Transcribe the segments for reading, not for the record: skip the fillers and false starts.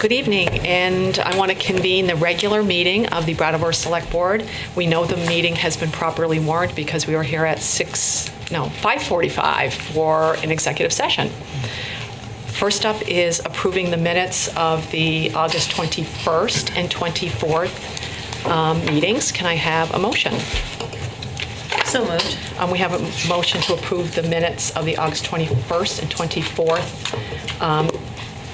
Good evening, and I want to convene the regular meeting of the Brattleboro Select Board. We know the meeting has been properly warned because we were here at 5:45 for an executive session. First up is approving the minutes of the August 21st and 24th meetings. Can I have a motion? So moved. We have a motion to approve the minutes of the August 21st and 24th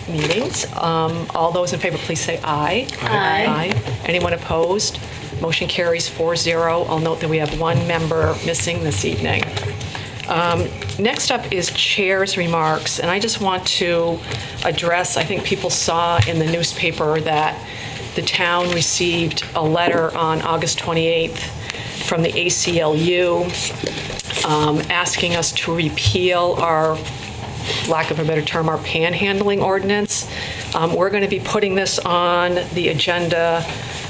meetings. All those in favor, please say aye. Aye. Anyone opposed? Motion carries 4-0. I'll note that we have one member missing this evening. Next up is chair's remarks, and I just want to address, I think people saw in the newspaper that the town received a letter on August 28th from the ACLU asking us to repeal our, lack of a better term, our panhandling ordinance. We're going to be putting this on the agenda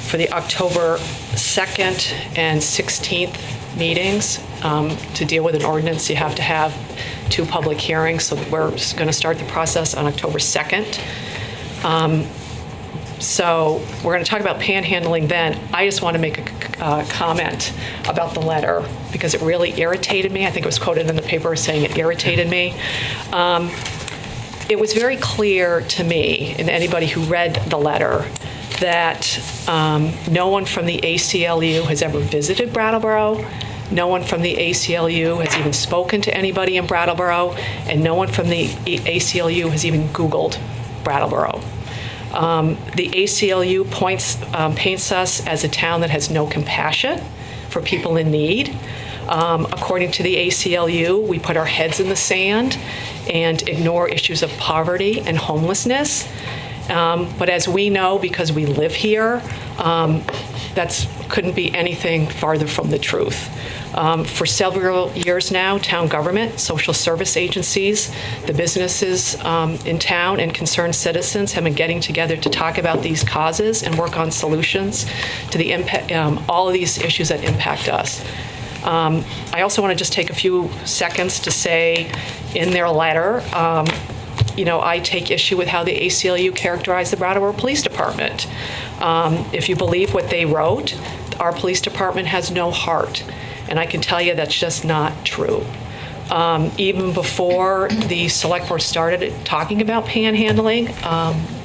for the October 2nd and 16th meetings. To deal with an ordinance, you have to have 2 public hearings, so we're going to start the process on October 2nd. So we're going to talk about panhandling then. I just want to make a comment about the letter because it really irritated me. I think it was quoted in the paper saying it irritated me. It was very clear to me, and anybody who read the letter, that no one from the ACLU has ever visited Brattleboro. No one from the ACLU has even spoken to anybody in Brattleboro, and no one from the ACLU has even Googled Brattleboro. The ACLU paints us as a town that has no compassion for people in need. According to the ACLU, we put our heads in the sand and ignore issues of poverty and homelessness. But as we know, because we live here, that couldn't be anything farther from the truth. For several years now, town government, social service agencies, the businesses in town, and concerned citizens have been getting together to talk about these causes and work on solutions to the impact, all of these issues that impact us. I also want to just take a few seconds to say in their letter, I take issue with how the ACLU characterized the Brattleboro Police Department. If you believe what they wrote, our police department has no heart. And I can tell you that's just not true. Even before the select board started talking about panhandling,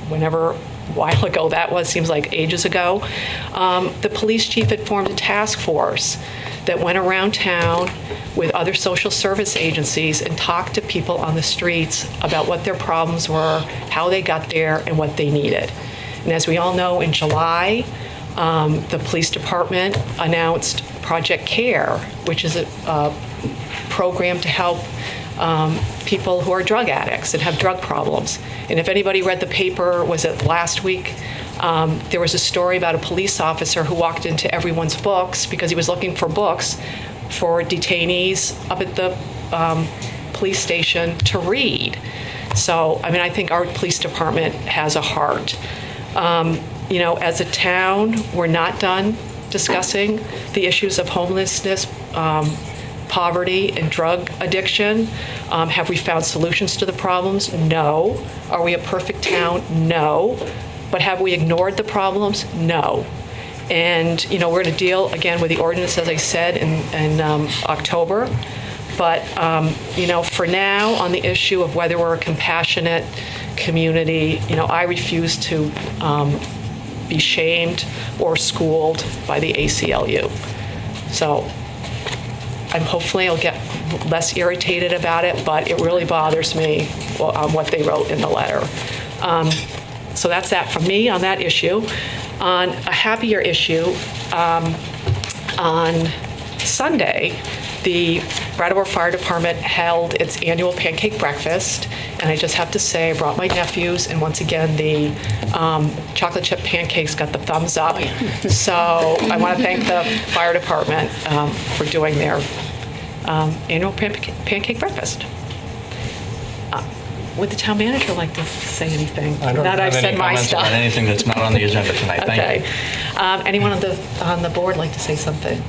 whenever a while ago that was, seems like ages ago, the police chief had formed a task force that went around town with other social service agencies and talked to people on the streets about what their problems were, how they got there, and what they needed. And as we all know, in July, the police department announced Project CARE, which is a program to help people who are drug addicts and have drug problems. And if anybody read the paper, was it last week? There was a story about a police officer who walked into everyone's books because he was looking for books for detainees up at the police station to read. So, I think our police department has a heart. As a town, we're not done discussing the issues of homelessness, poverty, and drug addiction. Have we found solutions to the problems? No. Are we a perfect town? No. But have we ignored the problems? No. And, we're going to deal, again, with the ordinance, as I said, in October. But, for now, on the issue of whether we're a compassionate community, I refuse to be shamed or schooled by the ACLU. So hopefully I'll get less irritated about it, but it really bothers me on what they wrote in the letter. So that's that from me on that issue. On a happier issue, on Sunday, the Brattleboro Fire Department held its annual pancake breakfast, and I just have to say I brought my nephews, and once again the chocolate chip pancakes got the thumbs up. So I want to thank the fire department for doing their annual pancake breakfast. Would the town manager like to say anything? I don't have any comments on anything that's not on the agenda tonight. Thank you. Anyone on the board like to say something?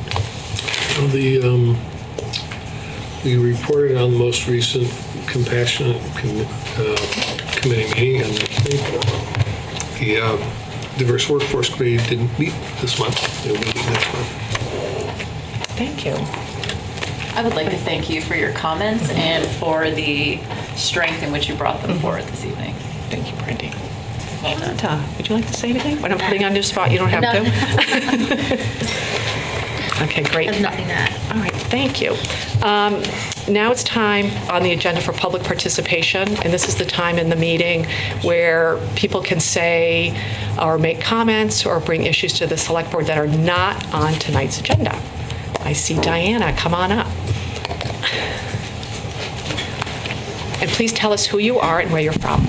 We reported on the most recent compassionate committee meeting, and I think The Diverse Workforce Committee didn't meet this month. They'll be meeting next month. Thank you. I would like to thank you for your comments and for the strength in which you brought them forward this evening. Thank you, Brandy. Well done. Would you like to say anything? When I'm putting you on your spot, you don't have No. to. Okay, great. I have nothing to add. All right, thank you. Now it's time on the agenda for public participation, and this is the time in the meeting where people can say or make comments or bring issues to the select board that are not on tonight's agenda. I see Diana, come on up. And please tell us who you are and where you're from.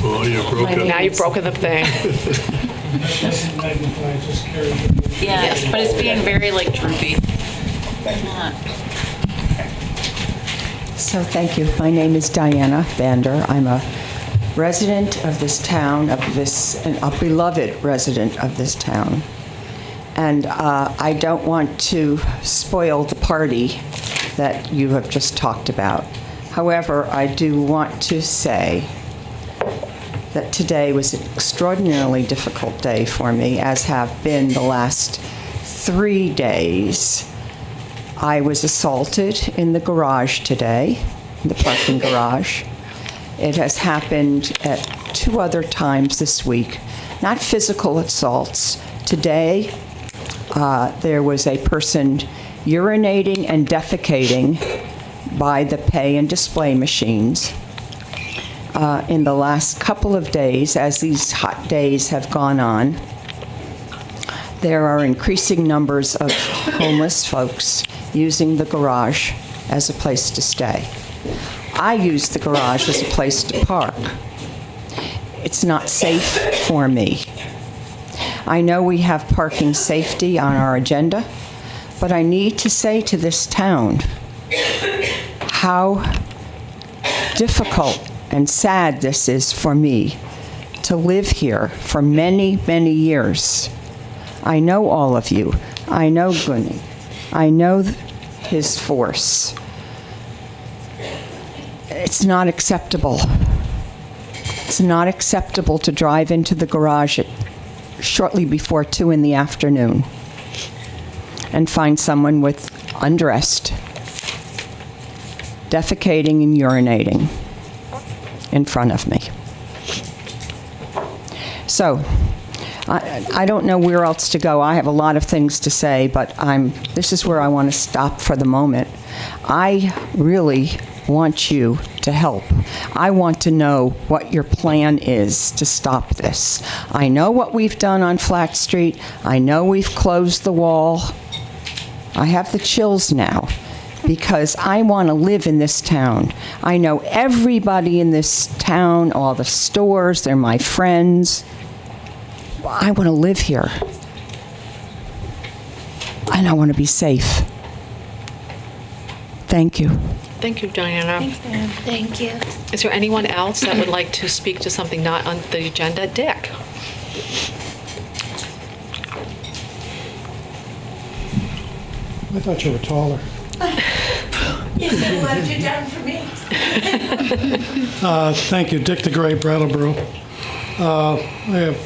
Oh, you broke it. Now you've broken the thing. Yes, but it's being very like droopy. It's not. So thank you. My name is Diana Vander. I'm a resident of this town, a beloved resident of this town. And I don't want to spoil the party that you have just talked about. However, I do want to say that today was an extraordinarily difficult day for me, as have been the last 3 days. I was assaulted in the garage today, in the parking garage. It has happened at 2 other times this week. Not physical assaults. Today, there was a person urinating and defecating by the pay and display machines. In the last couple of days, as these hot days have gone on, there are increasing numbers of homeless folks using the garage as a place to stay. I use the garage as a place to park. It's not safe for me. I know we have parking safety on our agenda, but I need to say to this town how difficult and sad this is for me to live here for many, many years. I know all of you. I know Gunny. I know his force. It's not acceptable. It's not acceptable to drive into the garage shortly before 2 in the afternoon and find someone with undressed, defecating and urinating in front of me. So, I don't know where else to go. I have a lot of things to say, but this is where I want to stop for the moment. I really want you to help. I want to know what your plan is to stop this. I know what we've done on Flat Street. I know we've closed the wall. I have the chills now because I want to live in this town. I know everybody in this town, all the stores, they're my friends. I want to live here. And I want to be safe. Thank you. Thank you, Diana. Thank you. Is there anyone else that would like to speak to something not on the agenda? Dick? I thought you were taller. You should have left it down for me. Thank you, Dick DeGray, Brattleboro. I have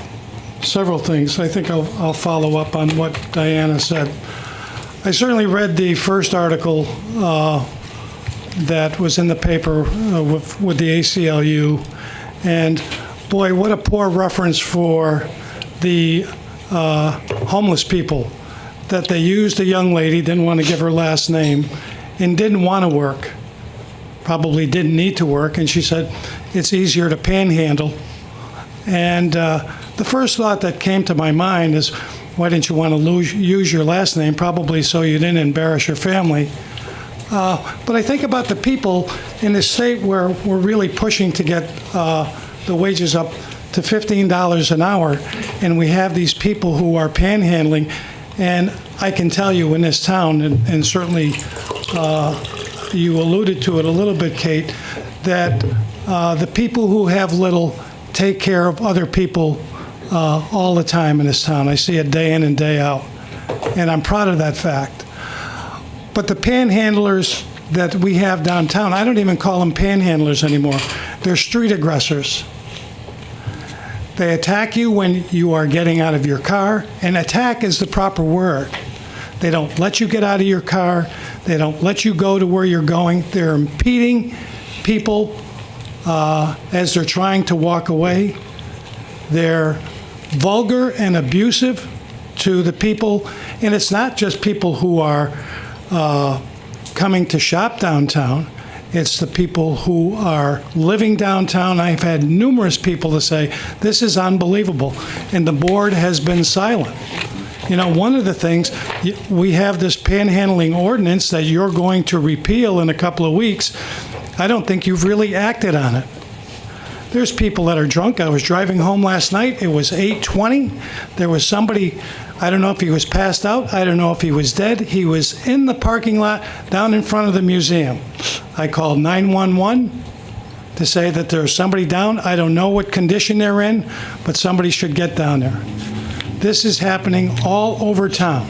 several things. I think I'll follow up on what Diana said. I certainly read the first article that was in the paper with the ACLU, and boy, what a poor reference for the homeless people, that they used a young lady, didn't want to give her last name, and didn't want to work, probably didn't need to work, and she said it's easier to panhandle. And the first thought that came to my mind is, why didn't you want to use your last name? Probably so you didn't embarrass your family. But I think about the people in this state where we're really pushing to get the wages up to $15 an hour, and we have these people who are panhandling. And I can tell you in this town, and certainly you alluded to it a little bit, Kate, that the people who have little take care of other people all the time in this town. I see it day in and day out, and I'm proud of that fact. But the panhandlers that we have downtown, I don't even call them panhandlers anymore. They're street aggressors. They attack you when you are getting out of your car, and attack is the proper word. They don't let you get out of your car. They don't let you go to where you're going. They're impeding people as they're trying to walk away. They're vulgar and abusive to the people, and it's not just people who are coming to shop downtown. It's the people who are living downtown. I've had numerous people to say, this is unbelievable, and the board has been silent. You know, one of the things, we have this panhandling ordinance that you're going to repeal in a couple of weeks. I don't think you've really acted on it. There's people that are drunk. I was driving home last night. It was 8:20. There was somebody, I don't know if he was passed out. I don't know if he was dead. He was in the parking lot down in front of the museum. I called 911 to say that there's somebody down. I don't know what condition they're in, but somebody should get down there. This is happening all over town.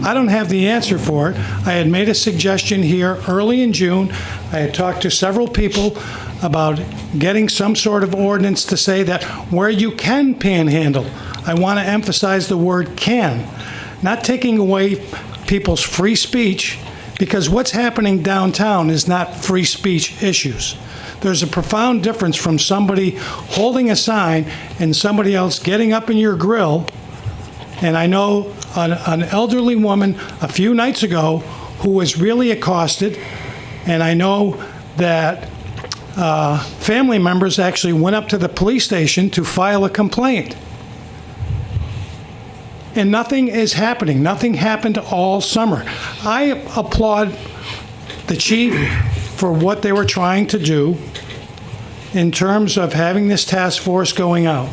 I don't have the answer for it. I had made a suggestion here early in June. I had talked to several people about getting some sort of ordinance to say that where you can panhandle, I want to emphasize the word can, not taking away people's free speech, because what's happening downtown is not free speech issues. There's a profound difference from somebody holding a sign and somebody else getting up in your grill. And I know an elderly woman a few nights ago who was really accosted, and I know that family members actually went up to the police station to file a complaint. And nothing is happening. Nothing happened all summer. I applaud the chief for what they were trying to do in terms of having this task force going out.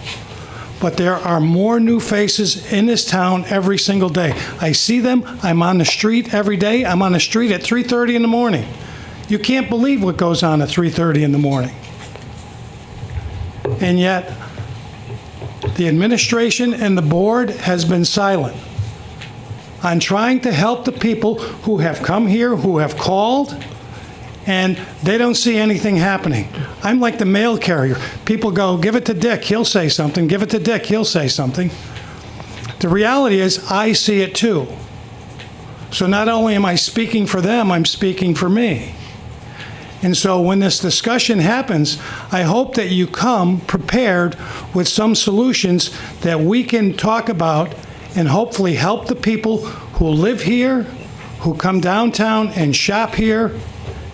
But there are more new faces in this town every single day. I see them. I'm on the street every day. I'm on the street at 3:30 in the morning. You can't believe what goes on at 3:30 in the morning. And yet, the administration and the board has been silent on trying to help the people who have come here, who have called, and they don't see anything happening. I'm like the mail carrier. People go, give it to Dick, he'll say something. Give it to Dick, he'll say something. The reality is, I see it too. So not only am I speaking for them, I'm speaking for me. And so when this discussion happens, I hope that you come prepared with some solutions that we can talk about and hopefully help the people who live here, who come downtown and shop here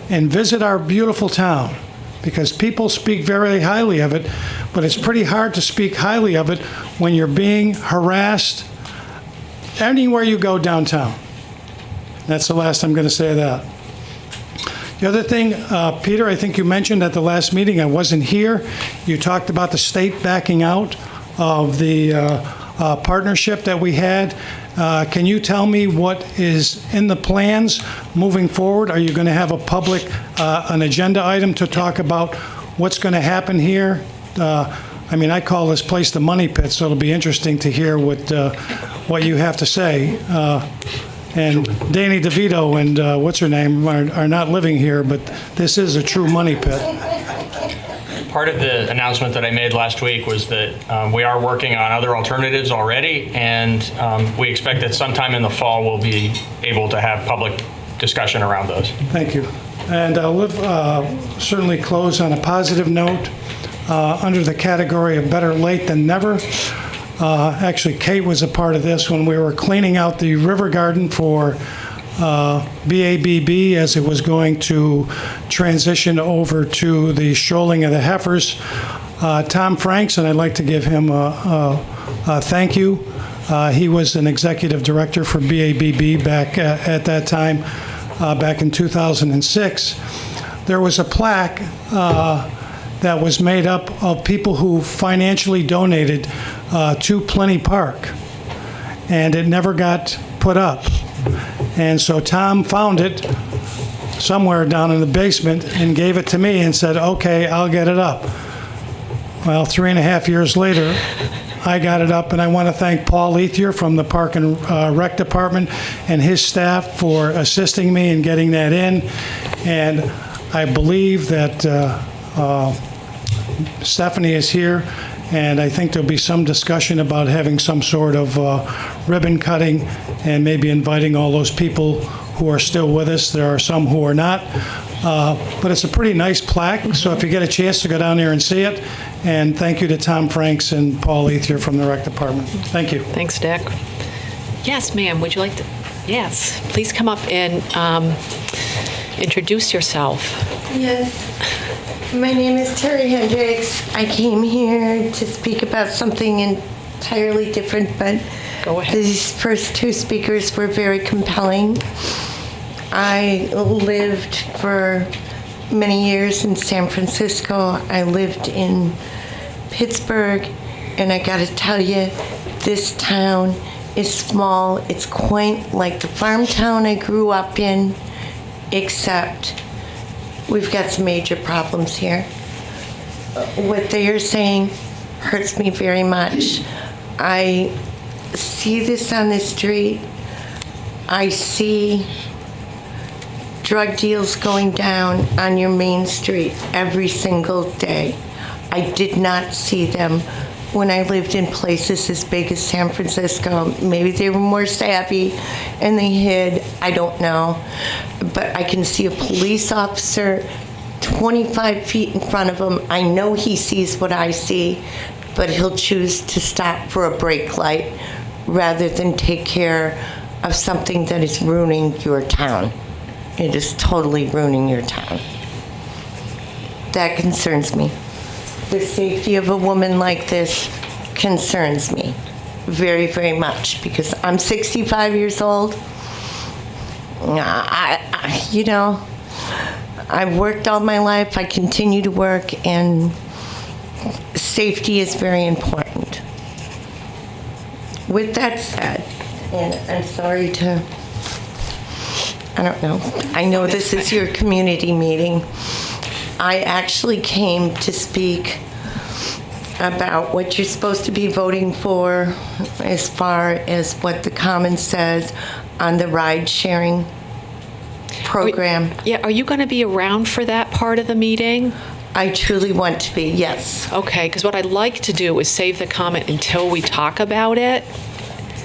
and visit our beautiful town. Because people speak very highly of it, but it's pretty hard to speak highly of it when you're being harassed anywhere you go downtown. That's the last I'm going to say that. The other thing, Peter, I think you mentioned at the last meeting, I wasn't here. You talked about the state backing out of the partnership that we had. Can you tell me what is in the plans moving forward? Are you going to have a public, an agenda item to talk about what's going to happen here? I mean, I call this place the money pit, so it'll be interesting to hear what you have to say. And Danny DeVito and what's her name are not living here, but this is a true money pit. Part of the announcement that I made last week was that we are working on other alternatives already, and we expect that sometime in the fall we'll be able to have public discussion around those. Thank you. And I'll certainly close on a positive note under the category of better late than never. Actually, Kate was a part of this when we were cleaning out the river garden for BABB as it was going to transition over to the shoaling of the heifers. Tom Franks, and I'd like to give him a thank you. He was an executive director for BABB back at that time, back in 2006. There was a plaque that was made up of people who financially donated to Plenty Park, and it never got put up. And so Tom found it somewhere down in the basement and gave it to me and said, okay, I'll get it up. Well, 3.5 years later, I got it up, and I want to thank Paul Ethier from the Park and Rec Department and his staff for assisting me in getting that in. And I believe that Stephanie is here, and I think there'll be some discussion about having some sort of ribbon cutting and maybe inviting all those people who are still with us. There are some who are not. But it's a pretty nice plaque, so if you get a chance to go down there and see it. And thank you to Tom Franks and Paul Ethier from the Rec Department. Thank you. Thanks, Dick. Yes, ma'am, would you like to? Yes, please come up and introduce yourself. Yes. My name is Terry Hendricks. I came here to speak about something entirely different, but Go ahead. these first two speakers were very compelling. I lived for many years in San Francisco. I lived in Pittsburgh, and I got to tell you, this town is small. It's quaint, like the farm town I grew up in, except we've got some major problems here. What they are saying hurts me very much. I see this on the street. I see drug deals going down on your main street every single day. I did not see them when I lived in places as big as San Francisco. Maybe they were more savvy and they hid, I don't know. But I can see a police officer 25 feet in front of him. I know he sees what I see, but he'll choose to stop for a brake light rather than take care of something that is ruining your town. It is totally ruining your town. That concerns me. The safety of a woman like this concerns me very, very much because I'm 65 years old. I've worked all my life. I continue to work, and safety is very important. With that said, and I'm sorry to, I don't know. I know this is your community meeting. I actually came to speak about what you're supposed to be voting for as far as what the Commons says on the ride-sharing program. Yeah, are you going to be around for that part of the meeting? I truly want to be, yes. Okay, because what I'd like to do is save the comment until we talk about it.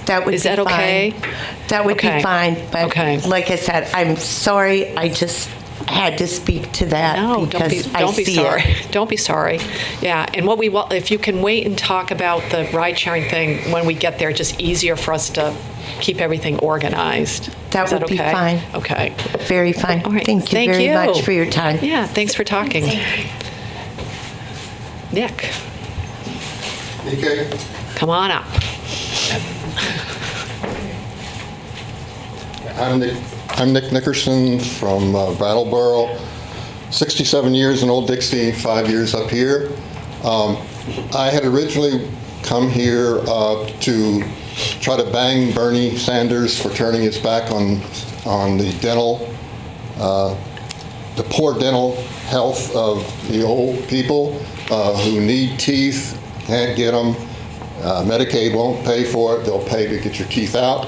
That would Is be that okay? fine. That would Okay. be fine, but Okay. like I said, I'm sorry, I just had to speak to that No, because don't be I see sorry. it. Don't be sorry. Yeah, and what we want, if you can wait and talk about the ride-sharing thing when we get there, just easier for us to keep everything organized. That Is would be okay? fine. Okay. Very fine. All right. Thank you very much for your time. Yeah, thanks for talking. Nick, Okay. come on up. I'm Nick Nickerson from Brattleboro. 67 years in Old Dixie, 5 years up here. I had originally come here to try to bang Bernie Sanders for turning his back on the dental, the poor dental health of the old people who need teeth, can't get them. Medicaid won't pay for it. They'll pay to get your teeth out,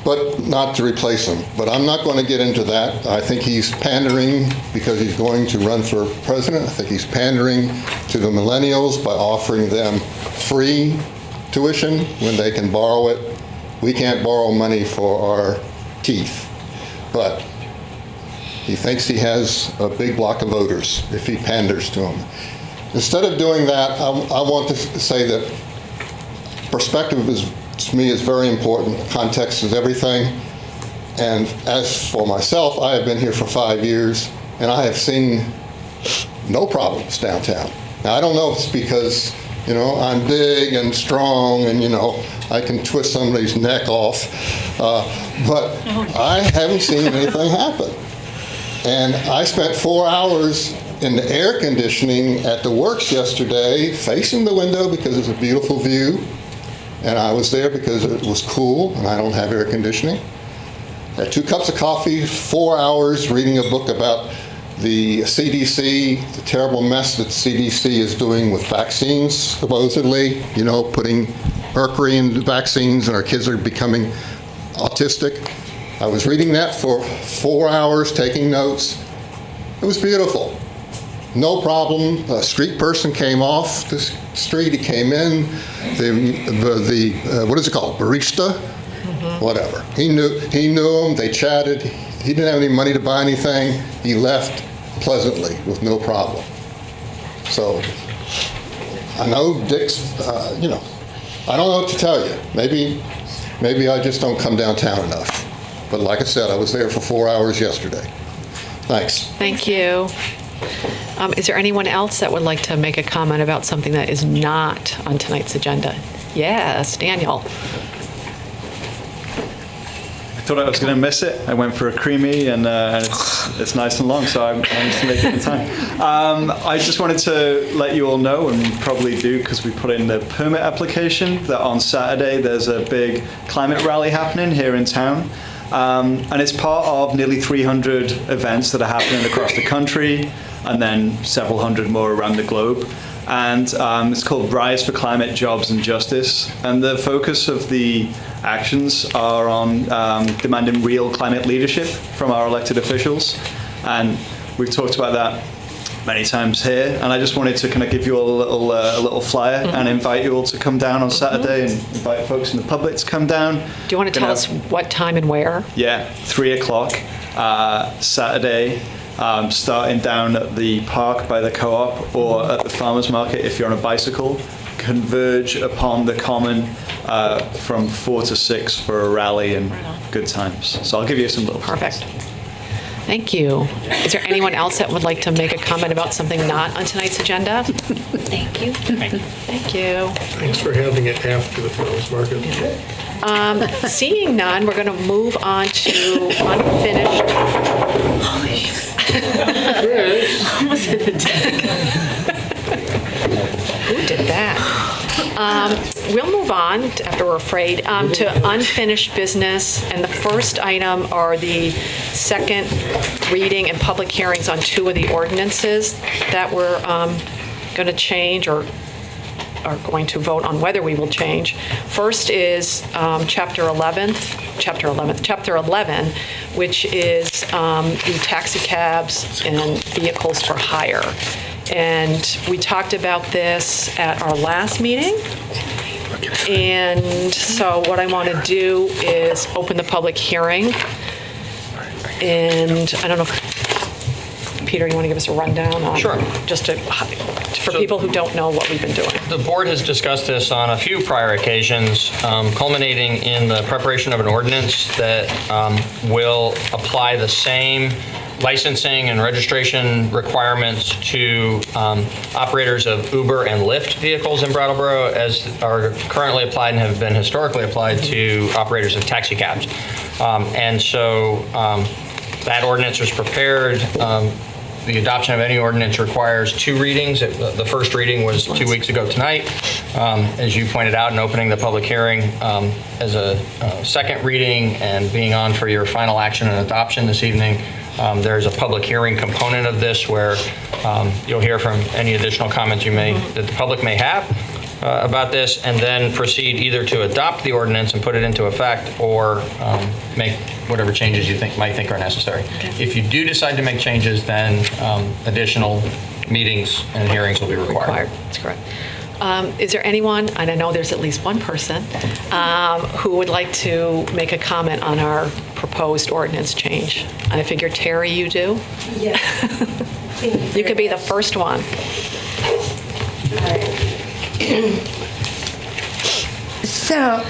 but not to replace them. But I'm not going to get into that. I think he's pandering because he's going to run for president. I think he's pandering to the millennials by offering them free tuition when they can borrow it. We can't borrow money for our teeth, but he thinks he has a big block of voters if he panders to them. Instead of doing that, I want to say that perspective to me is very important. Context is everything. And as for myself, I have been here for 5 years, and I have seen no problems downtown. Now, I don't know if it's because, I'm big and strong and, I can twist somebody's neck off, but I haven't seen anything happen. And I spent 4 hours in the air conditioning at the works yesterday, facing the window because it's a beautiful view. And I was there because it was cool and I don't have air conditioning. I had 2 cups of coffee, 4 hours reading a book about the CDC, the terrible mess that CDC is doing with vaccines, supposedly, putting mercury in the vaccines and our kids are becoming autistic. I was reading that for 4 hours, taking notes. It was beautiful. no problem. A street person came off the street. He came in. The what is it called? Barista? Whatever. He knew him. They chatted. He didn't have any money to buy anything. He left pleasantly with no problem. So I know Dick's, I don't know what to tell you. Maybe I just don't come downtown enough. But like I said, I was there for 4 hours yesterday. Thanks. Thank you. Is there anyone else that would like to make a comment about something that is not on tonight's agenda? Yes, Daniel. I thought I was going to miss it. I went for a creamy, and it's nice and long, so I managed to make it in time. I just wanted to let you all know, and you probably do because we put in the permit application, that on Saturday there's a big climate rally happening here in town. And it's part of nearly 300 events that are happening across the country, and then several hundred more around the globe. And it's called Rise for Climate, Jobs and Justice. And the focus of the actions are on demanding real climate leadership from our elected officials. And we've talked about that many times here. And I just wanted to kind of give you all a little flyer and invite you all to come down on Saturday, and invite folks in the public to come down. Do you want to tell us what time and where? Yeah, 3 o'clock Saturday. Starting down at the park by the co-op or at the farmer's market if you're on a bicycle. Converge upon the common from 4 to 6 for a rally and good times. So I'll give you some little Perfect. Thank you. Is there anyone else that would like to make a comment about something not on tonight's agenda? Thank you. Thank you. Thanks for having it after the farmer's market. Seeing none, we're going to move on to unfinished. Almost hit the deck. Who did that? We'll move on, after we're afraid, to unfinished business. And the first item are the second reading and public hearings on 2 of the ordinances that we're going to change or are going to vote on whether we will change. First is Chapter 11, which is the taxi cabs and vehicles for hire. And we talked about this at our last meeting. And so what I want to do is open the public hearing. And I don't know if, Peter, you want to give us a rundown on? Sure. Just for people who don't know what we've been doing. The board has discussed this on a few prior occasions, culminating in the preparation of an ordinance that will apply the same licensing and registration requirements to operators of Uber and Lyft vehicles in Brattleboro as are currently applied and have been historically applied to operators of taxi cabs. And so that ordinance was prepared. The adoption of any ordinance requires 2 readings. The first reading was 2 weeks ago tonight. As you pointed out in opening the public hearing, as a second reading and being on for your final action and adoption this evening, there's a public hearing component of this where you'll hear from any additional comments that the public may have about this, and then proceed either to adopt the ordinance and put it into effect or make whatever changes you might think are necessary. If you do decide to make changes, then additional meetings and hearings will be required. That's correct. Is there anyone, and I know there's at least one person, who would like to make a comment on our proposed ordinance change? And I figure, Terry, you do? Yes. You could be the first one. So,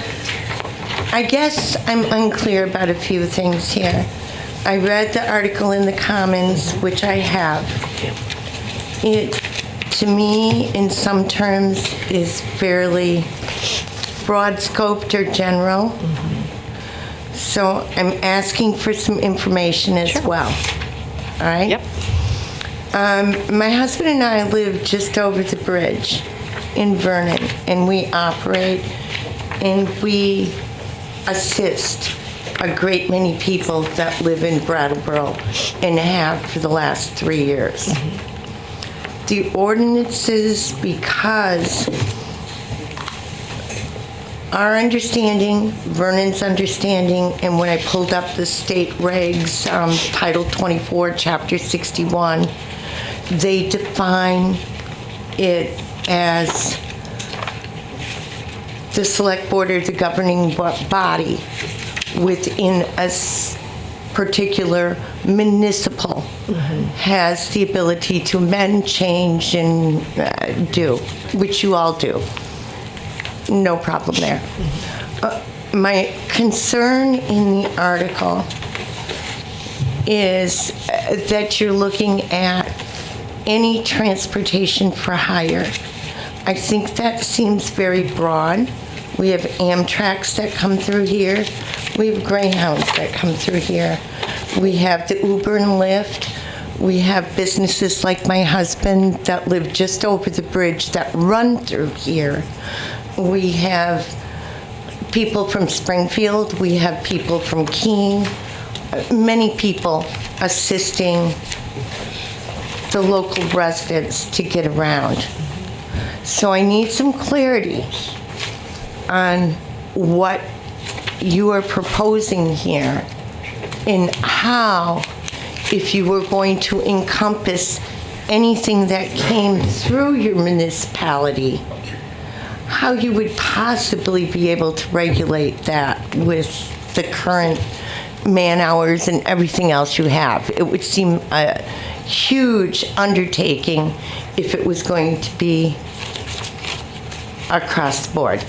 I guess I'm unclear about a few things here. I read the article in the Commons, which I have. It, to me, in some terms, is fairly broad-scoped or general. So I'm asking for some information as well. All right? Yep. My husband and I live just over the bridge in Vernon, and we operate and we assist a great many people that live in Brattleboro and have for the last 3 years. The ordinances, because our understanding, Vernon's understanding, and when I pulled up the state regs, Title 24, Chapter 61, they define it as the select board or the governing body within a particular municipal has the ability to amend, change, and do, which you all do. No problem there. My concern in the article is that you're looking at any transportation for hire. I think that seems very broad. We have Amtraks that come through here. We have Greyhounds that come through here. We have the Uber and Lyft. We have businesses like my husband that live just over the bridge that run through here. We have people from Springfield. We have people from Keene. Many people assisting the local residents to get around. So I need some clarity on what you are proposing here and how, if you were going to encompass anything that came through your municipality, how you would possibly be able to regulate that with the current man hours and everything else you have. It would seem a huge undertaking if it was going to be across the board.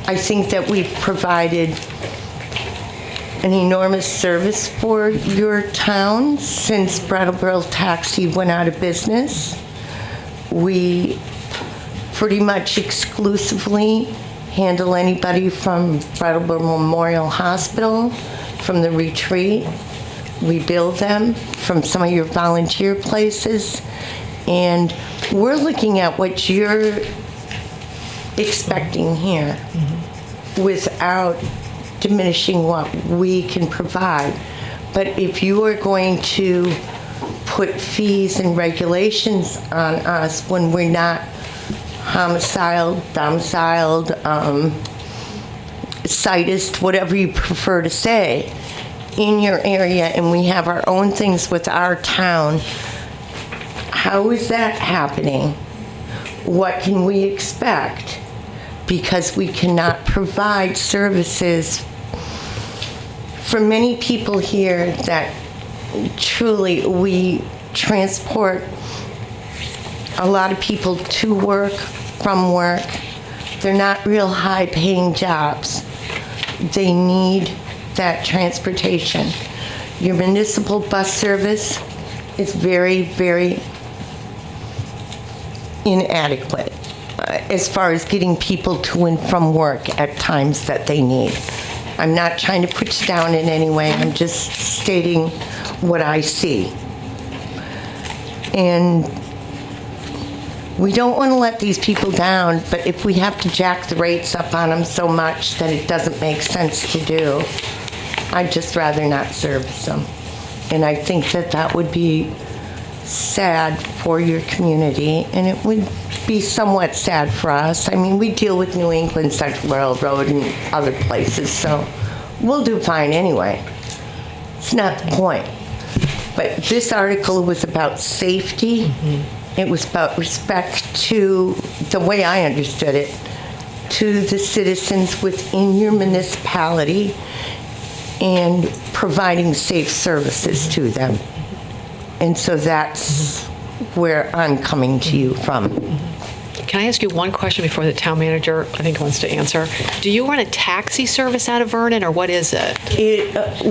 I think that we've provided an enormous service for your town since Brattleboro Taxi went out of business. We pretty much exclusively handle anybody from Brattleboro Memorial Hospital, from the retreat. We bill them from some of your volunteer places. And we're looking at what you're expecting here without diminishing what we can provide. But if you are going to put fees and regulations on us when we're not domiciled, sightist, whatever you prefer to say, in your area, and we have our own things with our town, how is that happening? What can we expect? Because we cannot provide services for many people here that truly we transport a lot of people to work, from work. They're not real high-paying jobs. They need that transportation. Your municipal bus service is very, very inadequate as far as getting people to and from work at times that they need. I'm not trying to put you down in any way. I'm just stating what I see. And we don't want to let these people down, but if we have to jack the rates up on them so much that it doesn't make sense to do, I'd just rather not service them. And I think that that would be sad for your community, and it would be somewhat sad for us. I mean, we deal with New England Central Railroad and other places, so we'll do fine anyway. It's not the point. But this article was about safety. It was about respect to, the way I understood it, to the citizens within your municipality and providing safe services to them. And so that's where I'm coming to you from. Can I ask you one question before the town manager, I think, wants to answer? Do you run a taxi service out of Vernon, or what is it?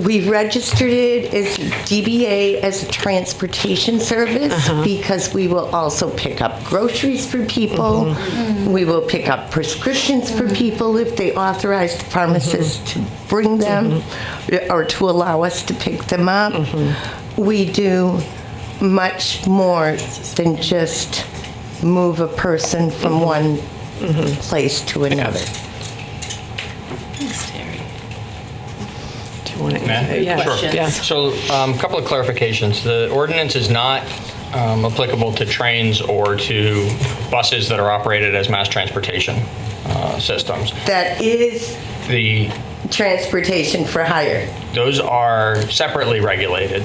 We registered it as DBA as a transportation service because we will also pick up groceries for people. We will pick up prescriptions for people if they authorize the pharmacist to bring them or to allow us to pick them up. We do much more than just move a person from one place to another. Thanks, Terry. Do you want to? Matt? Yeah. Sure. Yeah. So a couple of clarifications. The ordinance is not applicable to trains or to buses that are operated as mass transportation systems. That is The transportation for hire? Those are separately regulated.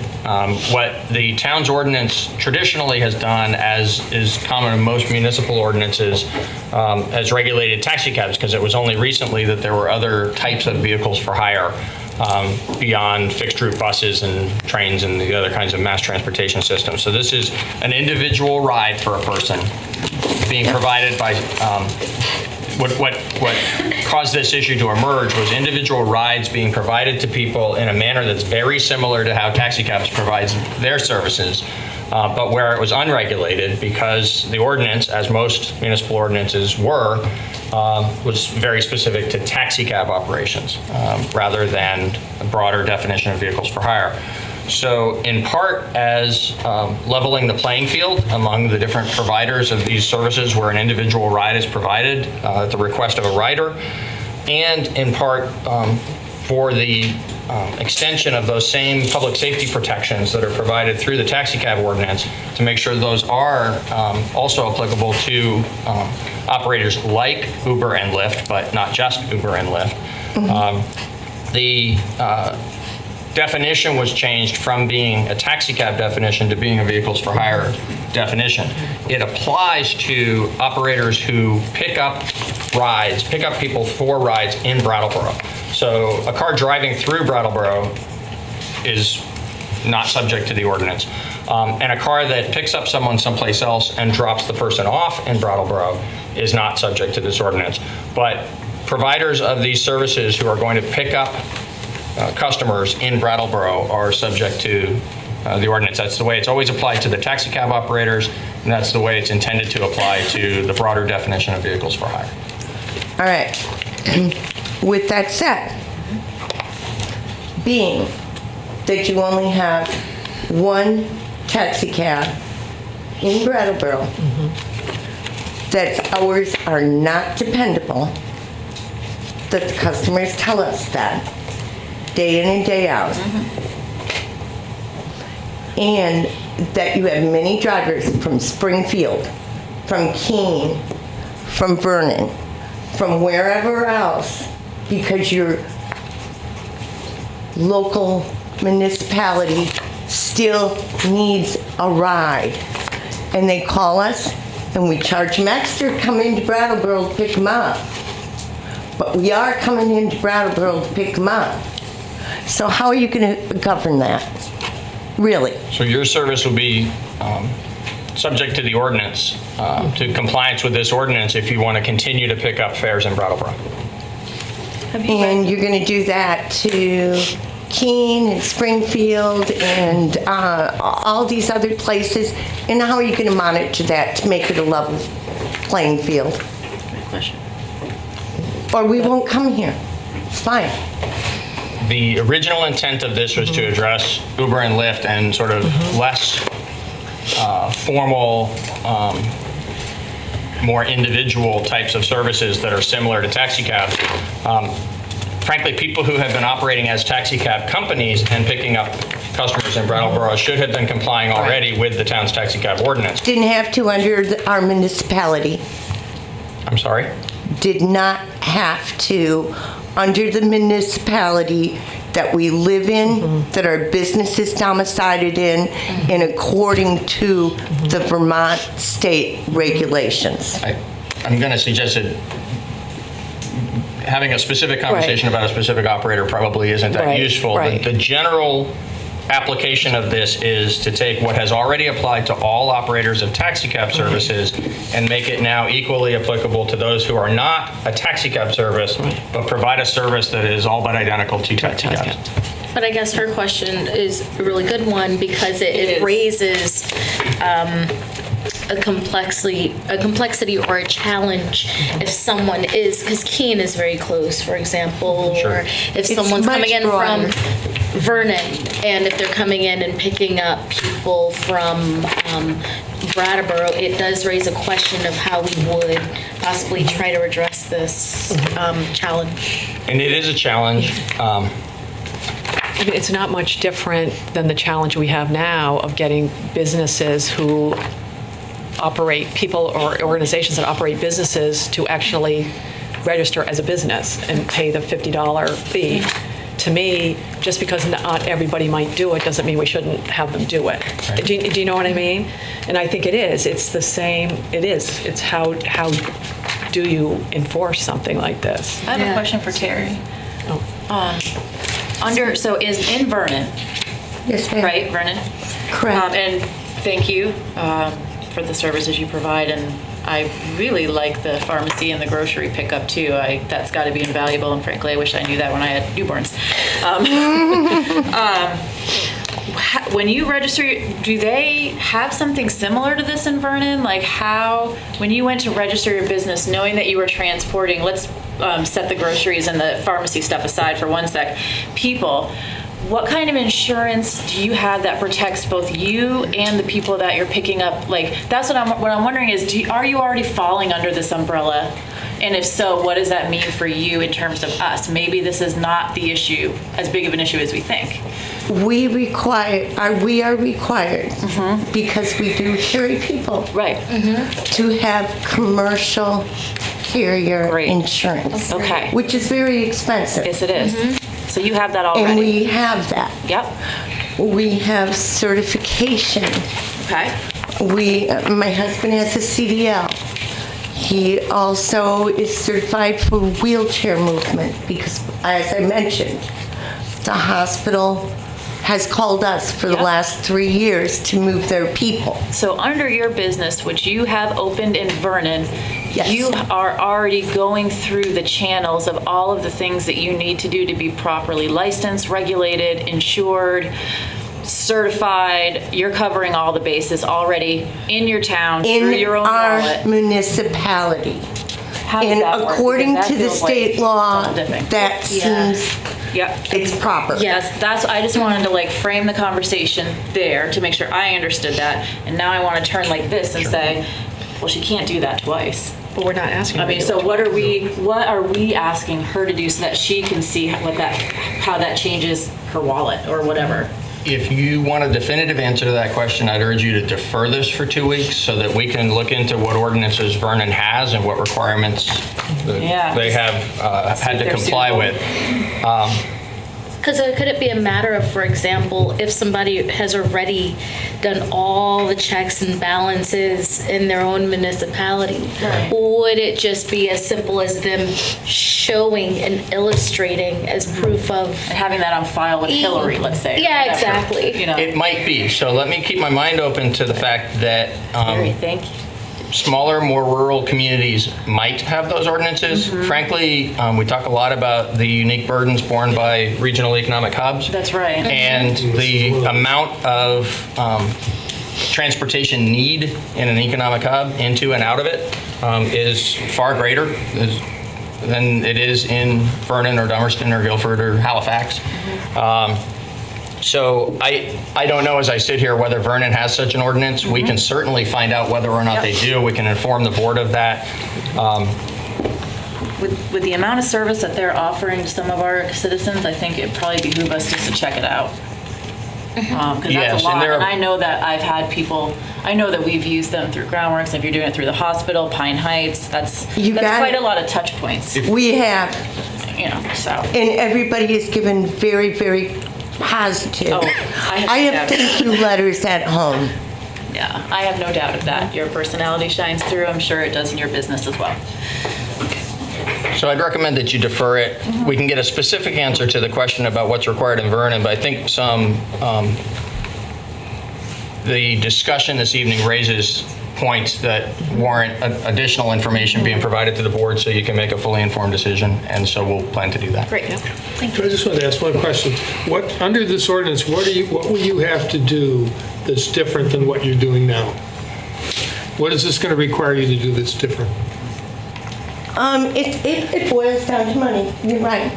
What the town's ordinance traditionally has done, as is common in most municipal ordinances, has regulated taxi cabs, because it was only recently that there were other types of vehicles for hire beyond fixed route buses and trains and the other kinds of mass transportation systems. So this is an individual ride for a person being provided by, what caused this issue to emerge was individual rides being provided to people in a manner that's very similar to how taxi cabs provides their services, but where it was unregulated because the ordinance, as most municipal ordinances were, was very specific to taxi cab operations rather than a broader definition of vehicles for hire. So in part as leveling the playing field among the different providers of these services where an individual ride is provided at the request of a rider, and in part for the extension of those same public safety protections that are provided through the taxi cab ordinance to make sure those are also applicable to operators like Uber and Lyft, but not just Uber and Lyft. The definition was changed from being a taxi cab definition to being a vehicles for hire definition. It applies to operators who pick up people for rides in Brattleboro. So a car driving through Brattleboro is not subject to the ordinance. And a car that picks up someone someplace else and drops the person off in Brattleboro is not subject to this ordinance. But providers of these services who are going to pick up customers in Brattleboro are subject to the ordinance. That's the way it's always applied to the taxi cab operators, and that's the way it's intended to apply to the broader definition of vehicles for hire. All right. With that said, being that you only have one taxi cab in Brattleboro, that hours are not dependable, that the customers tell us that, day in and day out. And that you have many drivers from Springfield, from Keene, from Vernon, from wherever else, because your local municipality still needs a ride. And they call us and we charge them extra to come into Brattleboro to pick them up. But we are coming into Brattleboro to pick them up. So how are you going to govern that? Really? So your service will be subject to the ordinance, to compliance with this ordinance if you want to continue to pick up fares in Brattleboro. And you're going to do that to Keene and Springfield and all these other places. And how are you going to monitor that to make it a level playing field? Good question. Or we won't come here. It's fine. The original intent of this was to address Uber and Lyft and sort of less formal, more individual types of services that are similar to taxi cabs. Frankly, people who have been operating as taxi cab companies and picking up customers in Brattleboro should have been complying already with the town's taxi cab ordinance. Didn't have to under our municipality. I'm sorry? Did not have to under the municipality that we live in, that our business is domiciled in, and according to the Vermont state regulations. I'm going to suggest that having a specific conversation about a specific operator probably isn't that useful. The general application of this is to take what has already applied to all operators of taxi cab services and make it now equally applicable to those who are not a taxi cab service, but provide a service that is all but identical to taxi cabs. But I guess her question is a really good one because it raises a complexity or a challenge if someone is, because Keene is very close, for example, or if someone's coming in from Vernon, and if they're coming in and picking up people from Brattleboro, it does raise a question of how we would possibly try to address this challenge. And it is a challenge. I mean, it's not much different than the challenge we have now of getting businesses who operate, people or organizations that operate businesses to actually register as a business and pay the $50 fee. To me, just because not everybody might do it doesn't mean we shouldn't have them do it. Do you know what I mean? And I think it is. It's the same. It is. It's how do you enforce something like this? I have a question for Terry. Oh. So is in Vernon, Yes, ma'am. right, Vernon? Correct. And thank you for the services you provide, and I really like the pharmacy and the grocery pickup too. That's got to be invaluable, and frankly, I wish I knew that when I had newborns. When you register, do they have something similar to this in Vernon? Like when you went to register your business, knowing that you were transporting, let's set the groceries and the pharmacy stuff aside for one sec, people, what kind of insurance do you have that protects both you and the people that you're picking up? Like, that's what I'm wondering is, are you already falling under this umbrella? And if so, what does that mean for you in terms of us? Maybe this is not the issue, as big of an issue as we think. We are required, because we do carry people, Right. to have commercial carrier Great. insurance. Okay. Which is very expensive. Yes, it is. So you have that already. And we have that. Yep. We have certification. Okay. My husband has a CDL. He also is certified for wheelchair movement because, as I mentioned, the hospital has called us for the Yep. last 3 years to move their people. So under your business, which you have opened in Vernon, Yes. you are already going through the channels of all of the things that you need to do to be properly licensed, regulated, insured, certified. You're covering all the bases already in your town through In your own our wallet. municipality. How does And that work? according Because that to the feels like state law, double dipping. that seems Yep. it's proper. That's I just wanted to like frame the conversation there to make sure I understood that. And now I want to turn like this and say, well, she can't do that twice. But we're not asking. I her to mean, do so it. what are we asking her to do so that she can see how that changes her wallet or whatever? If you want a definitive answer to that question, I'd urge you to defer this for 2 weeks so that we can look into what ordinances Vernon has and what requirements that Yeah. they have had to they're comply suitable. with. Because could it be a matter of, for example, if somebody has already done all the checks and balances in their own municipality, Right. would it just be as simple as them showing and illustrating as proof of? And having that on file with Hillary, let's say. or Yeah, whatever, exactly. You know. It might be. So let me keep my mind open to the fact that Terry, thank you. smaller, more rural communities might have those ordinances. Frankly, we talk a lot about the unique burdens borne by regional economic hubs. That's right. And the amount of transportation need in an economic hub into and out of it is far greater than it is in Vernon or Dummerston or Guilford or Halifax. So I don't know as I sit here whether Vernon has such an ordinance. We can certainly find out whether or not they do. We can inform the board of that. With the amount of service that they're offering to some of our citizens, I think it'd probably behoove us just to check it out. Because Yes, that's a lot. and there are- And I know that I've had people, I know that we've used them through Groundworks. If you're doing it through the hospital, Pine Heights, that's got quite it. a lot of touch points, We have, so. and everybody is given very, very positive. Oh, I have thank you letters at home. Yeah, I have no doubt of that. Your personality shines through. I'm sure it does in your business as well. So I'd recommend that you defer it. We can get a specific answer to the question about what's required in Vernon, but I think the discussion this evening raises points that warrant additional information being provided to the board so you can make a fully informed decision, and so we'll plan to do that. Great. I just wanted to ask one question. Under this ordinance, what will you have to do that's different than what you're doing now? What is this going to require you to do that's different? It boils down to money, you're right.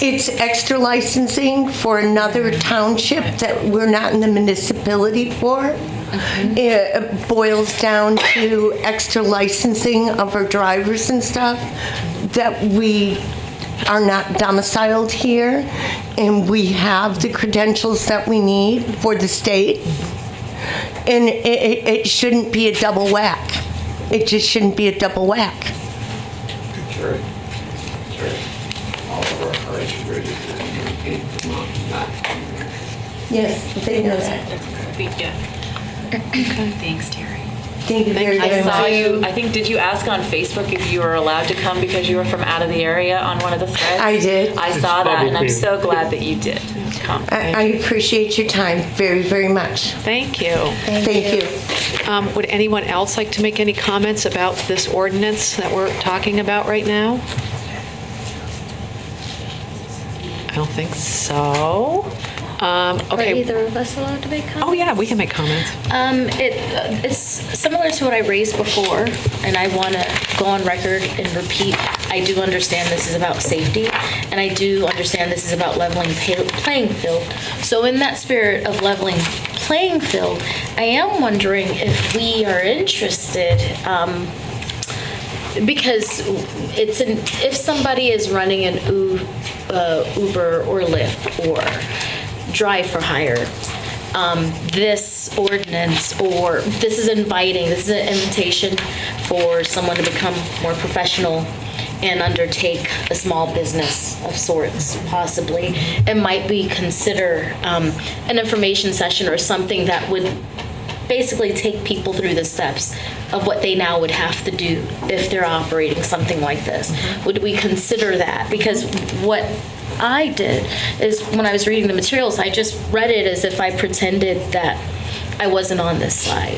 It's extra licensing for another township that we're not in the municipality for. It boils down to extra licensing of our drivers and stuff that we are not domiciled here, and we have the credentials that we need for the state. And it shouldn't be a double whack. It just shouldn't be a double whack. for all of our cars and bridges in Vermont, not. Yes, they know that. Thanks, Terry. Thank you very, I very saw much. you, I think, did you ask on Facebook if you were allowed to come because you were from out of the area on one of the threads? I did. I saw that, and I'm public so glad that you did come. I appreciate your time very, very much. Thank you. Thank you. Would anyone else like to make any comments about this ordinance that we're talking about right now? I don't think so. Are Okay. either of us allowed to make comments? Oh, yeah, we can make comments. It's similar to what I raised before, and I want to go on record and repeat. I do understand this is about safety, and I do understand this is about leveling playing field. So in that spirit of leveling playing field, I am wondering if we are interested, because if somebody is running an Uber or Lyft or drive for hire, this ordinance, or this is inviting, this is an invitation for someone to become more professional and undertake a small business of sorts, possibly. It might be consider an information session or something that would basically take people through the steps of what they now would have to do if they're operating something like this. Would we consider that? Because what I did is when I was reading the materials, I just read it as if I pretended that I wasn't on this side.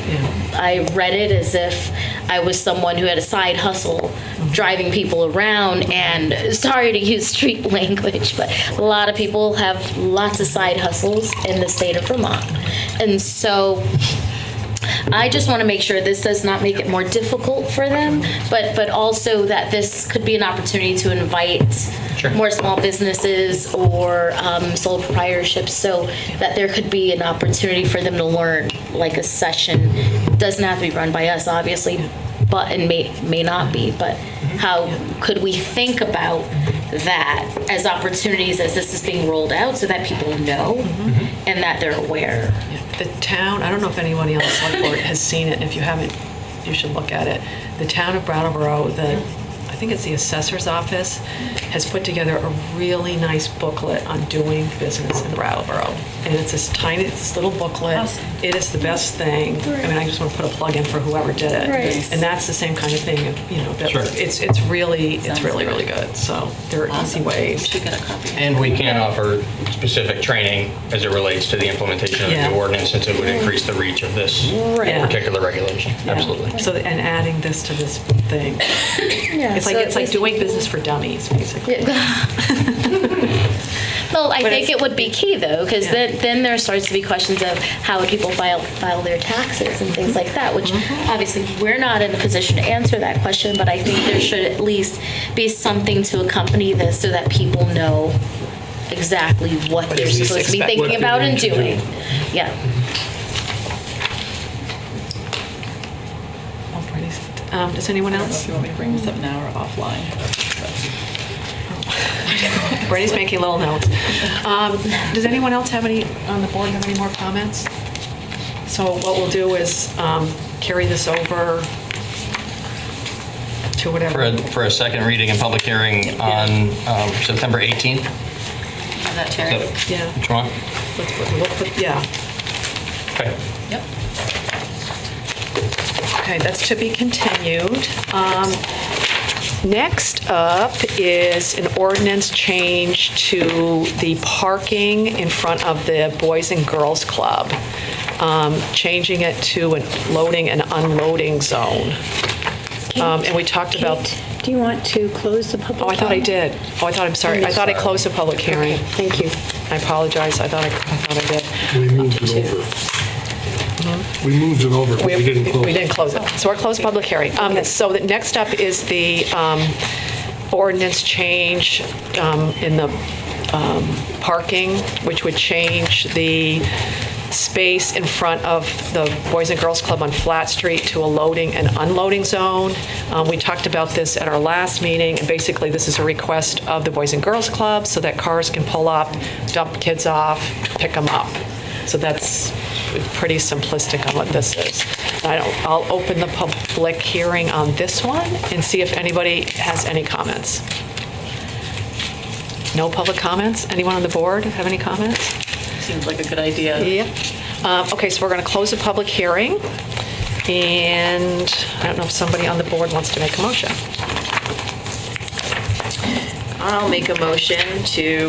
I read it as if I was someone who had a side hustle driving people around, and sorry to use street language, but a lot of people have lots of side hustles in the state of Vermont. And so I just want to make sure this does not make it more difficult for them, but also that this could be an opportunity to invite more small businesses or sole proprietorships, so that there could be an opportunity for them to learn, like a session. It doesn't have to be run by us, obviously, but and may not be. But how could we think about that as opportunities as this is being rolled out, so that people know and that they're aware? The town, I don't know if anyone on the select board has seen it, and if you haven't, you should look at it. The town of Brattleboro, I think it's the assessor's office, has put together a really nice booklet on doing business in Brattleboro. And it's this little booklet. Awesome. It is the best thing. I mean, I just want to put a plug in for whoever did it. Right. And that's the same kind of thing, that Sure. it's really good. So there are easy ways. Should get a copy. And we can offer specific training as it relates to the implementation of the Yeah. new ordinance, since it would increase the reach of this Right. particular regulation. Absolutely. So, and adding this to this thing. Yeah, It's like doing business for dummies, basically. Well, I But think it's- it would be key, though, because Yeah. then there starts to be questions of how would people file their taxes and things like that, which obviously we're not in a position to answer that question, but I think there should at least be something to accompany this so that people know exactly what they're at least supposed to be expect thinking what they about and need to do. doing. Yeah. Does anyone else? You want me to bring this up now or offline? Brady's making little notes. Does anyone else on the board have any more comments? So what we'll do is carry this over to whatever. For a second reading and public hearing on September 18th. Is that Terry? Yeah. Which one? Yeah. Okay. Yep. Okay, that's to be continued. Next up is an ordinance change to the parking in front of the Boys and Girls Club, changing it to a loading and unloading zone. And we talked about... Kate, do you want to close the public? Oh, I thought I did. I'm sorry. I thought I closed the public hearing. Okay, thank you. I apologize. I thought I did. We moved it over. We moved it over, but we didn't close We it. didn't close it. So we're closed public hearing. So the next up is the ordinance change in the parking, which would change the space in front of the Boys and Girls Club on Flat Street to a loading and unloading zone. We talked about this at our last meeting, and basically this is a request of the Boys and Girls Club so that cars can pull up, dump kids off, pick them up. So that's pretty simplistic on what this is. I'll open the public hearing on this one and see if anybody has any comments. No public comments? Anyone on the board have any comments? Seems like a good idea. Yeah. Okay, so we're going to close the public hearing, and I don't know if somebody on the board wants to make a motion. I'll make a motion to,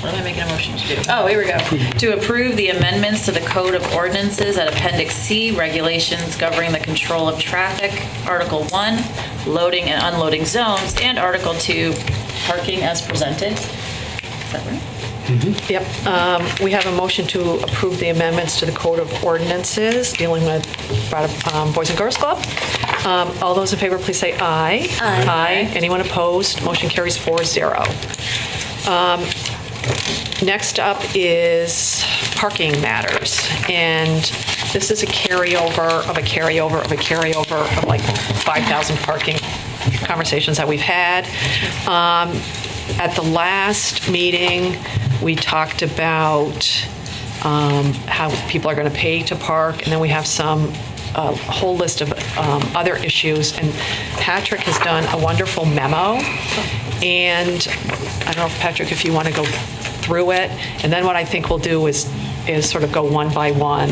what am I making a motion to do? Oh, here we go. To approve the amendments to the Code of Ordinances at Appendix C, regulations governing the control of traffic, Article 1, loading and unloading zones, and Article 2, parking as presented. Is that right? Yep. We have a motion to approve the amendments to the Code of Ordinances dealing with Boys and Girls Club. All those in favor, please say aye. Aye. Anyone opposed? Motion carries 4-0. Next up is parking matters. And this is a carryover of a carryover of a carryover of like 5,000 parking conversations that we've had. At the last meeting, we talked about how people are going to pay to park, and then we have a whole list of other issues. And Patrick has done a wonderful memo, and I don't know, Patrick, if you want to go through it, and then what I think we'll do is sort of go one by one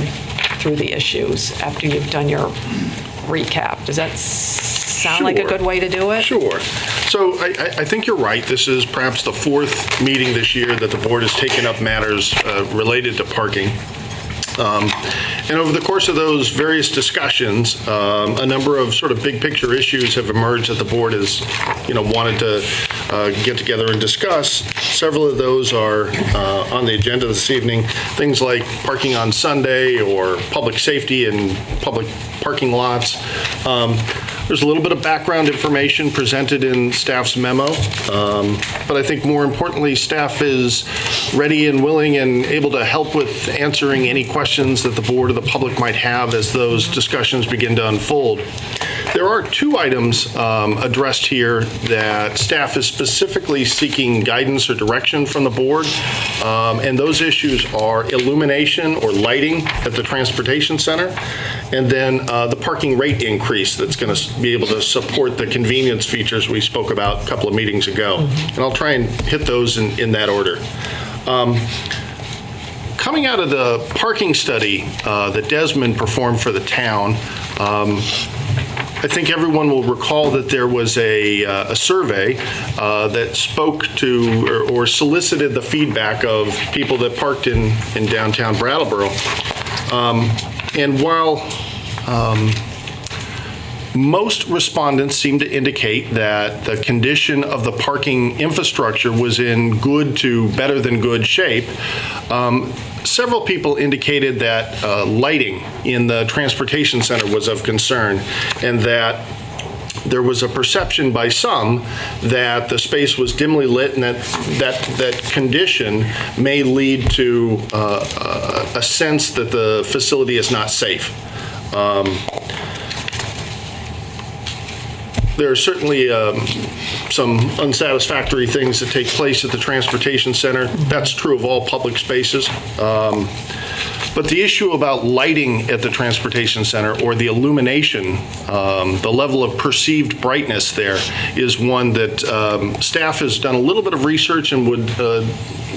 through the issues after you've done your recap. Does that sound like a good way to do it? Sure. So I think you're right. This is perhaps the fourth meeting this year that the board has taken up matters related to parking. And over the course of those various discussions, a number of sort of big picture issues have emerged that the board has, wanted to get together and discuss. Several of those are on the agenda this evening. Things like parking on Sunday or public safety in public parking lots. There's a little bit of background information presented in staff's memo, but I think more importantly, staff is ready and willing and able to help with answering any questions that the board or the public might have as those discussions begin to unfold. There are two items addressed here that staff is specifically seeking guidance or direction from the board, and those issues are illumination or lighting at the transportation center, and then the parking rate increase that's going to be able to support the convenience features we spoke about a couple of meetings ago. And I'll try and hit those in that order. Coming out of the parking study that Desmond performed for the town, I think everyone will recall that there was a survey that spoke to or solicited the feedback of people that parked in downtown Brattleboro. And while most respondents seem to indicate that the condition of the parking infrastructure was in good to better than good shape, several people indicated that lighting in the transportation center was of concern, and that there was a perception by some that the space was dimly lit, and that condition may lead to a sense that the facility is not safe. There are certainly some unsatisfactory things that take place at the transportation center. That's true of all public spaces. But the issue about lighting at the transportation center, or the illumination, the level of perceived brightness there, is one that staff has done a little bit of research and would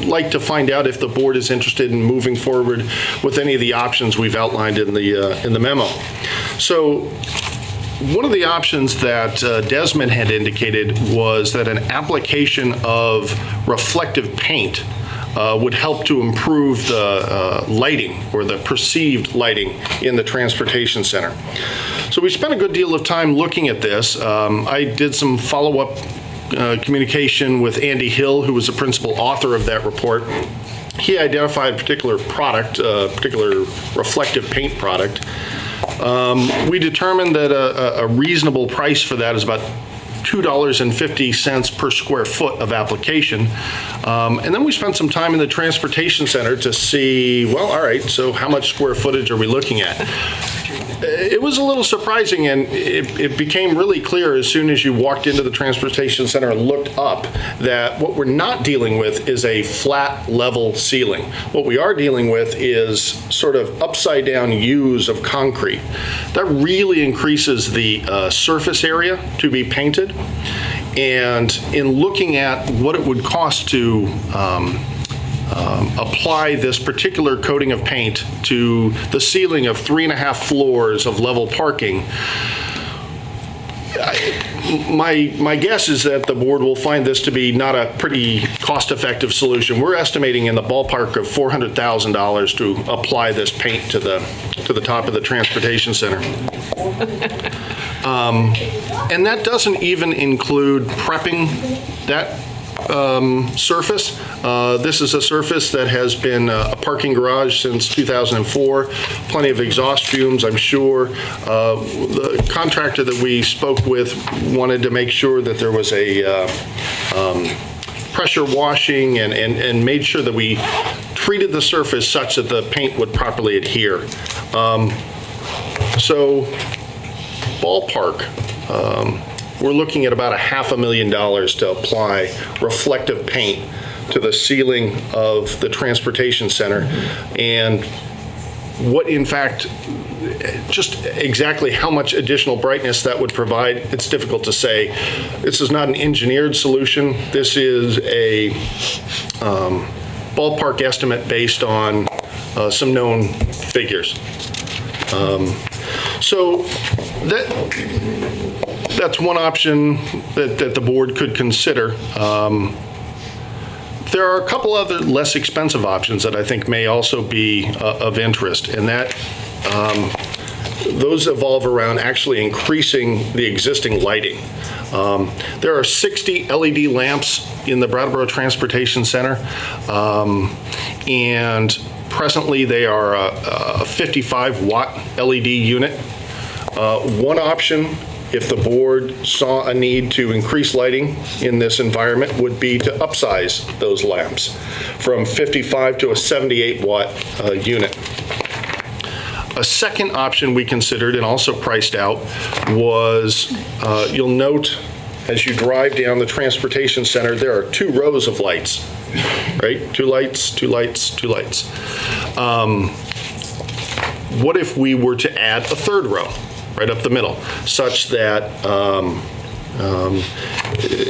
like to find out if the board is interested in moving forward with any of the options we've outlined in the memo. So one of the options that Desmond had indicated was that an application of reflective paint would help to improve the lighting, or the perceived lighting, in the transportation center. So we spent a good deal of time looking at this. I did some follow-up communication with Andy Hill, who was the principal author of that report. He identified a particular product, a particular reflective paint product. We determined that a reasonable price for that is about $2.50 per square foot of application. And then we spent some time in the transportation center to see, well, all right, so how much square footage are we looking at? it was a little surprising, and it became really clear as soon as you walked into the transportation center and looked up that what we're not dealing with is a flat level ceiling. What we are dealing with is sort of upside down U's of concrete. That really increases the surface area to be painted. And in looking at what it would cost to apply this particular coating of paint to the ceiling of 3.5 floors of level parking, my guess is that the board will find this to be not a pretty cost-effective solution. We're estimating in the ballpark of $400,000 to apply this paint to the top of the transportation center. And that doesn't even include prepping that surface. This is a surface that has been a parking garage since 2004. Plenty of exhaust fumes, I'm sure. The contractor that we spoke with wanted to make sure that there was a pressure washing and made sure that we treated the surface such that the paint would properly adhere. So ballpark, we're looking at about $500,000 to apply reflective paint to the ceiling of the transportation center. And what, in fact, just exactly how much additional brightness that would provide, it's difficult to say. This is not an engineered solution. This is a ballpark estimate based on some known figures. So that's one option that the board could consider. There are a couple other less expensive options that I think may also be of interest, and that those evolve around actually increasing the existing lighting. There are 60 LED lamps in the Brattleboro Transportation Center, and presently they are a 55-watt LED unit. One option, if the board saw a need to increase lighting in this environment, would be to upsize those lamps from 55 to a 78-watt unit. A second option we considered and also priced out was, you'll note as you drive down the transportation center, there are 2 rows of lights, right? 2 lights, 2 lights, 2 lights. What if we were to add a 3rd row right up the middle, such that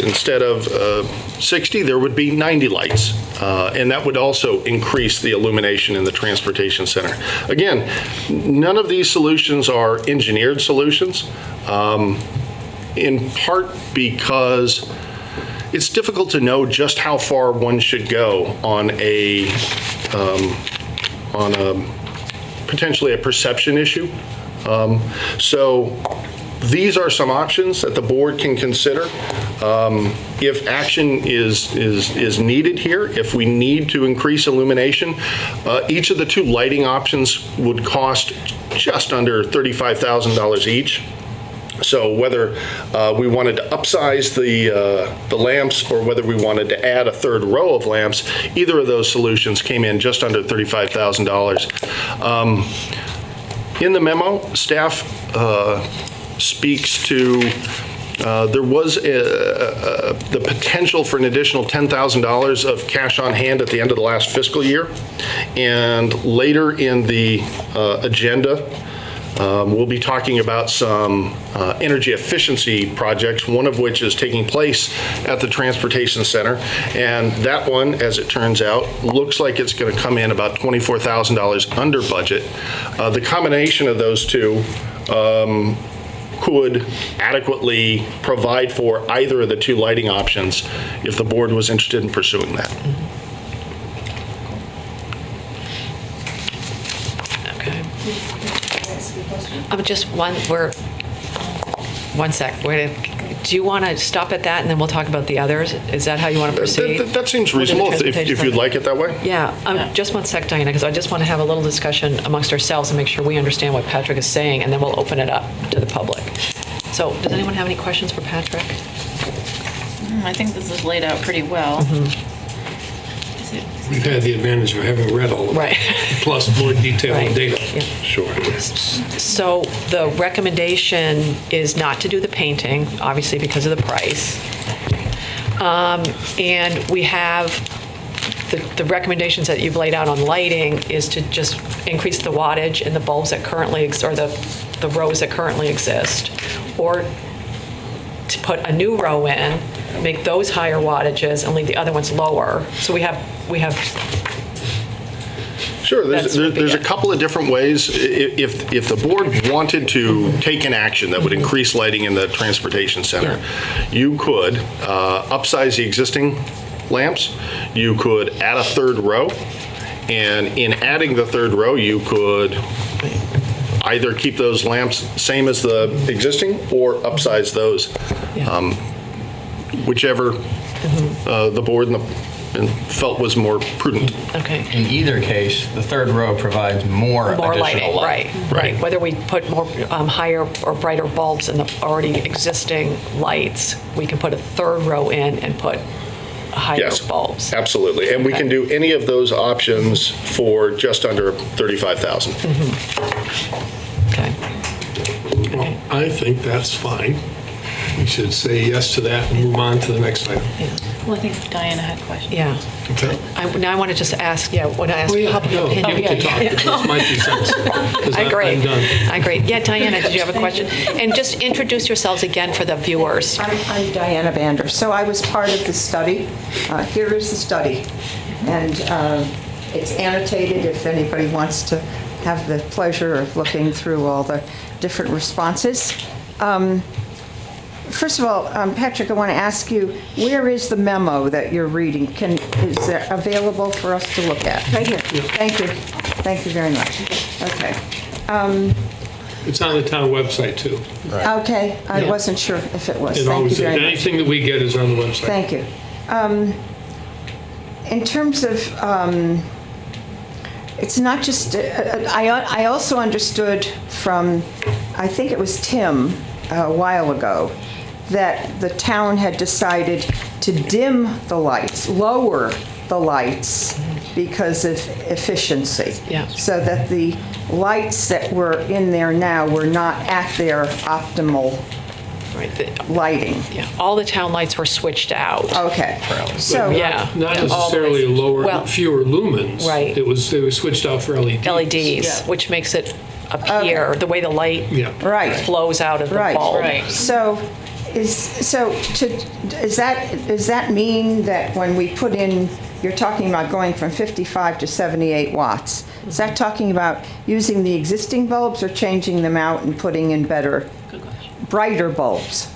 instead of 60, there would be 90 lights. And that would also increase the illumination in the transportation center. Again, none of these solutions are engineered solutions, in part because it's difficult to know just how far one should go on potentially a perception issue. So these are some options that the board can consider. If action is needed here, if we need to increase illumination, each of the 2 lighting options would cost just under $35,000 each. So whether we wanted to upsize the lamps or whether we wanted to add a 3rd row of lamps, either of those solutions came in just under $35,000. In the memo, staff speaks to there was the potential for an additional $10,000 of cash on hand at the end of the last fiscal year. And later in the agenda, we'll be talking about some energy efficiency projects, one of which is taking place at the transportation center. And that one, as it turns out, looks like it's going to come in about $24,000 under budget. The combination of those 2 could adequately provide for either of the 2 lighting options if the board was interested in pursuing that. Okay. Just one sec. Do you want to stop at that and then we'll talk about the others? Is that how you want to proceed? That seems reasonable if you'd like it that way. Yeah. Just one sec, Diana, because I just want to have a little discussion amongst ourselves and make sure we understand what Patrick is saying, and then we'll open it up to the public. So does anyone have any questions for Patrick? I think this is laid out pretty well. We've had the advantage of having read all of it. Right. plus more detail and Right. data. Yeah. Sure. So the recommendation is not to do the painting, obviously because of the price. And we have, the recommendations that you've laid out on lighting is to just increase the wattage in the bulbs that currently, or the rows that currently exist, or to put a new row in, make those higher wattages and leave the other ones lower. So we have Sure, That's what there's a the- couple of different ways. If the board wanted to take an action that would increase lighting in the transportation center, you could upsize the existing lamps, you could add a third row, and in adding the third row, you could either keep those lamps same as the existing or upsize those, whichever the board and felt was more prudent. Okay. In either case, the third row provides more More additional lighting, light. right. Whether we put more higher or brighter bulbs in the already existing lights, we can put a third row in and put higher Yes, bulbs. absolutely. And we can do any of those options for just under $35,000. Okay. Well, I think that's fine. We should say yes to that and move on to the next item. Well, I think Diana had a question. Yeah. Okay? Now I want to just ask, when I ask Oh, yeah, public no, opinion. give it to Todd. That's my 2 cents. 'Cause I agree. I'm done. I agree. Yeah, Diana, did you have a question? And just introduce yourselves again for the viewers. I'm Diana Vander. So I was part of the study. Here is the study. And it's annotated if anybody wants to have the pleasure of looking through all the different responses. First of all, Patrick, I want to ask you, where is the memo that you're reading? Is it available for us to look at? Right here. Thank you. Thank you very much. Okay. It's on the town website, too. Okay, I Yeah. wasn't sure if it was. It Thank you always is. very much. Anything that we get is on the website. Thank you. In terms of, it's not just, I also understood from, I think it was Tim a while ago, that the town had decided to dim the lights, lower the lights because of efficiency. Yeah. So that the lights that were in there now were not at their optimal Right. lighting. Yeah, all the town lights were switched out. Okay. So, Yeah. Not All the necessarily ways. lower, Well, fewer lumens. Right. They were switched out for LEDs. LEDs, which makes it appear, the way the light Yeah. right. flows out of the Right. bulb. So, does that mean that when we put in, you're talking about going from 55 to 78 watts? Is that talking about using the existing bulbs or changing them out and putting in better, brighter bulbs?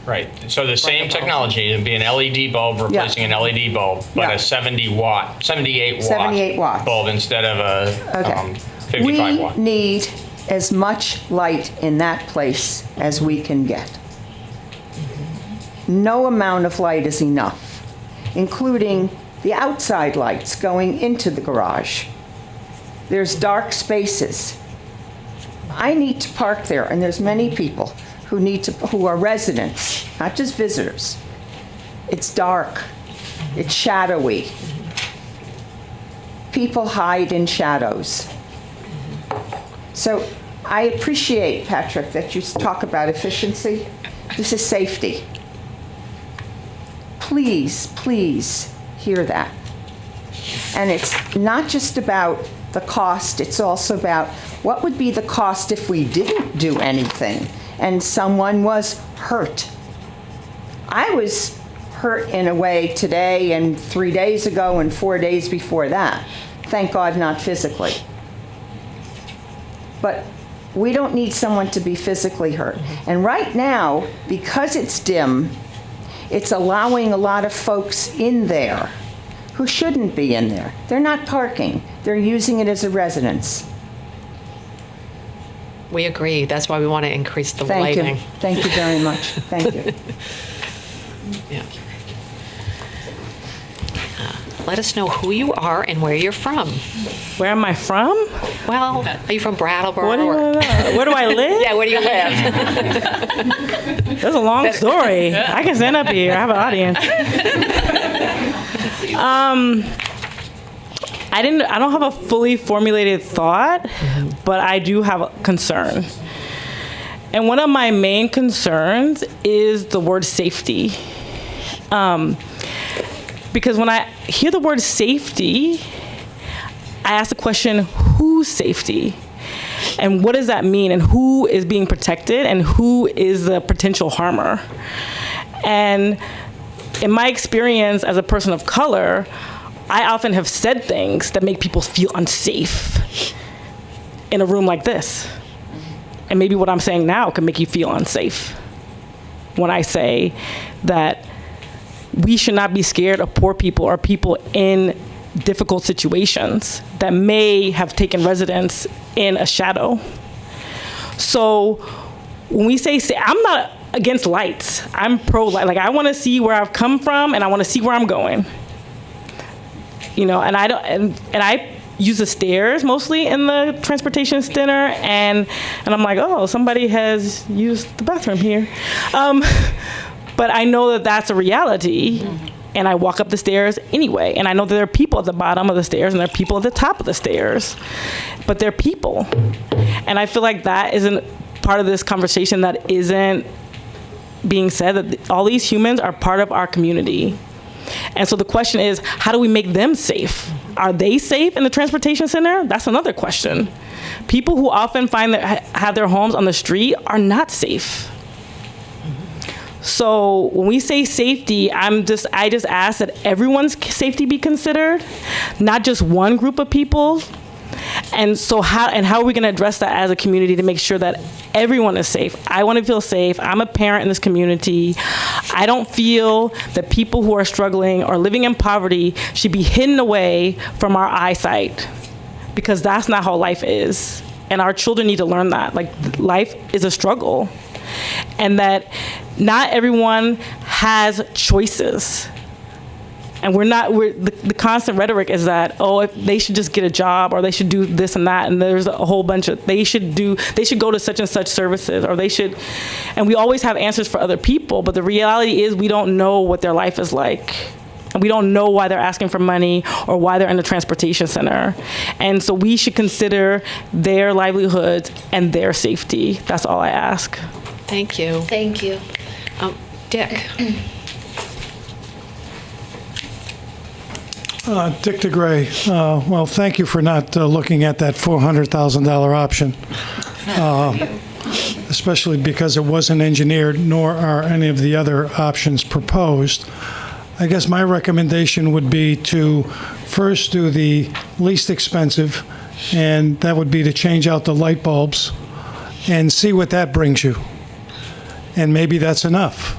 Right. So the same technology, it'd be an LED bulb replacing an LED bulb, but Yeah. a 78 watt 78 watts. bulb instead of a Okay. 55 watt. We need as much light in that place as we can get. No amount of light is enough, including the outside lights going into the garage. There's dark spaces. I need to park there, and there's many people who are residents, not just visitors. It's dark. It's shadowy. People hide in shadows. So I appreciate, Patrick, that you talk about efficiency. This is safety. Please, please hear that. And it's not just about the cost, it's also about what would be the cost if we didn't do anything and someone was hurt. I was hurt in a way today and 3 days ago and 4 days before that. Thank God, not physically. But we don't need someone to be physically hurt. And right now, because it's dim, it's allowing a lot of folks in there who shouldn't be in there. They're not parking. They're using it as a residence. We agree. That's why we want to increase the Thank lighting. you. Thank you very much. Thank you. Yeah. Let us know who you are and where you're from. Where am I from? Well, are you from Brattleboro? What do you want to know? Where do I live? Yeah, where do you live? That's a long story. I can stand up here. I have an audience. I don't have a fully formulated thought, but I do have a concern. And one of my main concerns is the word safety. Because when I hear the word safety, I ask the question, whose safety? And what does that mean? And who is being protected? And who is the potential harmer? And in my experience as a person of color, I often have said things that make people feel unsafe in a room like this. And maybe what I'm saying now can make you feel unsafe when I say that we should not be scared of poor people or people in difficult situations that may have taken residence in a shadow. So when we say, I'm not against lights. I'm pro-light. Like, I want to see where I've come from, and I want to see where I'm going. You know, and I don't, and I use the stairs mostly in the transportation center, and I'm like, oh, somebody has used the bathroom here. But I know that that's a reality, and I walk up the stairs anyway. And I know that there are people at the bottom of the stairs, and there are people at the top of the stairs, but they're people. And I feel like that isn't part of this conversation that isn't being said, that all these humans are part of our community. And so the question is, how do we make them safe? Are they safe in the transportation center? That's another question. People who often have their homes on the street are not safe. So when we say safety, I just ask that everyone's safety be considered, not just one group of people. And so how are we going to address that as a community to make sure that everyone is safe? I want to feel safe. I'm a parent in this community. I don't feel that people who are struggling or living in poverty should be hidden away from our eyesight, because that's not how life is. And our children need to learn that. Like, life is a struggle. And that not everyone has choices. And the constant rhetoric is that, oh, if they should just get a job, or they should do this and that, and there's a whole bunch of, they should go to such and such services, or they should, and we always have answers for other people, but the reality is we don't know what their life is like. And we don't know why they're asking for money or why they're in the transportation center. And so we should consider their livelihoods and their safety. That's all I ask. Thank you. Thank you. Dick. Dick DeGray, well, thank you for not looking at that $400,000 option, especially because it wasn't engineered, nor are any of the other options proposed. I guess my recommendation would be to first do the least expensive, and that would be to change out the light bulbs and see what that brings you. And maybe that's enough.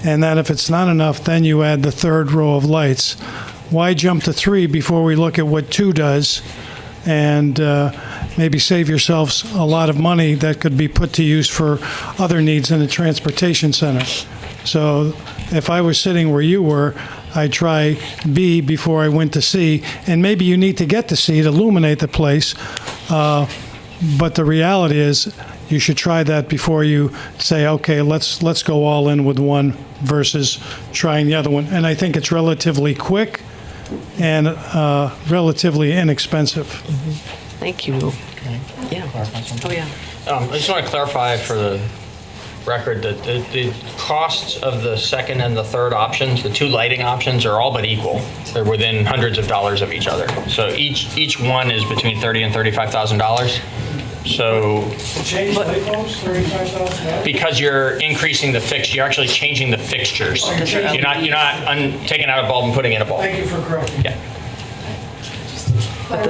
And that if it's not enough, then you add the third row of lights. Why jump to 3 before we look at what 2 does, and maybe save yourselves a lot of money that could be put to use for other needs in the transportation center? So if I was sitting where you were, I'd try B before I went to C, and maybe you need to get to C to illuminate the place, but the reality is you should try that before you say, okay, let's go all in with one versus trying the other one. And I think it's relatively quick and relatively inexpensive. Thank you. Yeah. Oh, yeah. I just want to clarify for the record that the costs of the second and the third options, the 2 lighting options, are all but equal. They're within hundreds of dollars of each other. So each one is between $30,000 and $35,000. So Change light bulbs, $35,000? because you're increasing the you're actually changing the fixtures. You're not taking out a bulb and putting in a bulb. Thank you for correcting. Yeah. But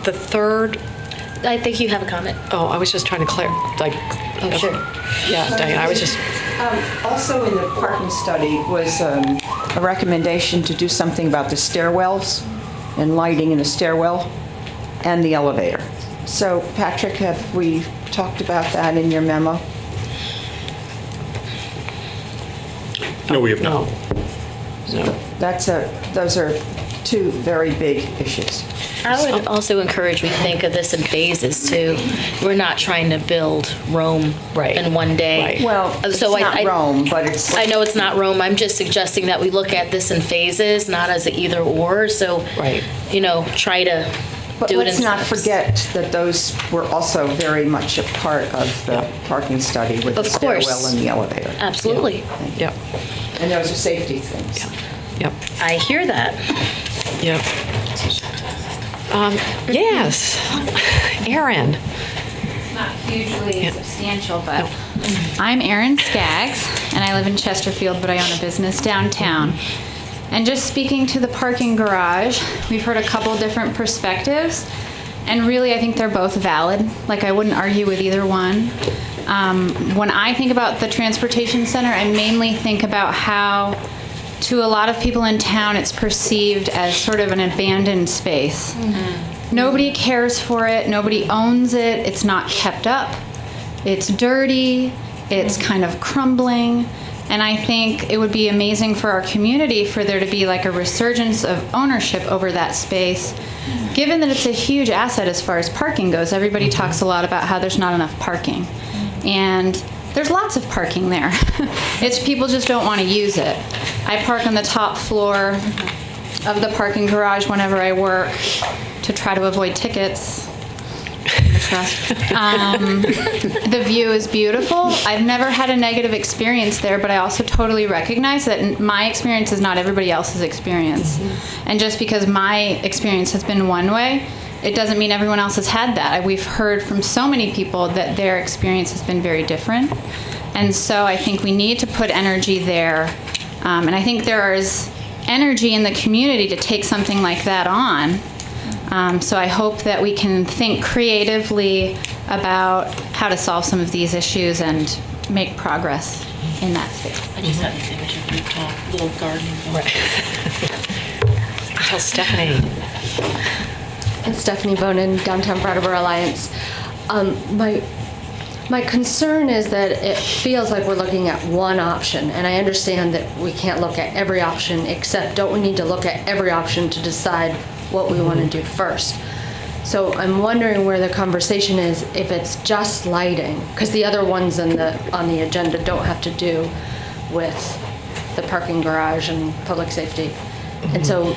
the third, I think you have a comment. oh, I was just trying to Oh, sure. Yeah, Diane, I was just, Also in the parking study was a recommendation to do something about the stairwells and lighting in the stairwell and the elevator. So, Patrick, have we talked about that in your memo? No, we have not. no. Those are 2 very big issues. I would also encourage we think of this in phases too. We're not trying to build Rome in one day. Well, it's So not Rome, but it's. I know it's not Rome. I'm just suggesting that we look at this in phases, not as an either or. So, try to But do it in let's not steps. forget that those were also very much a part of the parking study with the Of course. stairwell and the elevator. Absolutely. Yep. And those are safety things. Yep. I hear that. Yep. Yes. Erin. Not hugely substantial, but I'm Erin Skaggs, and I live in Chesterfield, but I own a business downtown. And just speaking to the parking garage, we've heard a couple different perspectives, and really I think they're both valid. Like, I wouldn't argue with either one. When I think about the transportation center, I mainly think about how, to a lot of people in town, it's perceived as sort of an abandoned space. Nobody cares for it, nobody owns it, it's not kept up, it's dirty, it's kind of crumbling. And I think it would be amazing for our community for there to be like a resurgence of ownership over that space, given that it's a huge asset as far as parking goes. Everybody talks a lot about how there's not enough parking. And there's lots of parking there. It's people just don't want to use it. I park on the top floor of the parking garage whenever I work to try to avoid tickets. The view is beautiful. I've never had a negative experience there, but I also totally recognize that my experience is not everybody else's experience. And just because my experience has been one way, it doesn't mean everyone else has had that. We've heard from so many people that their experience has been very different. And so I think we need to put energy there. And I think there is energy in the community to take something like that on. So I hope that we can think creatively about how to solve some of these issues and make progress in that space. I just had this image of rooftop, little gardening. Tell Stephanie. And Stephanie Bonin, Downtown Brattleboro Alliance. My concern is that it feels like we're looking at one option, and I understand that we can't look at every option, except don't we need to look at every option to decide what we want to do first? So I'm wondering where the conversation is if it's just lighting, because the other ones on the agenda don't have to do with the parking garage and public safety. And so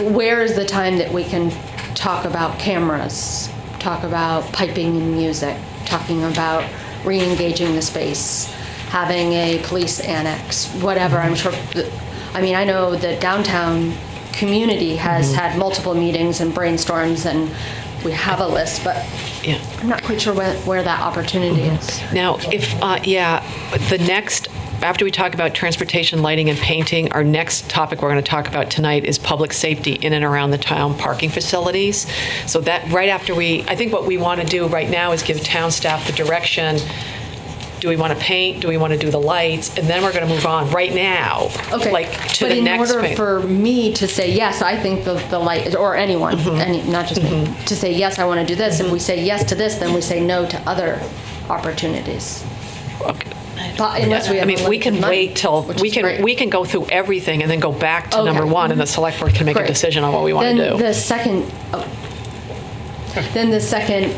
where is the time that we can talk about cameras, talk about piping and music, talking about re-engaging the space, having a police annex, whatever. I'm sure, I know the downtown community has had multiple meetings and brainstorms, and we have a list, but I'm not quite sure where that opportunity is. Now, the next, after we talk about transportation, lighting, and painting, our next topic we're going to talk about tonight is public safety in and around the town parking facilities. So that right after I think what we want to do right now is give town staff the direction. Do we want to paint? Do we want to do the lights? And then we're going to move on right now, to the next But in order for me to say yes, I think the light, or anyone, not just me, to say yes, I want to do this. If we say yes to this, then we say no to other opportunities. Okay. Unless we have we can money, wait till which is great. we can go through everything and then go back to number one, and the select board can make a Great. decision on what we want to do. Then the second,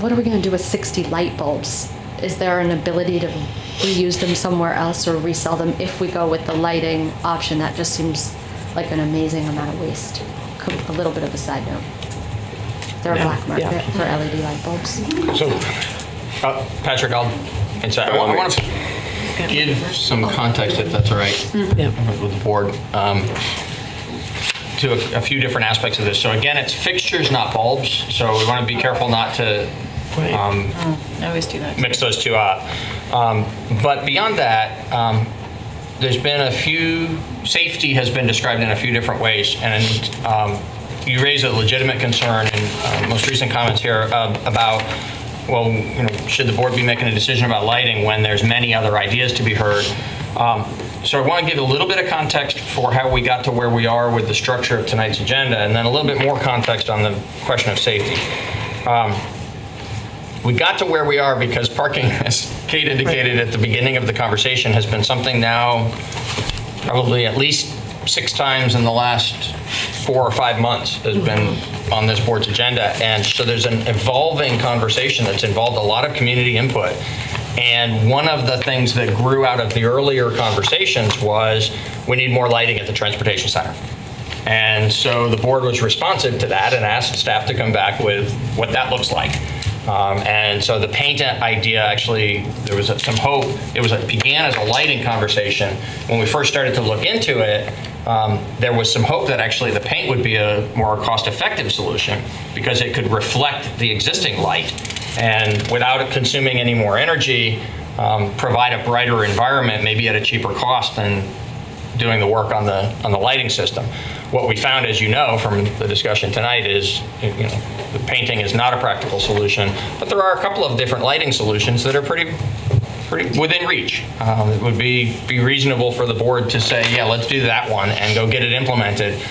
what are we going to do with 60 light bulbs? Is there an ability to reuse them somewhere else or resell them if we go with the lighting option? That just seems like an amazing amount of waste. A little bit of a side note. Is there a black market for LED light bulbs? So, Patrick, I want to give some context, if that's all right, with the board, to a few different aspects of this. So again, it's fixtures, not bulbs. So we want to be careful not to I always do that. mix those two up. But beyond that, there's been safety has been described in a few different ways. And you raise a legitimate concern in most recent comments here about, should the board be making a decision about lighting when there's many other ideas to be heard? So I want to give a little bit of context for how we got to where we are with the structure of tonight's agenda, and then a little bit more context on the question of safety. We got to where we are because parking, as Kate indicated at the beginning of the conversation, has been something now probably at least 6 times in the last 4 or 5 months has been on this board's agenda. And so there's an evolving conversation that's involved a lot of community input. And one of the things that grew out of the earlier conversations was we need more lighting at the transportation center. And so the board was responsive to that and asked staff to come back with what that looks like. And so the paint idea, actually, there was some hope. It began as a lighting conversation. When we first started to look into it, there was some hope that actually the paint would be a more cost-effective solution because it could reflect the existing light and without it consuming any more energy, provide a brighter environment, maybe at a cheaper cost than doing the work on the lighting system. What we found, as you know, from the discussion tonight is, the painting is not a practical solution, but there are a couple of different lighting solutions that are pretty within reach. It would be reasonable for the board to say, yeah, let's do that one and go get it implemented.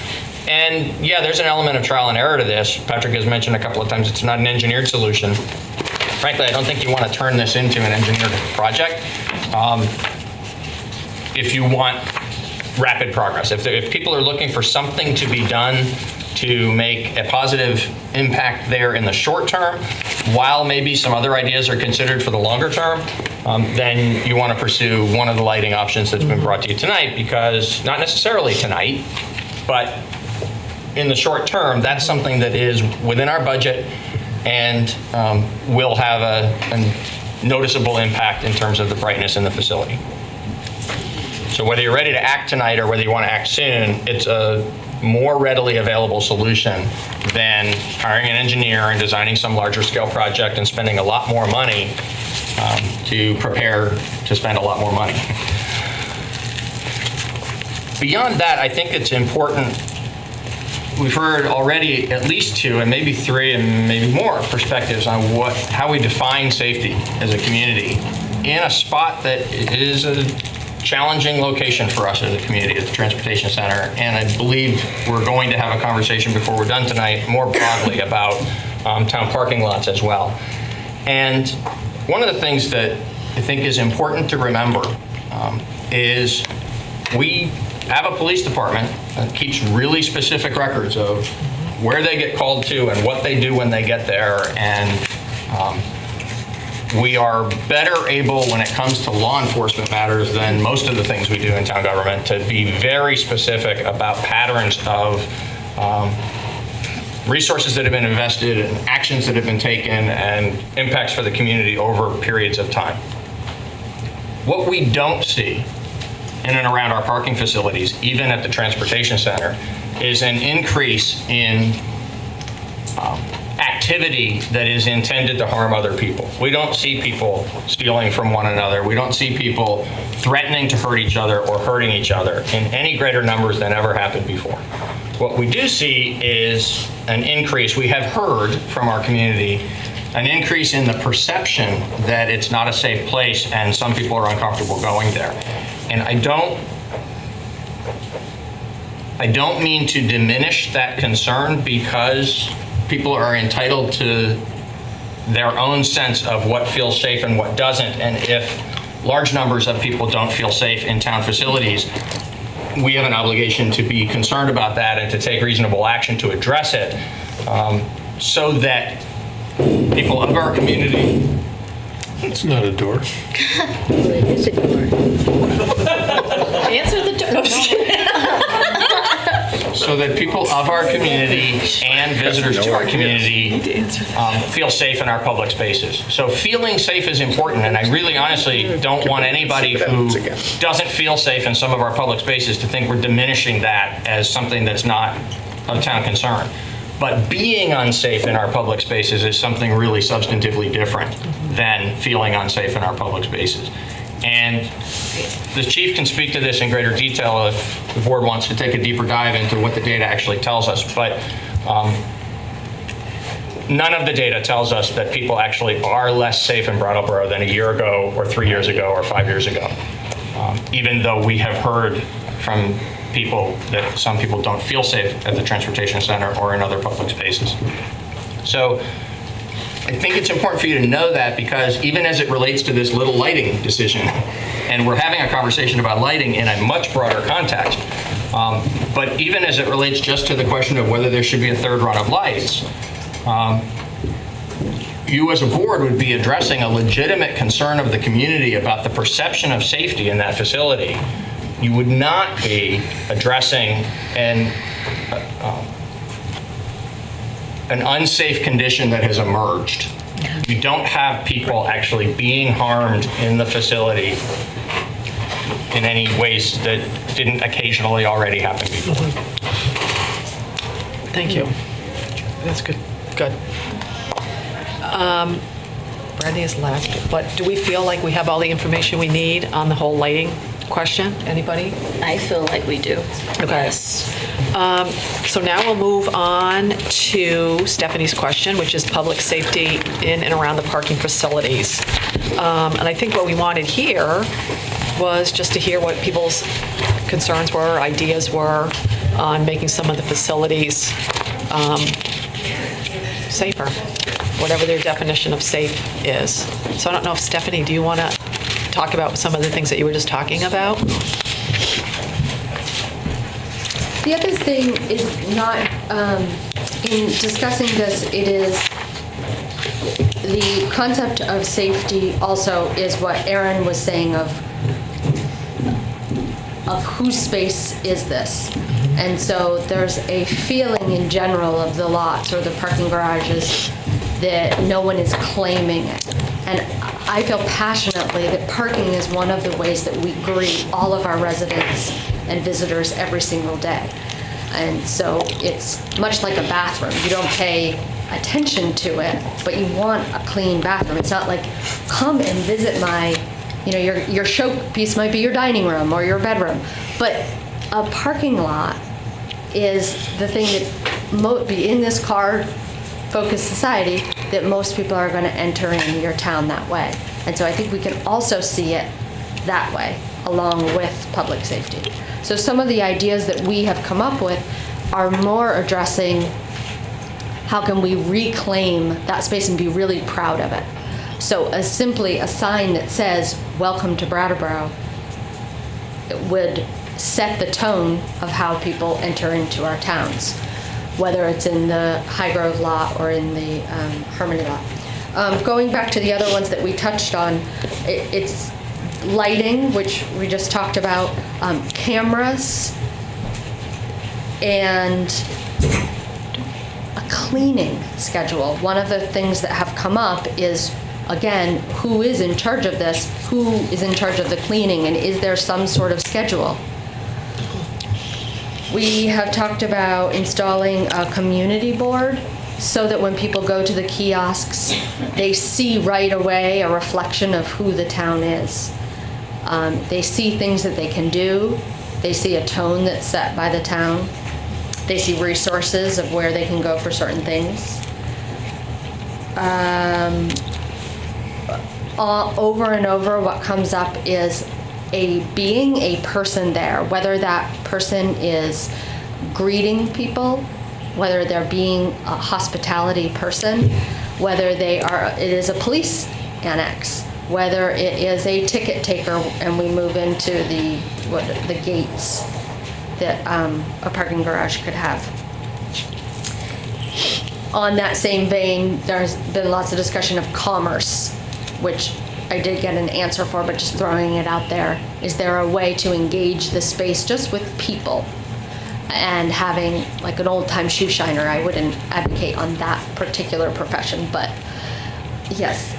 And yeah, there's an element of trial and error to this. Patrick has mentioned a couple of times it's not an engineered solution. Frankly, I don't think you want to turn this into an engineered project. If you want rapid progress, if people are looking for something to be done to make a positive impact there in the short term, while maybe some other ideas are considered for the longer term, then you want to pursue one of the lighting options that's been brought to you tonight, because not necessarily tonight, but in the short term, that's something that is within our budget and will have a noticeable impact in terms of the brightness in the facility. So whether you're ready to act tonight or whether you want to act soon, it's a more readily available solution than hiring an engineer and designing some larger scale project and spending a lot more money to prepare to spend a lot more money. Beyond that, I think it's important. We've heard already at least 2 and maybe 3 and maybe more perspectives on how we define safety as a community in a spot that is a challenging location for us as a community at the transportation center. And I believe we're going to have a conversation before we're done tonight more broadly about town parking lots as well. And one of the things that I think is important to remember is we have a police department that keeps really specific records of where they get called to and what they do when they get there. And we are better able when it comes to law enforcement matters than most of the things we do in town government to be very specific about patterns of resources that have been invested and actions that have been taken and impacts for the community over periods of time. What we don't see in and around our parking facilities, even at the transportation center, is an increase in activity that is intended to harm other people. We don't see people stealing from one another. We don't see people threatening to hurt each other or hurting each other in any greater numbers than ever happened before. What we do see is an increase. We have heard from our community an increase in the perception that it's not a safe place and some people are uncomfortable going there. And I don't mean to diminish that concern, because people are entitled to their own sense of what feels safe and what doesn't. And if large numbers of people don't feel safe in town facilities, we have an obligation to be concerned about that and to take reasonable action to address it, so that people of our community. It's not a door. It is a door. Answer the door. So that people of our community and visitors to our community feel safe in our public spaces. So feeling safe is important, and I really honestly don't want anybody who doesn't feel safe in some of our public spaces to think we're diminishing that as something that's not of town concern. But being unsafe in our public spaces is something really substantively different than feeling unsafe in our public spaces. And the chief can speak to this in greater detail if the board wants to take a deeper dive into what the data actually tells us. But none of the data tells us that people actually are less safe in Brattleboro than a year ago or 3 years ago or 5 years ago. Even though we have heard from people that some people don't feel safe at the transportation center or in other public spaces. So I think it's important for you to know that, because even as it relates to this little lighting decision, and we're having a conversation about lighting in a much broader context, But even as it relates just to the question of whether there should be a third run of lights, you as a board would be addressing a legitimate concern of the community about the perception of safety in that facility. You would not be addressing an unsafe condition that has emerged. You don't have people actually being harmed in the facility in any ways that didn't occasionally already happen before. Thank you. That's good. Good. Brandy is last, but do we feel like we have all the information we need on the whole lighting question? Anybody? I feel like we do. Okay. So now we'll move on to Stephanie's question, which is public safety in and around the parking facilities. And I think what we wanted here was just to hear what people's concerns were, ideas were on making some of the facilities safer, whatever their definition of safe is. So I don't know if, Stephanie, do you want to talk about some of the things that you were just talking about? The other thing is not, in discussing this, it is the concept of safety also is what Aaron was saying of whose space is this? And so there's a feeling in general of the lots or the parking garages that no one is claiming it. And I feel passionately that parking is one of the ways that we greet all of our residents and visitors every single day. And so it's much like a bathroom. You don't pay attention to it, but you want a clean bathroom. It's not like, come and visit my, your showpiece might be your dining room or your bedroom. But a parking lot is the thing that in this car-focused society that most people are going to enter in your town that way. And so I think we can also see it that way, along with public safety. So some of the ideas that we have come up with are more addressing how can we reclaim that space and be really proud of it. So simply a sign that says, "Welcome to Brattleboro," it would set the tone of how people enter into our towns, whether it's in the High Grove lot or in the Harmony lot. Going back to the other ones that we touched on, it's lighting, which we just talked about, cameras, and a cleaning schedule. One of the things that have come up is, again, who is in charge of this? Who is in charge of the cleaning, and is there some sort of schedule? We have talked about installing a community board so that when people go to the kiosks, they see right away a reflection of who the town is. They see things that they can do. They see a tone that's set by the town. They see resources of where they can go for certain things. Over and over, what comes up is being a person there, whether that person is greeting people, whether they're being a hospitality person, whether it is a police annex, whether it is a ticket taker and we move into the gates that a parking garage could have. On that same vein, there's been lots of discussion of commerce, which I did get an answer for, but just throwing it out there. Is there a way to engage the space just with people and having like an old-time shoe shiner? I wouldn't advocate on that particular profession, but yes,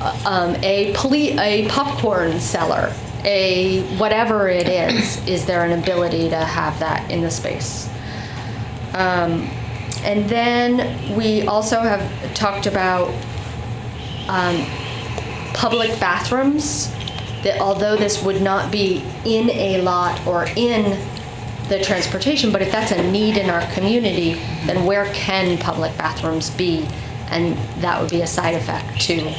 a popcorn seller, a whatever it is there an ability to have that in the space? And then we also have talked about public bathrooms, that although this would not be in a lot or in the transportation, but if that's a need in our community, then where can public bathrooms be? And that would be a side effect too.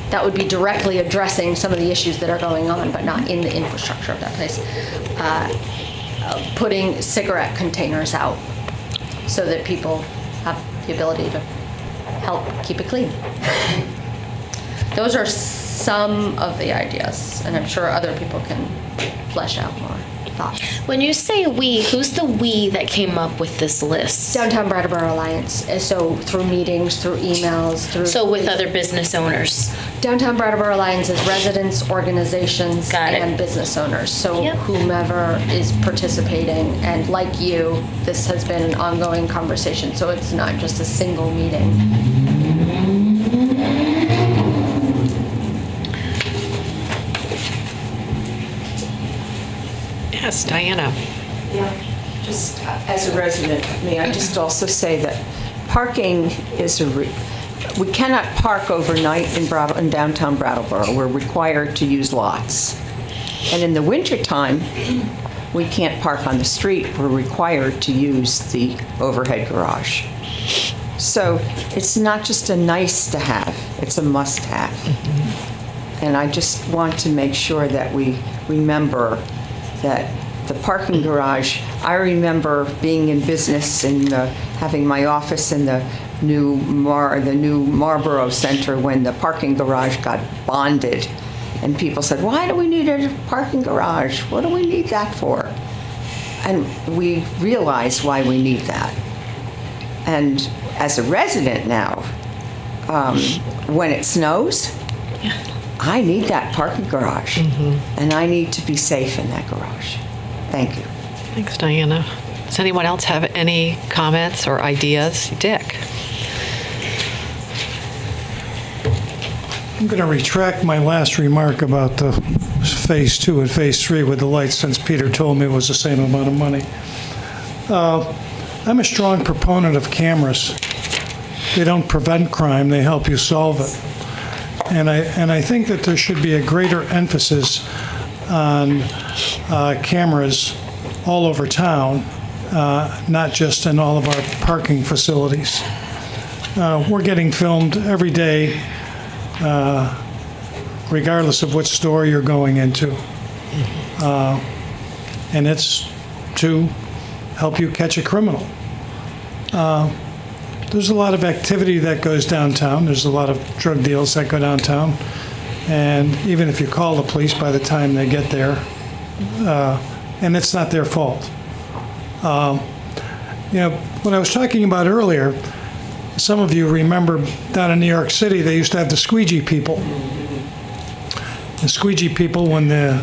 That would be directly addressing some of the issues that are going on, but not in the infrastructure of that place. Putting cigarette containers out so that people have the ability to help keep it clean. Those are some of the ideas, and I'm sure other people can flesh out more. thoughts. When you say we, who's the we that came up with this list? Downtown Brattleboro Alliance, so through meetings, through emails, through... So with other business owners? Downtown Brattleboro Alliance is residents, organizations, and business owners. So whomever is participating, and like you, this has been an ongoing conversation, so it's not just a single meeting. Yes, Diana. Yeah, just as a resident, may I just also say that parking is we cannot park overnight in downtown Brattleboro. We're required to use lots. And in the wintertime, we can't park on the street. We're required to use the overhead garage. So it's not just a nice to have, it's a must have. And I just want to make sure that we remember that the parking garage, I remember being in business and having my office in the new Marlboro Center when the parking garage got bonded. And people said, why do we need a parking garage? What do we need that for? And we realized why we need that. And as a resident now, when it snows, I need that parking garage, and I need to be safe in that garage. Thank you. Thanks, Diana. Does anyone else have any comments or ideas? Dick? I'm going to retract my last remark about the Phase 2 and Phase 3 with the lights, since Peter told me it was the same amount of money. I'm a strong proponent of cameras. They don't prevent crime, they help you solve it. And I think that there should be a greater emphasis on cameras all over town, not just in all of our parking facilities. We're getting filmed every day, regardless of which store you're going into. And it's to help you catch a criminal. There's a lot of activity that goes downtown. There's a lot of drug deals that go downtown. And even if you call the police by the time they get there, and it's not their fault. What I was talking about earlier, some of you remember down in New York City, they used to have the squeegee people. The squeegee people, when the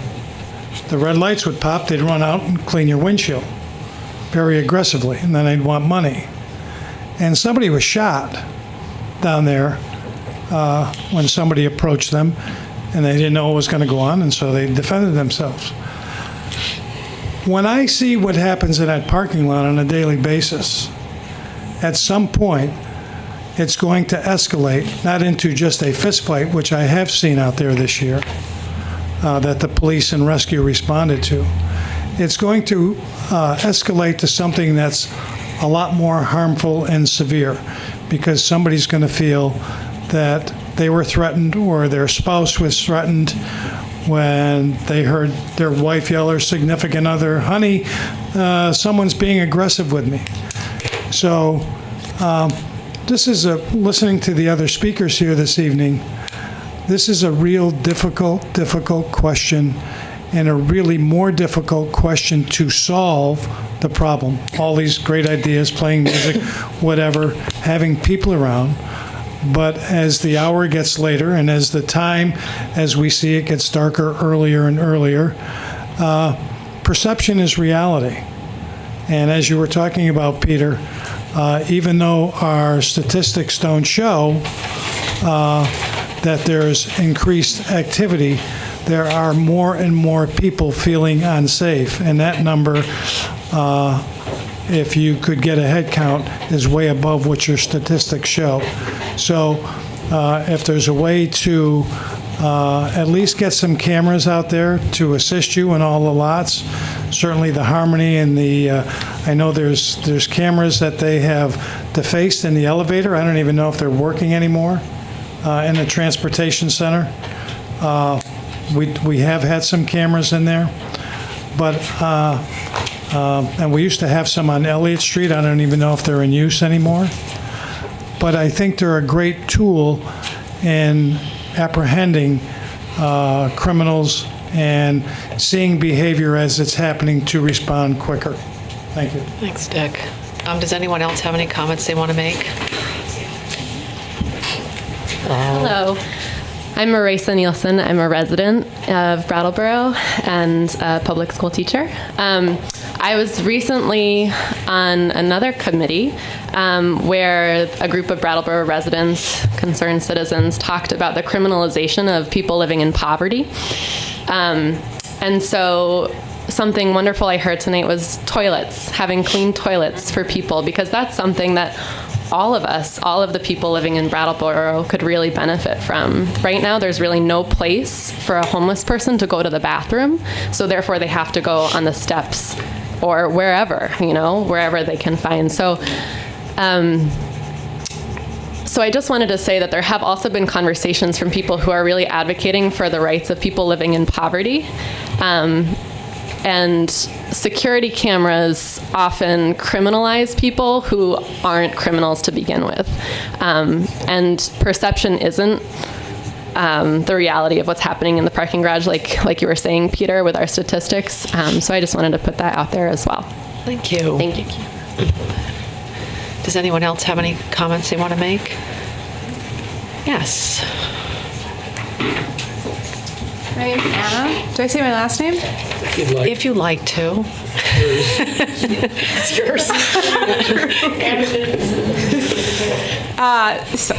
red lights would pop, they'd run out and clean your windshield very aggressively, and then they'd want money. And somebody was shot down there when somebody approached them, and they didn't know what was going to go on, and so they defended themselves. When I see what happens in that parking lot on a daily basis, at some point, it's going to escalate, not into just a fist fight, which I have seen out there this year, that the police and rescue responded to. It's going to escalate to something that's a lot more harmful and severe, because somebody's going to feel that they were threatened or their spouse was threatened when they heard their wife yell or significant other, honey, someone's being aggressive with me. So this is listening to the other speakers here this evening, this is a real difficult question, and a really more difficult question to solve the problem. All these great ideas, playing music, whatever, having people around. But as the hour gets later, and as the time, as we see it gets darker earlier and earlier, perception is reality. And as you were talking about, Peter, even though our statistics don't show that there's increased activity, there are more and more people feeling unsafe. And that number, if you could get a head count, is way above what your statistics show. So if there's a way to at least get some cameras out there to assist you in all the lots, certainly the Harmony and the, I know there's cameras that they have defaced in the elevator. I don't even know if they're working anymore in the transportation center. We have had some cameras in there, but and we used to have some on Elliott Street. I don't even know if they're in use anymore. But I think they're a great tool in apprehending criminals and seeing behavior as it's happening to respond quicker. Thank you. Thanks, Dick. Does anyone else have any comments they want to make? Hello. I'm Marisa Nielsen. I'm a resident of Brattleboro and a public school teacher. I was recently on another committee where a group of Brattleboro residents, concerned citizens, talked about the criminalization of people living in poverty. And so something wonderful I heard tonight was toilets, having clean toilets for people, because that's something that all of us, all of the people living in Brattleboro could really benefit from. Right now, there's really no place for a homeless person to go to the bathroom, so therefore they have to go on the steps or wherever, wherever they can find. So I just wanted to say that there have also been conversations from people who are really advocating for the rights of people living in poverty. And security cameras often criminalize people who aren't criminals to begin with. And perception isn't the reality of what's happening in the parking garage, like you were saying, Peter, with our statistics. So I just wanted to put that out there as well. Thank you. Thank you. Does anyone else have any comments they want to make? Yes. My name's Anna. Do I say my last name? If you like to. It's yours.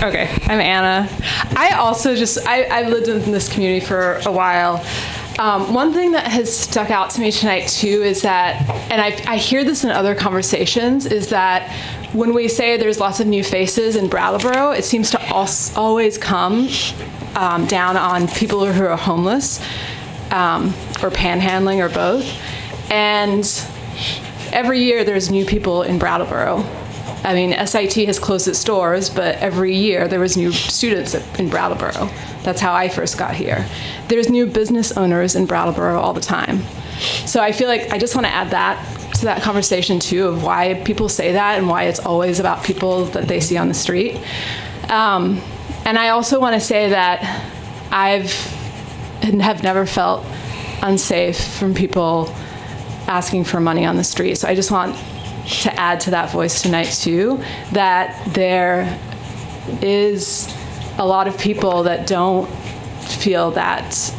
Okay, I'm Anna. I've lived in this community for a while. One thing that has stuck out to me tonight too is that, and I hear this in other conversations, is that when we say there's lots of new faces in Brattleboro, it seems to always come down on people who are homeless or panhandling or both. And every year there's new people in Brattleboro. I mean, SIT has closed its doors, but every year there was new students in Brattleboro. That's how I first got here. There's new business owners in Brattleboro all the time. So I feel like I just want to add that to that conversation too, of why people say that and why it's always about people that they see on the street. And I also want to say that have never felt unsafe from people asking for money on the street. So I just want to add to that voice tonight too, that there is a lot of people that don't feel that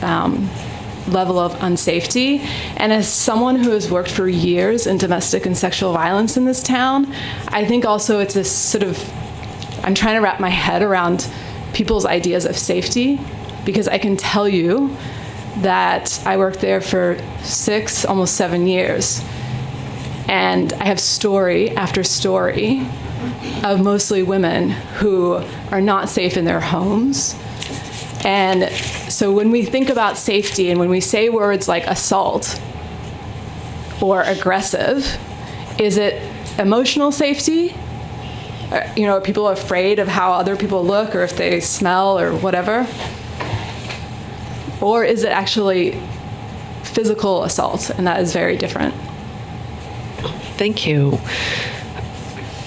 level of unsafety. And as someone who has worked for years in domestic and sexual violence in this town, I think also it's a sort of, I'm trying to wrap my head around people's ideas of safety, because I can tell you that I worked there for 6, almost 7 years. And I have story after story of mostly women who are not safe in their homes. And so when we think about safety and when we say words like assault or aggressive, is it emotional safety? Are people afraid of how other people look or if they smell or whatever? Or is it actually physical assault? And that is very different. Thank you.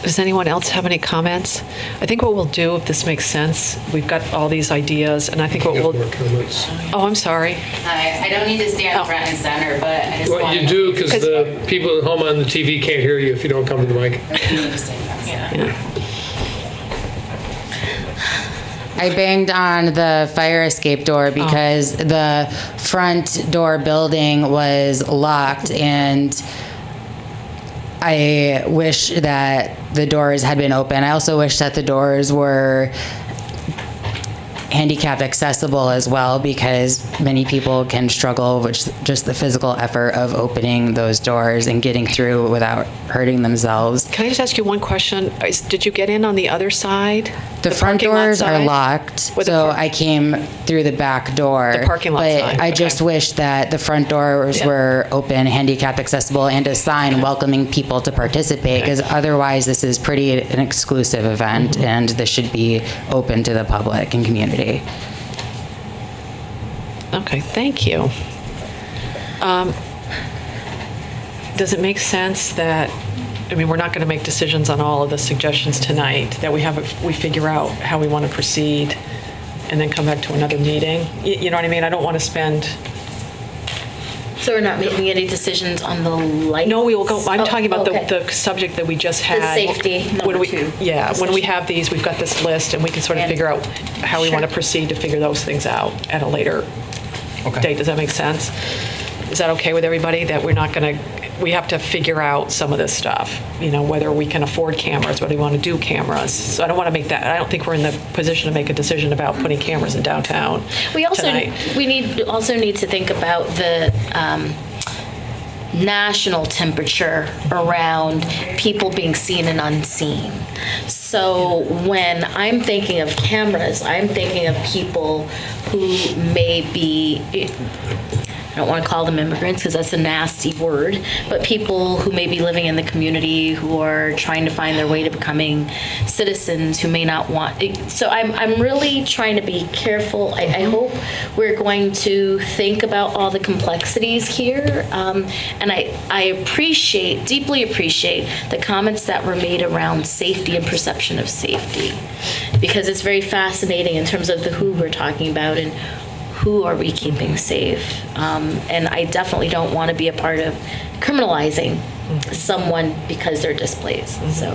Does anyone else have any comments? I think what we'll do, if this makes sense, we've got all these ideas, and I think what we'll... Oh, I'm sorry. I don't need to stand front and center, but I just Well, you do, because the people at home on the TV can't hear you if you don't come to the mic. I banged on the fire escape door because the front door building was locked, and I wish that the doors had been open. I also wish that the doors were handicap accessible as well, because many people can struggle with just the physical effort of opening those doors and getting through without hurting themselves. Can I just ask you one question? Did you get in on the other side? The front doors are locked, so I came through the back door. The parking lot but side, I just wish that the front doors were open, handicap accessible, and a sign welcoming people to participate, because otherwise this is pretty an exclusive event, and this should be open to the public and community. Okay, thank you. Does it make sense that, we're not going to make decisions on all of the suggestions tonight, that we figure out how we want to proceed and then come back to another meeting? You know what I mean? I don't want to spend So we're not making any decisions on the lights? No, we will go, I'm Oh, talking about okay. the subject that we just had. safety, When number we- two. Yeah, when we have these, we've got this list, and we can sort of figure out how we want to Sure. proceed to figure those things out at a later date. Does that make sense? Is that okay with everybody, that we're not going to, we have to figure out some of this stuff, whether we can afford cameras, whether we want to do cameras. So I don't want to make that, I don't think we're in the position to make a decision about putting cameras in downtown We also tonight. need to think about the national temperature around people being seen and unseen. So when I'm thinking of cameras, I'm thinking of people who may be, I don't want to call them immigrants because that's a nasty word, but people who may be living in the community who are trying to find their way to becoming citizens who may not want. So I'm really trying to be careful. I hope we're going to think about all the complexities here. And I deeply appreciate the comments that were made around safety and perception of safety, because it's very fascinating in terms of the who we're talking about and who are we keeping safe? And I definitely don't want to be a part of criminalizing someone because they're displaced. So,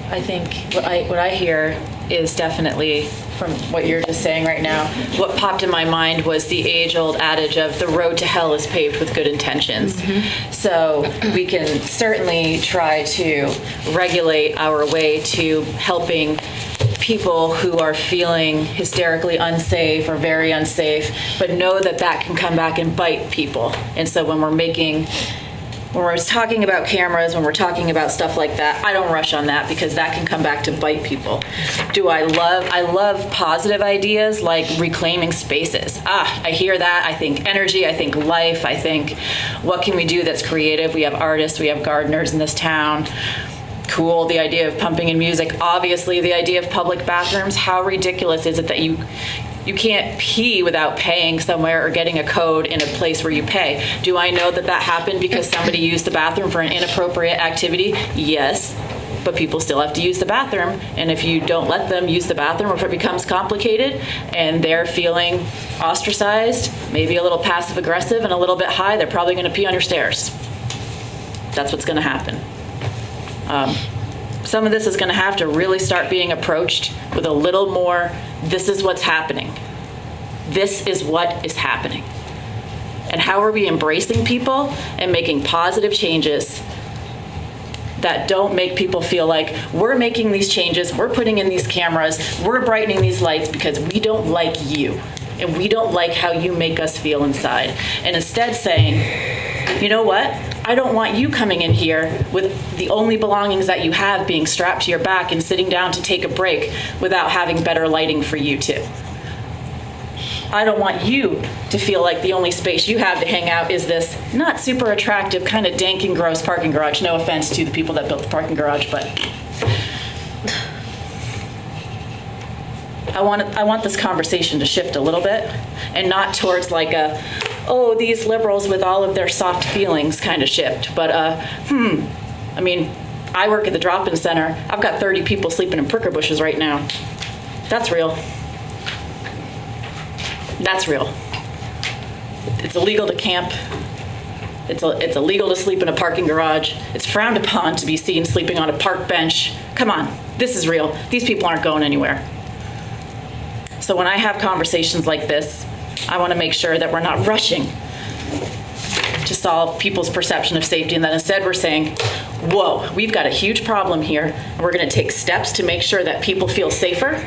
I think what I hear is definitely, from what you're just saying right now, what popped in my mind was the age-old adage of the road to hell is paved with good intentions. So we can certainly try to regulate our way to helping people who are feeling hysterically unsafe or very unsafe, but know that that can come back and bite people. And so when we're talking about cameras, when we're talking about stuff like that, I don't rush on that because that can come back to bite people. I love positive ideas like reclaiming spaces. I hear that. I think energy, I think life, I think what can we do that's creative? We have artists, we have gardeners in this town. Cool, the idea of pumping in music. Obviously, the idea of public bathrooms. How ridiculous is it that you can't pee without paying somewhere or getting a code in a place where you pay? Do I know that happened because somebody used the bathroom for an inappropriate activity? Yes, but people still have to use the bathroom. And if you don't let them use the bathroom, or if it becomes complicated and they're feeling ostracized, maybe a little passive aggressive and a little bit high, they're probably going to pee on your stairs. That's what's going to happen. Some of this is going to have to really start being approached with a little more, this is what's happening. This is what is happening. And how are we embracing people and making positive changes that don't make people feel like we're making these changes, we're putting in these cameras, we're brightening these lights because we don't like you and we don't like how you make us feel inside. And instead saying, you know what? I don't want you coming in here with the only belongings that you have being strapped to your back and sitting down to take a break without having better lighting for you too. I don't want you to feel like the only space you have to hang out is this not super attractive, kind of dank and gross parking garage. No offense to the people that built the parking garage, but I want this conversation to shift a little bit and not towards like a, oh, these liberals with all of their soft feelings kind of shift. But, I mean, I work at the drop-in center. I've got 30 people sleeping in pricker bushes right now. That's real. That's real. It's illegal to camp. It's illegal to sleep in a parking garage. It's frowned upon to be seen sleeping on a park bench. Come on, this is real. These people aren't going anywhere. So when I have conversations like this, I want to make sure that we're not rushing to solve people's perception of safety, and that instead we're saying, whoa, we've got a huge problem here, and we're going to take steps to make sure that people feel safer,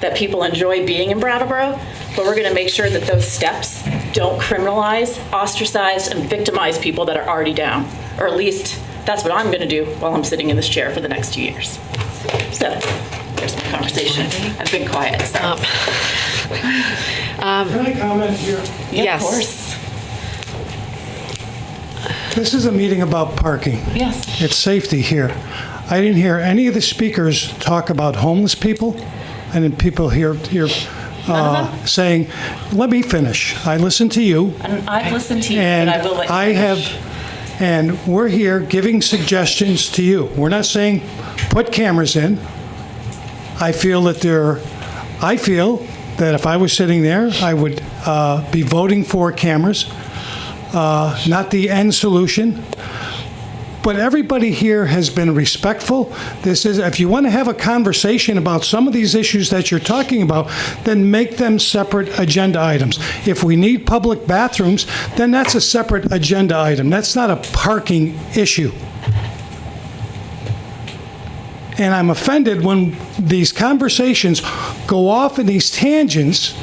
that people enjoy being in Brattleboro, but we're going to make sure that those steps don't criminalize, ostracize, and victimize people that are already down. Or at least that's what I'm going to do while I'm sitting in this chair for the next 2 years. So there's my conversation. I've been quiet, so. Can I comment here? Yes. Of course. This is a meeting about parking. Yes. It's safety here. I didn't hear any of the speakers talk about homeless people, and then people here saying, let me finish. I listened to you. I've listened to you, and but I will let you I finish. have, and we're here giving suggestions to you. We're not saying put cameras in. I feel that if I was sitting there, I would be voting for cameras. not the end solution. But everybody here has been respectful. This is, if you want to have a conversation about some of these issues that you're talking about, then make them separate agenda items. If we need public bathrooms, then that's a separate agenda item. That's not a parking issue. And I'm offended when these conversations go off in these tangents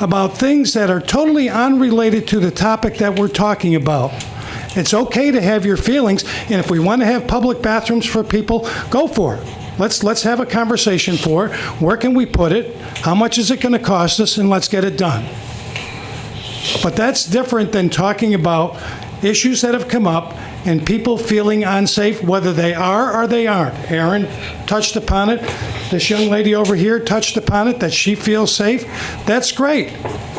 about things that are totally unrelated to the topic that we're talking about. It's okay to have your feelings, and if we want to have public bathrooms for people, go for it. Let's have a conversation for it. Where can we put it? How much is it going to cost us? And let's get it done. But that's different than talking about issues that have come up and people feeling unsafe, whether they are or they aren't. Aaron touched upon it. This young lady over here touched upon it, that she feels safe. That's great.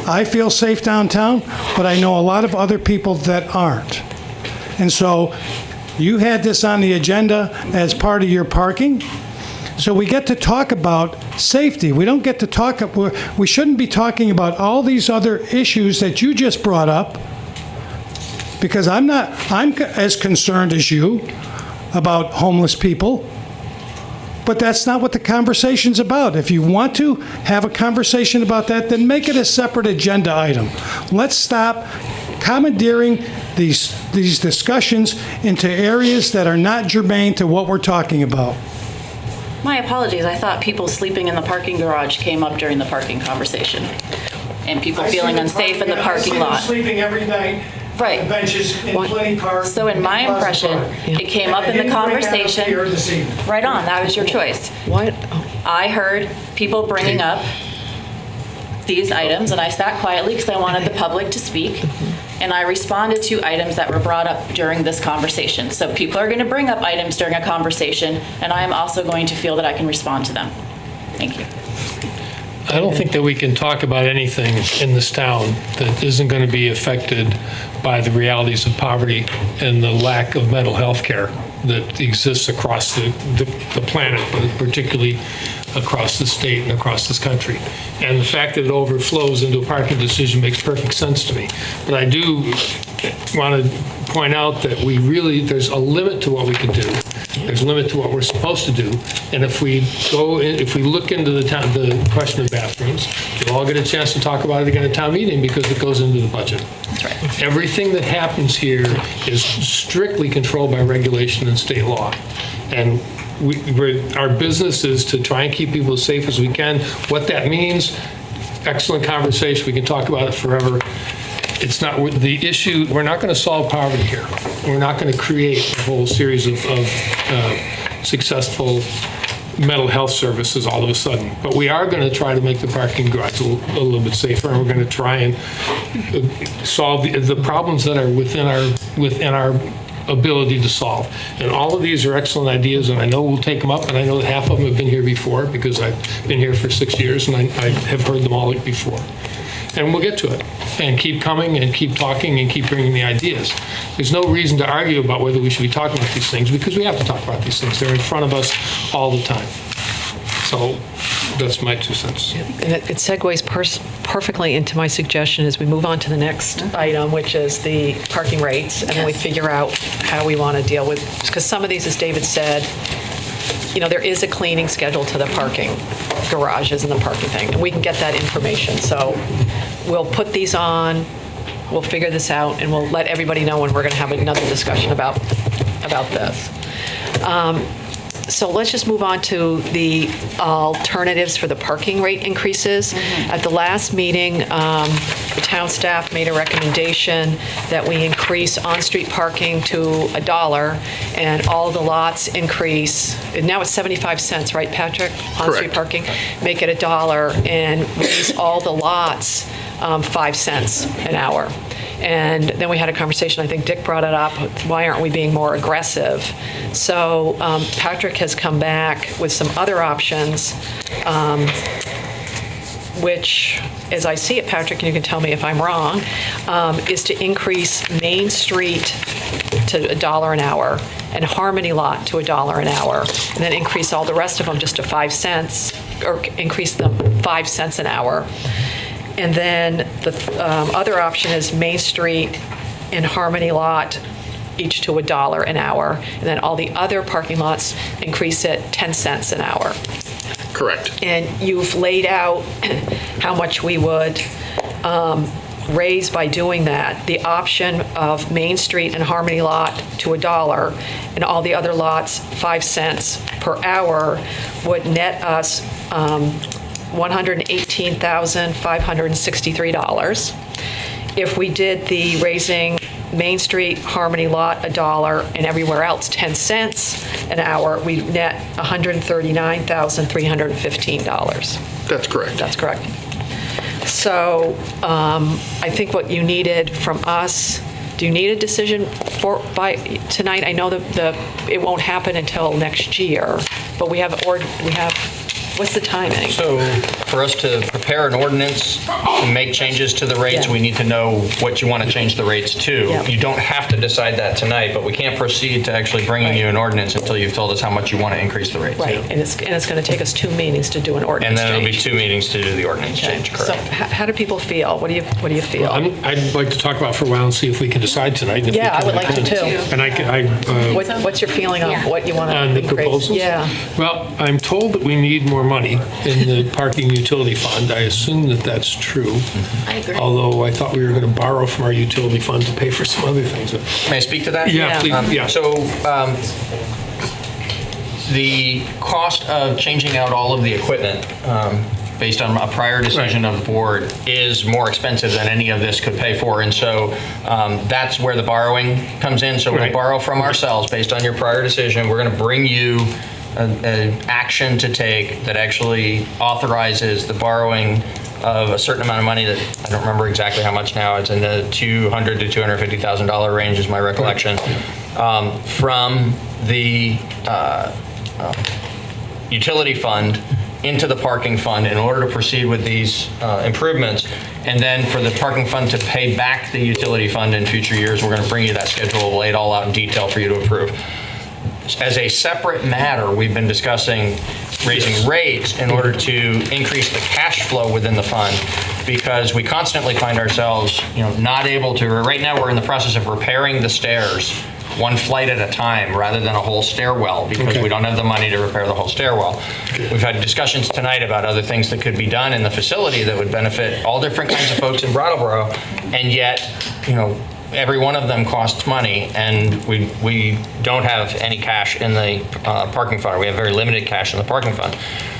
I feel safe downtown, but I know a lot of other people that aren't. And so you had this on the agenda as part of your parking. So we get to talk about safety. We don't get to talk, we shouldn't be talking about all these other issues that you just brought up, because I'm as concerned as you about homeless people. But that's not what the conversation's about. If you want to have a conversation about that, then make it a separate agenda item. Let's stop commandeering these discussions into areas that are not germane to what we're talking about. My apologies. I thought people sleeping in the parking garage came up during the parking conversation, and people feeling unsafe in the parking lot. Sleeping every night. Right. Benches in Plenty Park. So in my impression, it came up in the conversation. Right on, that was your choice. What? I heard people bringing up these items, and I sat quietly because I wanted the public to speak, and I responded to items that were brought up during this conversation. So people are going to bring up items during a conversation, and I am also going to feel that I can respond to them. Thank you. I don't think that we can talk about anything in this town that isn't going to be affected by the realities of poverty and the lack of mental health care that exists across the planet, but particularly across the state and across this country. And the fact that it overflows into a parking decision makes perfect sense to me. But I do want to point out that there's a limit to what we can do. There's a limit to what we're supposed to do. And if we look into the question of bathrooms, you'll all get a chance to talk about it again at town meeting because it goes into the budget. That's right. Everything that happens here is strictly controlled by regulation and state law. And our business is to try and keep people as safe as we can. What that means, excellent conversation. We can talk about it forever. It's not the issue. We're not going to solve poverty here. We're not going to create a whole series of successful mental health services all of a sudden. But we are going to try to make the parking garage a little bit safer, and we're going to try and solve the problems that are within our ability to solve. And all of these are excellent ideas, and I know we'll take them up, and I know that half of them have been here before because I've been here for 6 years, and I have heard them all before. And we'll get to it, and keep coming, and keep talking, and keep bringing the ideas. There's no reason to argue about whether we should be talking about these things, because we have to talk about these things. They're in front of us all the time. So that's my 2 cents. And it segues perfectly into my suggestion as we move on to the next item, which is the parking rates, and then we figure out how we want to deal with, because some of these, as David said, there is a cleaning schedule to the parking garages and the parking thing, and we can get that information. So we'll put these on, we'll figure this out, and we'll let everybody know when we're going to have another discussion about this. So let's just move on to the alternatives for the parking rate increases. At the last meeting, the town staff made a recommendation that we increase on-street parking to $1, and all the lots increase. And now it's 75 cents, right, Patrick? On-street parking. Make it $1 and raise all the lots 5 cents an hour. And then we had a conversation, I think Dick brought it up, why aren't we being more aggressive? So Patrick has come back with some other options, which, as I see it, Patrick, and you can tell me if I'm wrong, is to increase Main Street to $1 an hour and Harmony Lot to $1 an hour, and then increase all the rest of them just to 5 cents, or increase them 5 cents an hour. And then the other option is Main Street and Harmony Lot each to $1 an hour, and then all the other parking lots increase it 10 cents an hour. Correct. And you've laid out how much we would raise by doing that. The option of Main Street and Harmony Lot to $1 and all the other lots 5 cents per hour would net us $118,563. If we did the raising Main Street, Harmony Lot $1 and everywhere else 10 cents an hour, we net $139,315. That's correct. That's correct. So I think what you needed from us, do you need a decision by tonight? I know that it won't happen until next year, but we have, what's the timing? So for us to prepare an ordinance to make changes to the rates, Yeah. we need to know what you want to change the rates to. Yeah. You don't have to decide that tonight, but we can't proceed to actually bringing you an ordinance until you've told us how much you want to increase the rates. Right, and it's going to take us 2 meetings to do an ordinance And then it'll be change. 2 meetings to do the ordinance change, So correct? how do people feel? What do you feel? I'd like to talk about it for a while and see if we can decide tonight. and if we Yeah, I can- would like to too. And What's your feeling on what you want to on the increase? proposals? Yeah. Well, I'm told that we need more money in the parking utility fund. I assume that that's true. I agree. Although I thought we were going to borrow from our utility fund to pay for some other things. May I speak to that? Yeah, please, yeah. So the cost of changing out all of the equipment, based on a prior decision of the board, is more expensive than any of this could pay for. And so that's where the borrowing comes in. So we'll borrow from ourselves based on your prior decision. We're going to bring you an action to take that actually authorizes the borrowing of a certain amount of money that I don't remember exactly how much now. It's in the $200,000 to $250,000 range is my recollection, from the utility fund into the parking fund in order to proceed with these improvements. And then for the parking fund to pay back the utility fund in future years, we're going to bring you that schedule, lay it all out in detail for you to approve. As a separate matter, we've been discussing raising rates in order to increase the cash flow within the fund, because we constantly find ourselves, not able to. Right now, we're in the process of repairing the stairs one flight at a time rather than a whole stairwell, because we don't have the money to repair the whole stairwell. We've had discussions tonight about other things that could be done in the facility that would benefit all different kinds of folks in Brattleboro, and yet, every one of them costs money, and we don't have any cash in the parking fund. We have very limited cash in the parking fund.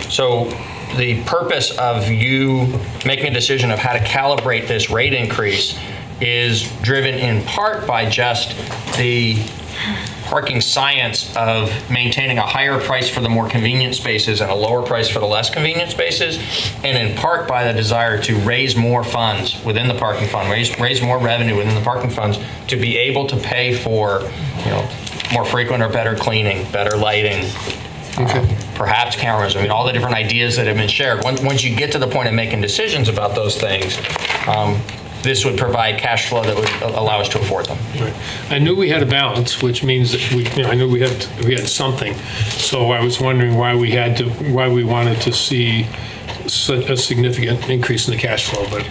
So the purpose of you making a decision of how to calibrate this rate increase is driven in part by just the parking science of maintaining a higher price for the more convenient spaces and a lower price for the less convenient spaces, and in part by the desire to raise more funds within the parking fund, raise more revenue within the parking funds to be able to pay for, more frequent or better cleaning, better lighting, perhaps cameras. All the different ideas that have been shared. Once you get to the point of making decisions about those things, this would provide cash flow that would allow us to afford them. Right. I knew we had a balance, which means that I knew we had something. So I was wondering why we wanted to see a significant increase in the cash flow, but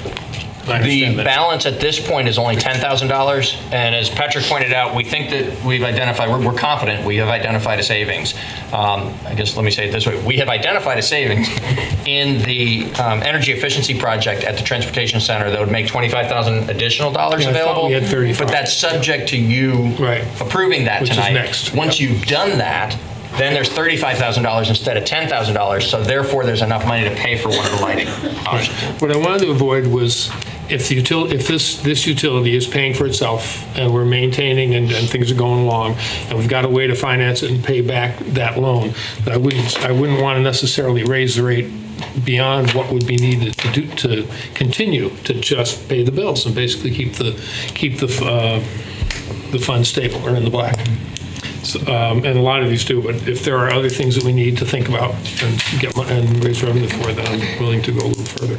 I understand The that. balance at this point is only $10,000, and as Patrick pointed out, we think that we've identified, we're confident we have identified a savings. I guess let me say it this way, we have identified a savings in the energy efficiency project at the transportation center that would make $25,000 additional dollars available. I thought we had 35. But that's subject to you approving that Which is tonight. next. Once you've done that, then there's $35,000 instead of $10,000, so therefore there's enough money to pay for one of the lighting options. What I wanted to avoid was if this utility is paying for itself and we're maintaining and things are going along and we've got a way to finance it and pay back that loan, I wouldn't want to necessarily raise the rate beyond what would be needed to continue to just pay the bills and basically keep the fund stable or in the black. So, and a lot of these do, but if there are other things that we need to think about and raise revenue for, then I'm willing to go a little further.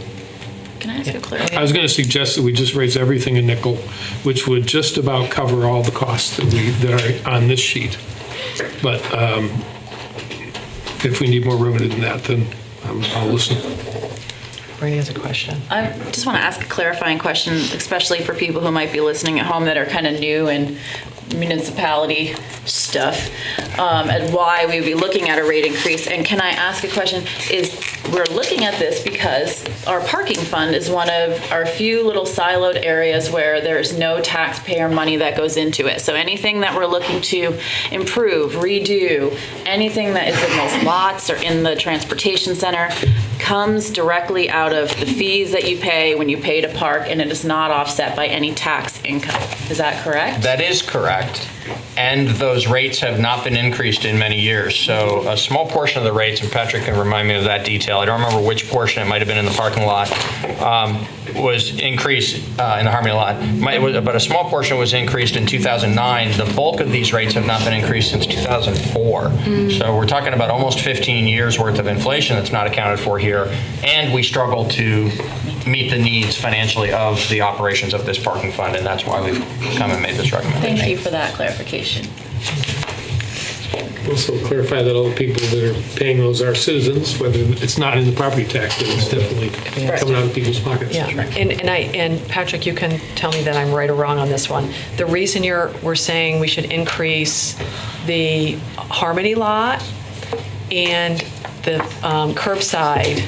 Can I ask a clarity? I was going to suggest that we just raise everything a nickel, which would just about cover all the costs that are on this sheet. But if we need more revenue than that, then I'll listen. Brady has a question. I just want to ask a clarifying question, especially for people who might be listening at home that are kind of new in municipality stuff, and why we would be looking at a rate increase. And can I ask a question? We're looking at this because our parking fund is one of our few little siloed areas where there's no taxpayer money that goes into it. So anything that we're looking to improve, redo, anything that is in those lots or in the transportation center comes directly out of the fees that you pay when you pay to park, and it is not offset by any tax income. Is that correct? That is correct. And those rates have not been increased in many years. So a small portion of the rates, and Patrick can remind me of that detail, I don't remember which portion, it might have been in the parking lot, was increased in the Harmony lot. But a small portion was increased in 2009. The bulk of these rates have not been increased since 2004. So we're talking about almost 15 years worth of inflation that's not accounted for here. And we struggle to meet the needs financially of the operations of this parking fund, and that's why we've come and made this recommendation. Thank you for that clarification. Also clarify that all the people that are paying those are citizens, whether it's not in the property tax, but it's definitely coming out of people's pockets. Yeah, and Patrick, you can tell me that I'm right or wrong on this one. The reason we're saying we should increase the Harmony lot and the curbside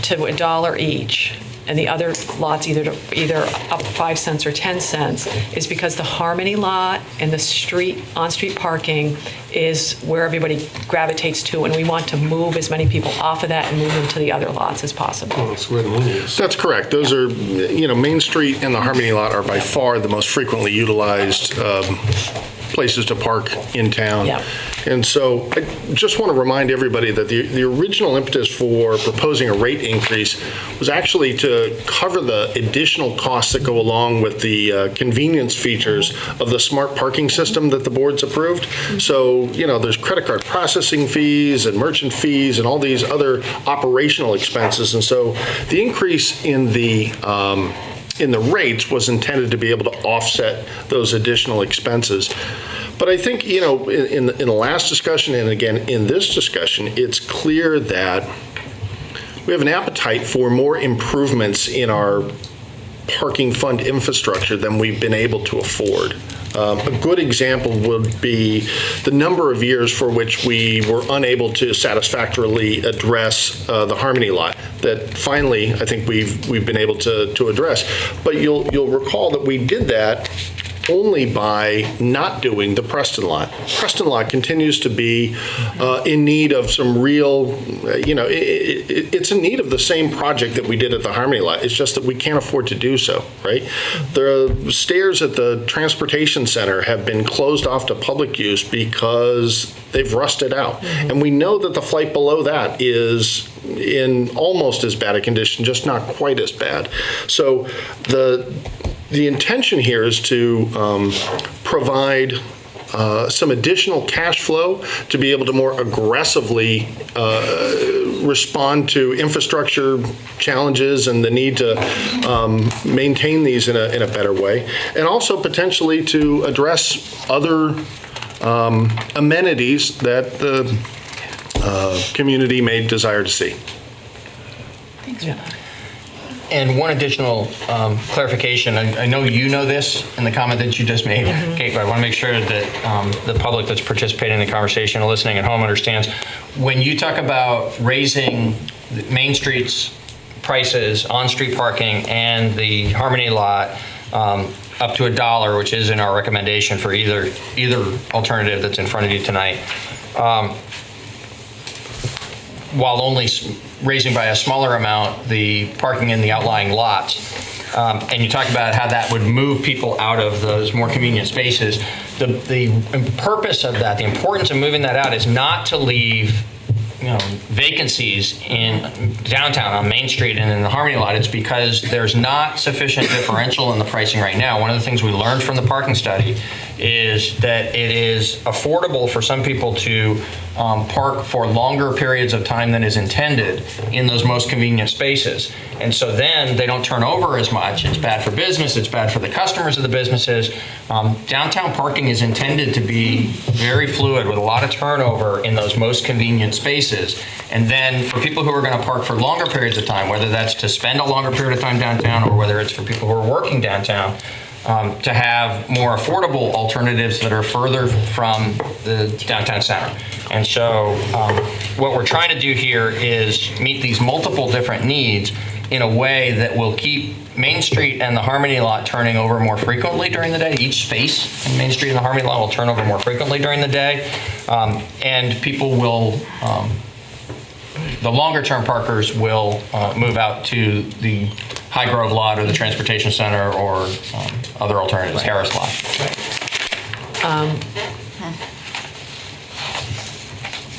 to $1 each, and the other lots either up 5 cents or 10 cents, is because the Harmony lot and the on-street parking is where everybody gravitates to, and we want to move as many people off of that and move them to the other lots as possible. Oh, that's where the money is. That's correct. Those are, Main Street and the Harmony lot are by far the most frequently utilized places to park in town. Yeah. And so I just want to remind everybody that the original impetus for proposing a rate increase was actually to cover the additional costs that go along with the convenience features of the smart parking system that the board's approved. So, there's credit card processing fees and merchant fees and all these other operational expenses. And so the increase in the rates was intended to be able to offset those additional expenses. But I think, in the last discussion and again in this discussion, it's clear that we have an appetite for more improvements in our parking fund infrastructure than we've been able to afford. A good example would be the number of years for which we were unable to satisfactorily address the Harmony lot that finally I think we've been able to address. But you'll recall that we did that only by not doing the Preston lot. Preston lot continues to be in need of some real, it's in need of the same project that we did at the Harmony lot. It's just that we can't afford to do so, right? The stairs at the transportation center have been closed off to public use because they've rusted out. And we know that the flight below that is in almost as bad a condition, just not quite as bad. So the intention here is to provide some additional cash flow to be able to more aggressively respond to infrastructure challenges and the need to maintain these in a better way, and also potentially to address other amenities that the community may desire to see. Thanks for that. And one additional clarification, I know you know this in the comment that you just made, Kate, but I want to make sure that the public that's participating in the conversation or listening at home understands. When you talk about raising Main Street's prices, on-street parking, and the Harmony lot up to $1, which is in our recommendation for either alternative that's in front of you tonight, while only raising by a smaller amount the parking in the outlying lots, and you talked about how that would move people out of those more convenient spaces. The purpose of that, the importance of moving that out, is not to leave vacancies in downtown on Main Street and in the Harmony lot. It's because there's not sufficient differential in the pricing right now. One of the things we learned from the parking study is that it is affordable for some people to park for longer periods of time than is intended in those most convenient spaces. And so then they don't turn over as much. It's bad for business. It's bad for the customers of the businesses. Downtown parking is intended to be very fluid with a lot of turnover in those most convenient spaces. And then for people who are going to park for longer periods of time, whether that's to spend a longer period of time downtown or whether it's for people who are working downtown, to have more affordable alternatives that are further from the downtown center. And so what we're trying to do here is meet these multiple different needs in a way that will keep Main Street and the Harmony Lot turning over more frequently during the day. Each space in Main Street and the Harmony Lot will turn over more frequently during the day. And people will, the longer term parkers will move out to the High Grove Lot or the Transportation Center or other alternatives, Harris Lot.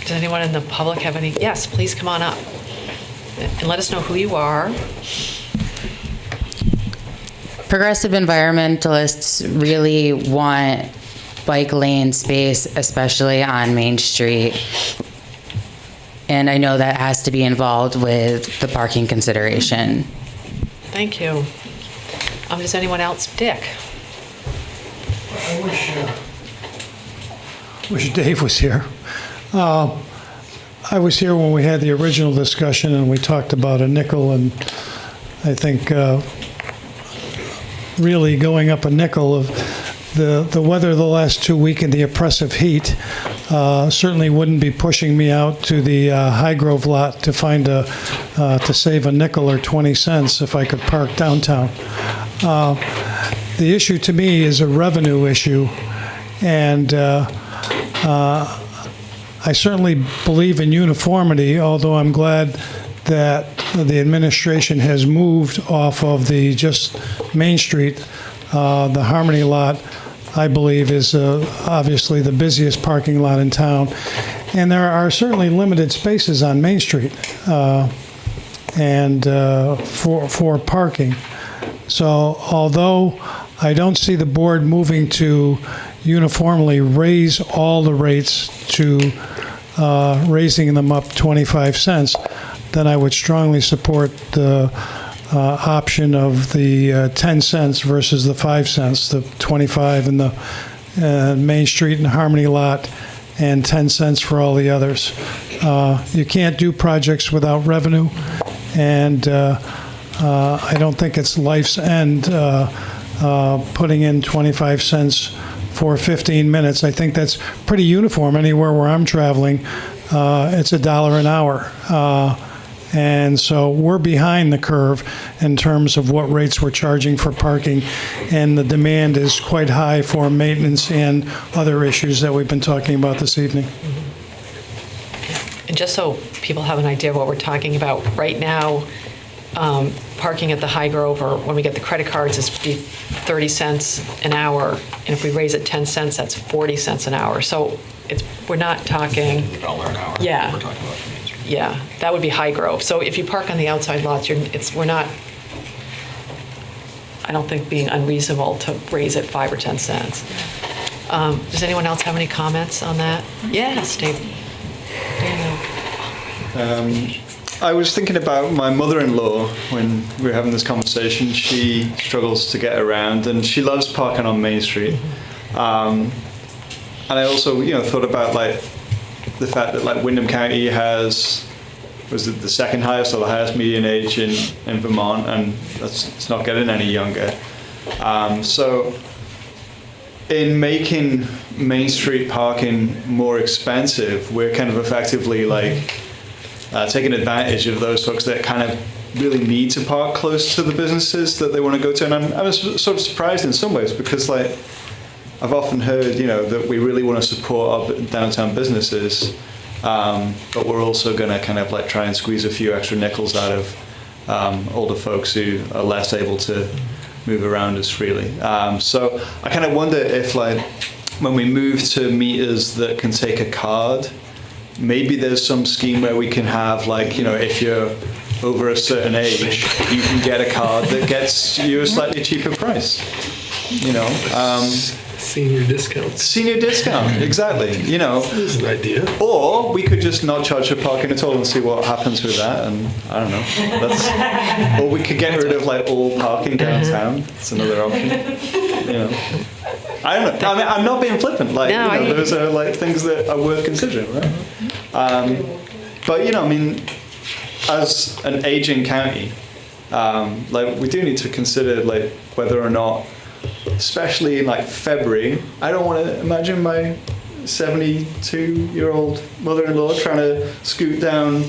Does anyone in the public have any? Yes, please come on up and let us know who you are. Progressive environmentalists really want bike lane space, especially on Main Street. And I know that has to be involved with the parking consideration. Thank you. Does anyone else? Dick? I wish Dave was here. I was here when we had the original discussion and we talked about a nickel, and I think really going up a nickel of the weather the last 2 weeks and the oppressive heat certainly wouldn't be pushing me out to the High Grove Lot to find to save a nickel or 20 cents if I could park downtown. The issue to me is a revenue issue, and I certainly believe in uniformity, although I'm glad that the administration has moved off of the just Main Street. The Harmony Lot, I believe, is obviously the busiest parking lot in town. And there are certainly limited spaces on Main Street and for parking. So although I don't see the board moving to uniformly raise all the rates to raising them up 25 cents, then I would strongly support the option of the 10 cents versus the 5 cents, the 25 in the Main Street and Harmony Lot, and 10 cents for all the others. You can't do projects without revenue, and I don't think it's life's end putting in 25 cents for 15 minutes. I think that's pretty uniform anywhere where I'm traveling. It's $1 an hour. And so we're behind the curve in terms of what rates we're charging for parking, and the demand is quite high for maintenance and other issues that we've been talking about this evening. And just so people have an idea of what we're talking about, right now, parking at the High Grove, or when we get the credit cards, is 30 cents an hour. And if we raise it 10 cents, that's 40 cents an hour. So we're not talking $1 an hour. Yeah. We're talking about Main Street. Yeah, that would be High Grove. So if you park on the outside lots, we're not, I don't think, being unreasonable to raise it 5 or 10 cents. Does anyone else have any comments on that? Yes, Dave. I was thinking about my mother-in-law when we were having this conversation. She struggles to get around, and she loves parking on Main Street. And I also, thought about the fact that Windham County has, was it the second highest or the highest median age in Vermont, and it's not getting any younger. So in making Main Street parking more expensive, we're kind of effectively taking advantage of those folks that kind of really need to park close to the businesses that they want to go to. And I was sort of surprised in some ways, because I've often heard, that we really want to support our downtown businesses, but we're also going to kind of try and squeeze a few extra nickels out of older folks who are less able to move around as freely. So I kind of wonder if when we move to meters that can take a card, maybe there's some scheme where we can have if you're over a certain age, you can get a card that gets you a slightly cheaper price. Senior discounts. Senior discount, exactly. You know, This is an idea. or we could just not charge for parking at all and see what happens with that. And I don't know. Or we could get rid of like all parking downtown. It's another option. You know, I don't know. I mean, I'm not being flippant. Like, No, you know, those are like things that are worth considering, right? But you know, I mean, as an aging county, like we do need to consider like whether or not, especially in like February, I don't want to imagine my 72-year-old mother-in-law trying to scoot down,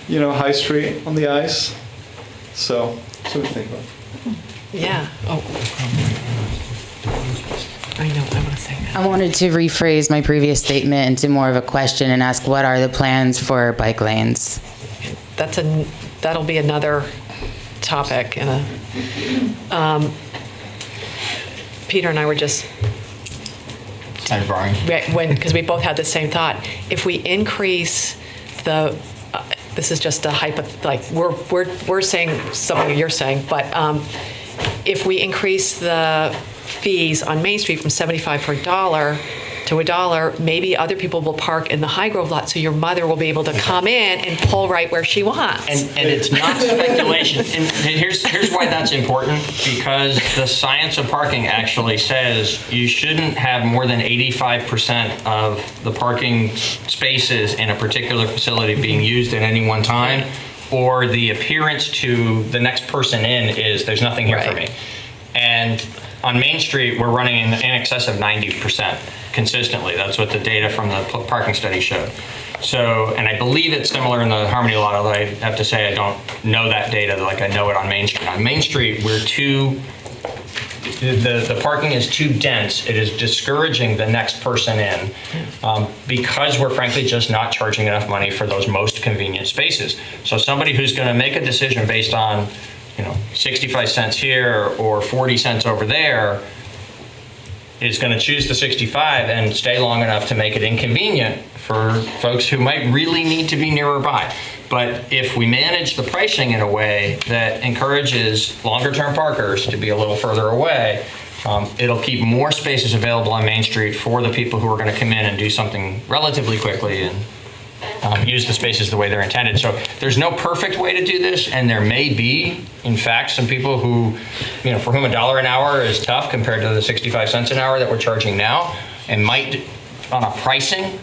you know, High Street on the ice. So, something to think about. Yeah. Oh. I know, I want to say that. I wanted to rephrase my previous statement into more of a question and ask, what are the plans for bike lanes? That'll be another topic in a, Peter and I were just, because we both had the same thought. If we increase the, this is just a like we're saying something you're saying, but if we increase the fees on Main Street from 75 for $1 to $1, maybe other people will park in the High Grove lot, so your mother will be able to come in and pull right where she wants. And it's not speculation. And here's why that's important, because the science of parking actually says you shouldn't have more than 85% of the parking spaces in a particular facility being used at any one time, or the appearance to the next person in is there's nothing here for me. And on Main Street, we're running in excess of 90% consistently. That's what the data from the parking study showed. So, and I believe it's similar in the Harmony lot, although I have to say I don't know that data like I know it on Main Street. On Main Street, we're the parking is too dense. It is discouraging the next person in because we're frankly just not charging enough money for those most convenient spaces. So somebody who's going to make a decision based on 65 cents here or 40 cents over there is going to choose the 65 and stay long enough to make it inconvenient for folks who might really need to be nearer by. But if we manage the pricing in a way that encourages longer term parkers to be a little further away, it'll keep more spaces available on Main Street for the people who are going to come in and do something relatively quickly and use the spaces the way they're intended. So there's no perfect way to do this, and there may be, in fact, some people who, for whom $1 an hour is tough compared to the 65 cents an hour that we're charging now, and might, on a pricing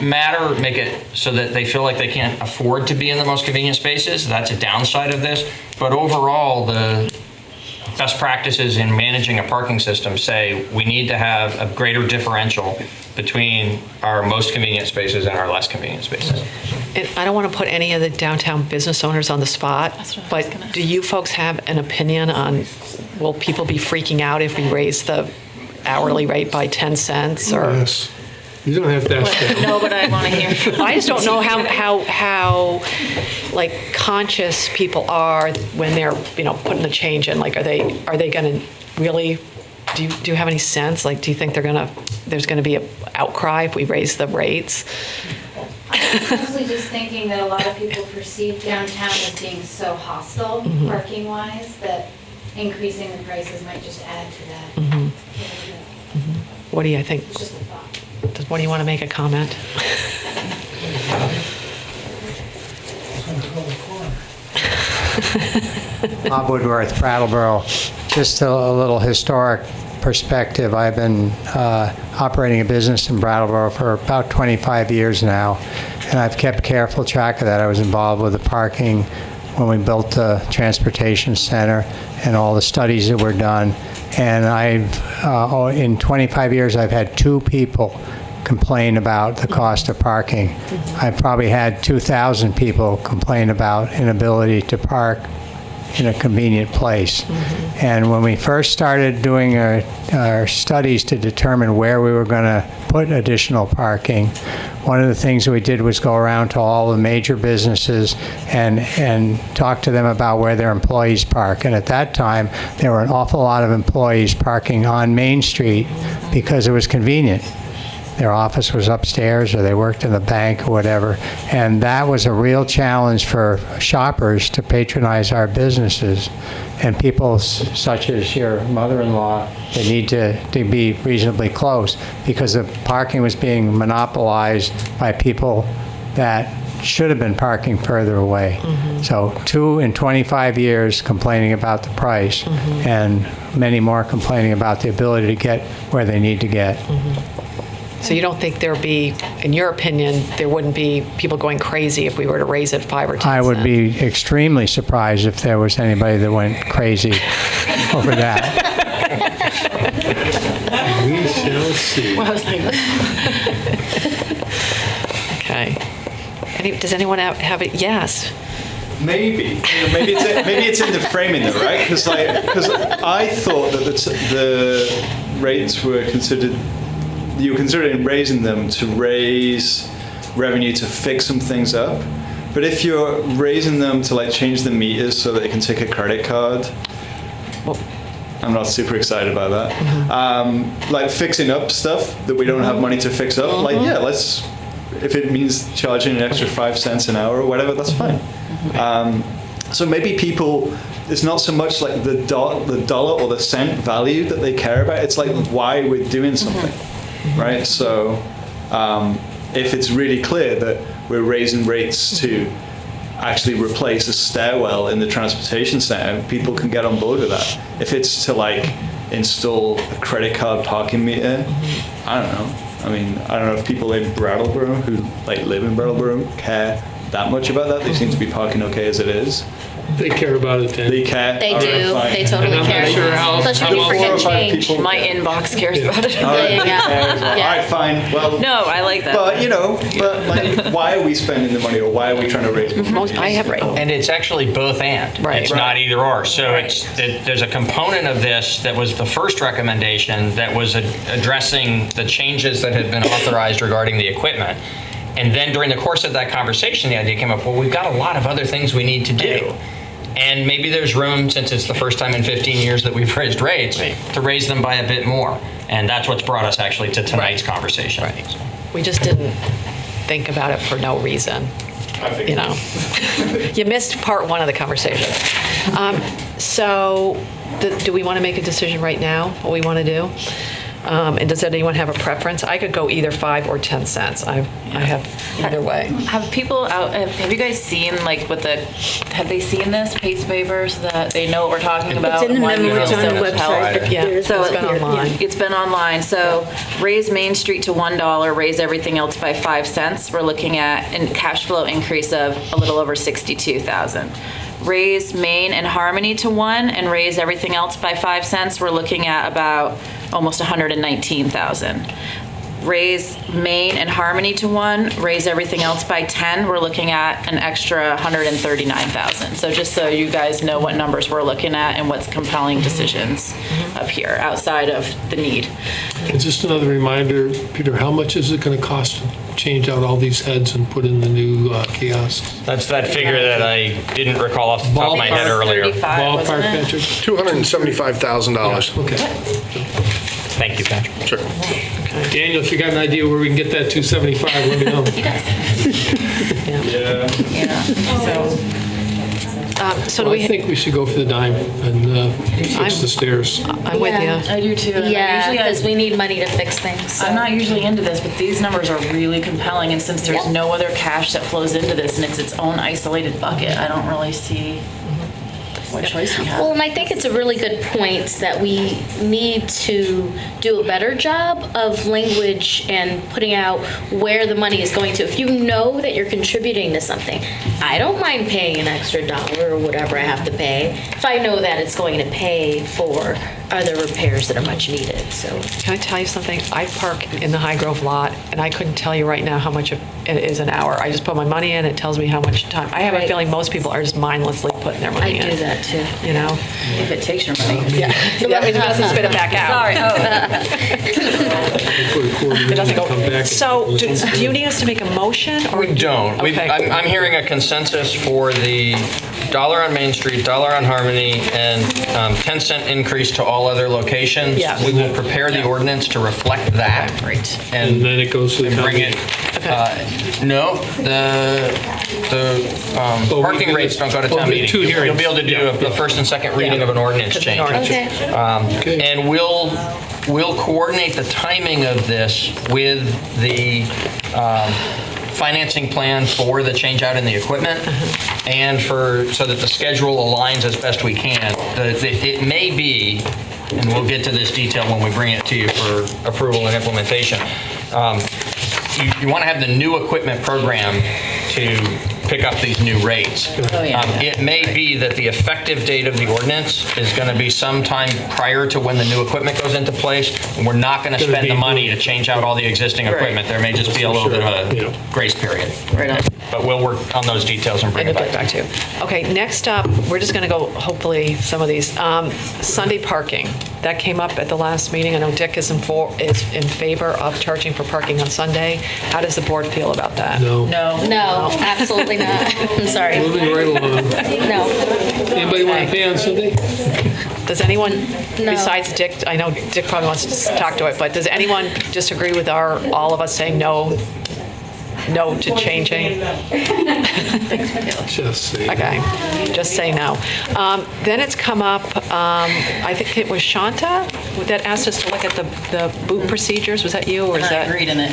matter, make it so that they feel like they can't afford to be in the most convenient spaces. That's a downside of this. But overall, the best practices in managing a parking system say we need to have a greater differential between our most convenient spaces and our less convenient spaces. And I don't want to put any of the downtown business owners on the spot, but do you folks have an opinion on, will people be freaking out if we raise the hourly rate by 10 cents? Or Yes. You don't have to ask that. No, but I want to hear. I just don't know how like conscious people are when they're putting the change in. Like, are they going to really? Do you have any sense? Like, do you think there's going to be an outcry if we raise the rates? I'm mostly just thinking that a lot of people perceive downtown as being so hostile, parking-wise, that increasing the prices might just add to that. What do you think? It's just a thought. What do you want to make a comment? Bob Woodworth, Brattleboro. Just a little historic perspective. I've been operating a business in Brattleboro for about 25 years now, and I've kept careful track of that. I was involved with the parking when we built the transportation center and all the studies that were done. And in 25 years, I've had 2 people complain about the cost of parking. I've probably had 2,000 people complain about inability to park in a convenient place. And when we first started doing our studies to determine where we were going to put additional parking, one of the things we did was go around to all the major businesses and talk to them about where their employees park. And at that time, there were an awful lot of employees parking on Main Street because it was convenient. their office was upstairs or they worked in the bank or whatever. And that was a real challenge for shoppers to patronize our businesses. And people such as your mother-in-law, they need to be reasonably close because the parking was being monopolized by people that should have been parking further away. So 2 in 25 years complaining about the price and many more complaining about the ability to get where they need to get. So you don't think there'd be, in your opinion, there wouldn't be people going crazy if we were to raise it 5 or 10 I would cents? be extremely surprised if there was anybody that went crazy over that. We shall see. Well, I was like, okay. Does anyone have it? Yes. Maybe. Maybe it's in the framing though, right? Because I thought that the rates were considered, you were considering raising them to raise revenue to fix some things up. But if you're raising them to change the meters so that they can take a credit card, I'm not super excited about that. Fixing up stuff that we don't have money to fix up, let's, if it means charging an extra 5 cents an hour or whatever, that's fine. So maybe people, it's not so much the dollar or the cent value that they care about, it's why we're doing something, right? So if it's really clear that we're raising rates to actually replace a stairwell in the transportation center, people can get on board with that. If it's to install a credit card parking meter, I don't know. I mean, I don't know if people in Brattleboro who live in Brattleboro care that much about that. They seem to be parking okay as it is. They care about it, then. They care. They All right, do. fine. They totally And I'm not care. sure how- Especially when you forget change. My inbox cares about it. All right, Yeah. cares. All right, fine. Well, No, I like that. but why are we spending the money, or why are we trying to raise money? I have right. And it's actually both and. Right. It's not either or. So there's a component of this that was the first recommendation that was addressing the changes that had been authorized regarding the equipment. And then during the course of that conversation, the idea came up, well, we've got a lot of other things we need to do. And maybe there's room, since it's the first time in 15 years that we've raised rates, to raise them by a bit more. And that's what's brought us actually to tonight's conversation. Right. We just didn't think about it for no reason. You know, you missed part 1 of the conversation. Do we want to make a decision right now, what we want to do? And does anyone have a preference? I could go either 5 or 10 cents. I have either way. Have people out? Have you guys seen have they seen this piece of paper so that they know what we're talking about? It's in the Why we memo, feel it's on so the compelled? website. Yeah, There's it's a- been online. It's been online. So raise Main Street to $1, raise everything else by 5 cents. We're looking at a cash flow increase of a little over 62,000. Raise Main and Harmony to $1 and raise everything else by 5 cents. We're looking at about almost 119,000. Raise Main and Harmony to $1, raise everything else by 10. We're looking at an extra 139,000. So just so you guys know what numbers we're looking at and what's compelling decisions up here outside of the need. And just another reminder, Peter, how much is it going to cost to change out all these heads and put in the new kiosks? That's that figure that I didn't recall off the top of my head earlier. 35, wasn't Ballpark, it? Patrick? $275,000. Okay. Thank you, Patrick. Sure. Daniel, if you got an idea where we can get that 275, let me know. So do Well, I we? think we should go for the dime and fix the stairs. I'm with you. I do too. And Yeah, usually because we need money to fix things. so. I'm not usually into this, but these numbers are really compelling, and since there's no other cash that flows into this and it's its own isolated bucket, I don't really see what choice we have. Well, and I think it's a really good point that we need to do a better job of language and putting out where the money is going to. If you know that you're contributing to something, I don't mind paying an extra $1 or whatever I have to pay if I know that it's going to pay for other repairs that are much needed. So Can I tell you something? I park in the High Grove lot, and I couldn't tell you right now how much it is an hour. I just put my money in, it tells me how much time. I have a Right. feeling most people are just mindlessly putting their I money in. do that too. You know? If it takes your money. Yeah. Yeah, it doesn't spit it back out. Sorry. It doesn't go. Come back. So, do you need us to make a motion? Or We don't. Okay. I'm hearing a consensus for the $1 on Main Street, $1 on Harmony, and 10-cent increase to all other locations. Yeah. We will prepare the ordinance to reflect that. Great. And then it goes to the bring it. No, the parking rates don't go to town meeting. You'll be able to do the first and second reading of an ordinance change. And we'll coordinate the timing of this with the financing plan for the change out in the equipment and so that the schedule aligns as best we can. It may be, and we'll get to this detail when we bring it to you for approval and implementation, you want to have the new equipment program to pick up these new rates. It may be that the effective date of the ordinance is going to be sometime prior to when the new equipment goes into place, and we're not going to spend the money to change out all the existing equipment. There may just be a little bit of a grace period. Right on. But we'll work on those details and bring it back to you. Okay, next up, we're just going to go, hopefully, some of these. Sunday parking. That came up at the last meeting. I know Dick is in favor of charging for parking on Sunday. How does the board feel about that? No, absolutely not. I'm sorry. Moving right along. No. Anybody want to pay on Sunday? Does anyone, besides Dick, I know Dick probably wants to talk to it, but does anyone disagree with all of us saying no to changing? Just say Okay, just say no. Then it's come up, I think it was Shanta that asked us to look at the boot procedures. Was that you, or is that? I agreed in it.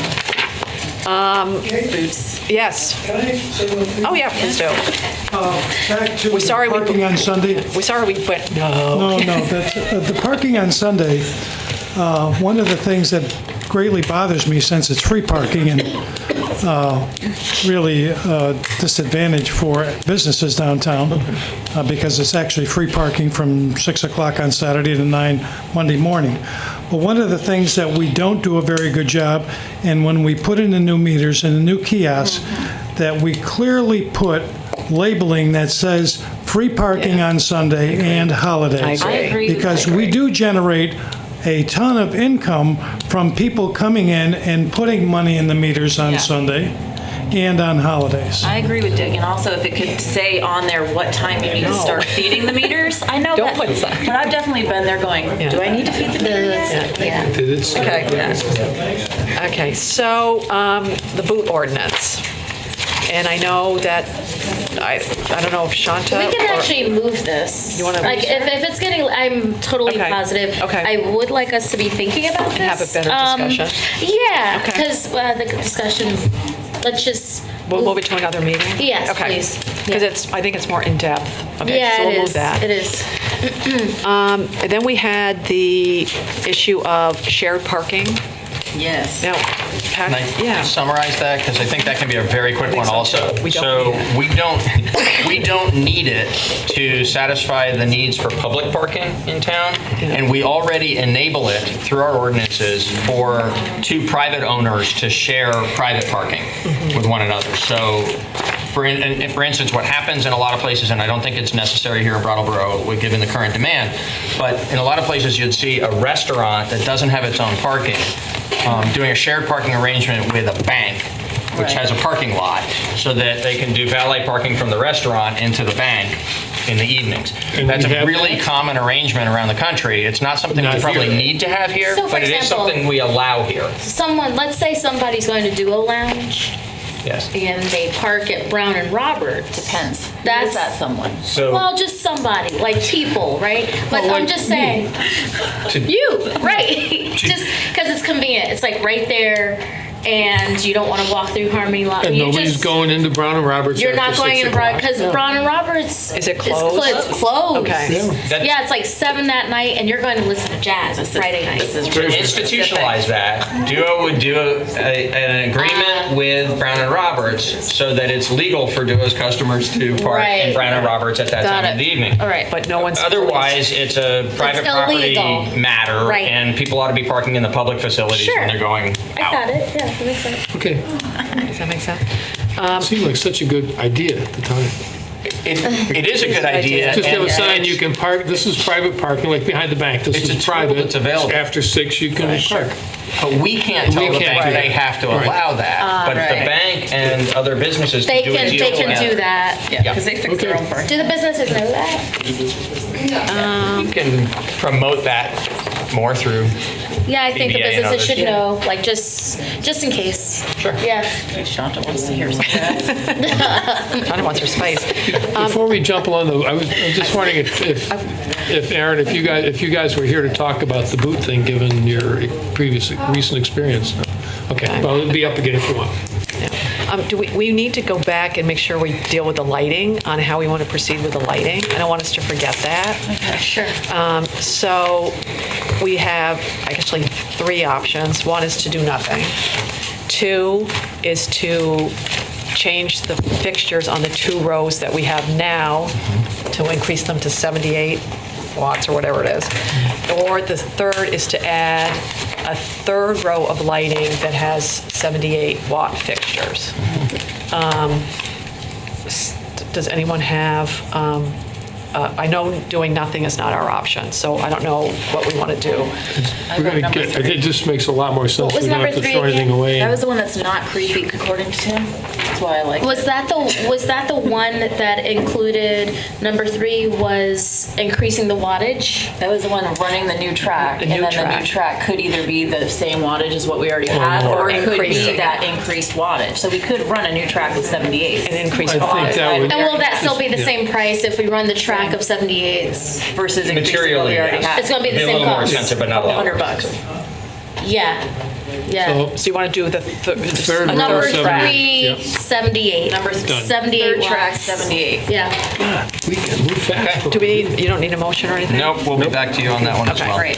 Boots. Yes. Can I say one thing? Oh, yeah, please do. Back to We're sorry parking on Sunday. We're sorry we went, No, that's, the parking on Sunday, one of the things that greatly bothers me, since it's free parking and really disadvantage for businesses downtown, because it's actually free parking from 6 o'clock on Saturday to 9 Monday morning. But one of the things that we don't do a very good job, and when we put in the new meters and the new kiosks, that we clearly put labeling that says free parking on Sunday and holidays. I agree. Because we do generate a ton of income from people coming in and putting money in the meters on Sunday and on holidays. I agree with Dick, and also if it could say on there what time you need to start feeding the meters. I know Don't that, put that. but I've definitely been there going, do I need to feed the meter yet? Did it start? Okay, so the boot ordinance. And I know that, I don't know if Shanta. We can or- actually move this. You wanna- Like, if it's getting, I'm totally Okay. positive. Okay. I would like us to be thinking about this. And have a better discussion. Yeah, Okay. because the discussion, let's just. We'll move it to another meeting? Yes, Okay. please. Because I think it's more in-depth. Okay, Yeah, so we'll it move is. that. It is. And then we had the issue of shared parking. Yes. Now, Can I summarize that? Because I think that can be a very quick one also. We don't need it to satisfy the needs for public parking in town, and we already enable it through our ordinances for two private owners to share private parking with one another. So for instance, what happens in a lot of places, and I don't think it's necessary here in Brattleboro given the current demand, but in a lot of places you'd see a restaurant that doesn't have its own parking doing a shared parking arrangement with a bank, which has a parking lot, so that they can do valet parking from the restaurant into the bank in the evenings. And That's we a have really common arrangement around the country. It's not something we probably need to have here, So, for but it is example- something we allow here. Let's say somebody's going to do a lounge. Yes. And they park at Brown and Roberts. Depends. That's Is that someone? So- well, just somebody, like people, right? But Well, I'm like just saying, you, right? Just because it's convenient. It's like right there, and you don't want to walk through Harmony Lot. And You nobody's just- going into Brown and Roberts. You're after not going 6 into Brown o'clock. because Brown and Roberts. Is it closed? It's closed. Okay. Yeah, it's like 7 that night, and you're going to listen to jazz Friday night. To institutionalize that, Duo would do an agreement with Brown and Roberts so that it's legal for Duo's customers to park in Brown and Roberts at that Got time of it. the evening. All right. But no one's. Otherwise, it's a private property illegal. matter, Right. and people ought to be parking in the public facilities Sure. when they're going I out. got it. Yeah, that makes sense. Okay. Does that make sense? Seemed like such a good idea at the time. It is a good idea. Just have a and- sign, you can park, this is private parking, like behind the bank, this It's a is tool private. that's available. After 6, you can park. But we can't tell We the can't bank do they that. have to Right. allow that. But the Right. bank and other businesses They can do a can, deal they can together. do that. Yeah, because they fix their own parking. Do the businesses know that? You can promote that more through. Yeah, I think the BBA and businesses others. should know, like, just in case. Sure. Yeah. Shanta wants to hear something. Shanta wants her spice. Before we jump along, though, I was just wondering if Aaron, if you guys were here to talk about the boot thing, given your recent experience. Okay, well, it'll be up again if you want. Do we need to go back and make sure we deal with the lighting, on how we want to proceed with the lighting? I don't want us to forget that. Okay, sure. So we have actually 3 options. One is to do nothing. 2 is to change the fixtures on the 2 rows that we have now to increase them to 78 watts or whatever it is. Or the third is to add a 3rd row of lighting that has 78 watt fixtures. Does anyone have, I know doing nothing is not our option, so I don't know what we want to do. We're gonna get, it just makes a lot more sense. What was We don't number have to 3 throw anything again? away. That was the one that's not creepy, according to Tim. That's why I like Was it. that the one that included, number 3 was increasing the wattage? That was the one running the new track, and then the new track could either be the same wattage as what we already have, or it could be increasing. that increased wattage. So we could run a new track with 78 And increase I think wattage. that would- And will that still be the same price if we run the track of 78s? versus increasing what we already yes. have. It's gonna be the Be a same little more cost. expensive, but not a lot. $100. Yeah, yeah. So you want to do the Third row, Number 78. 3, 78. Number Done. 78 third track, watts. 78. Yeah. We can move fast. Do we need, you don't need a motion or anything? Nope, we'll be back to you on that one as well. Great.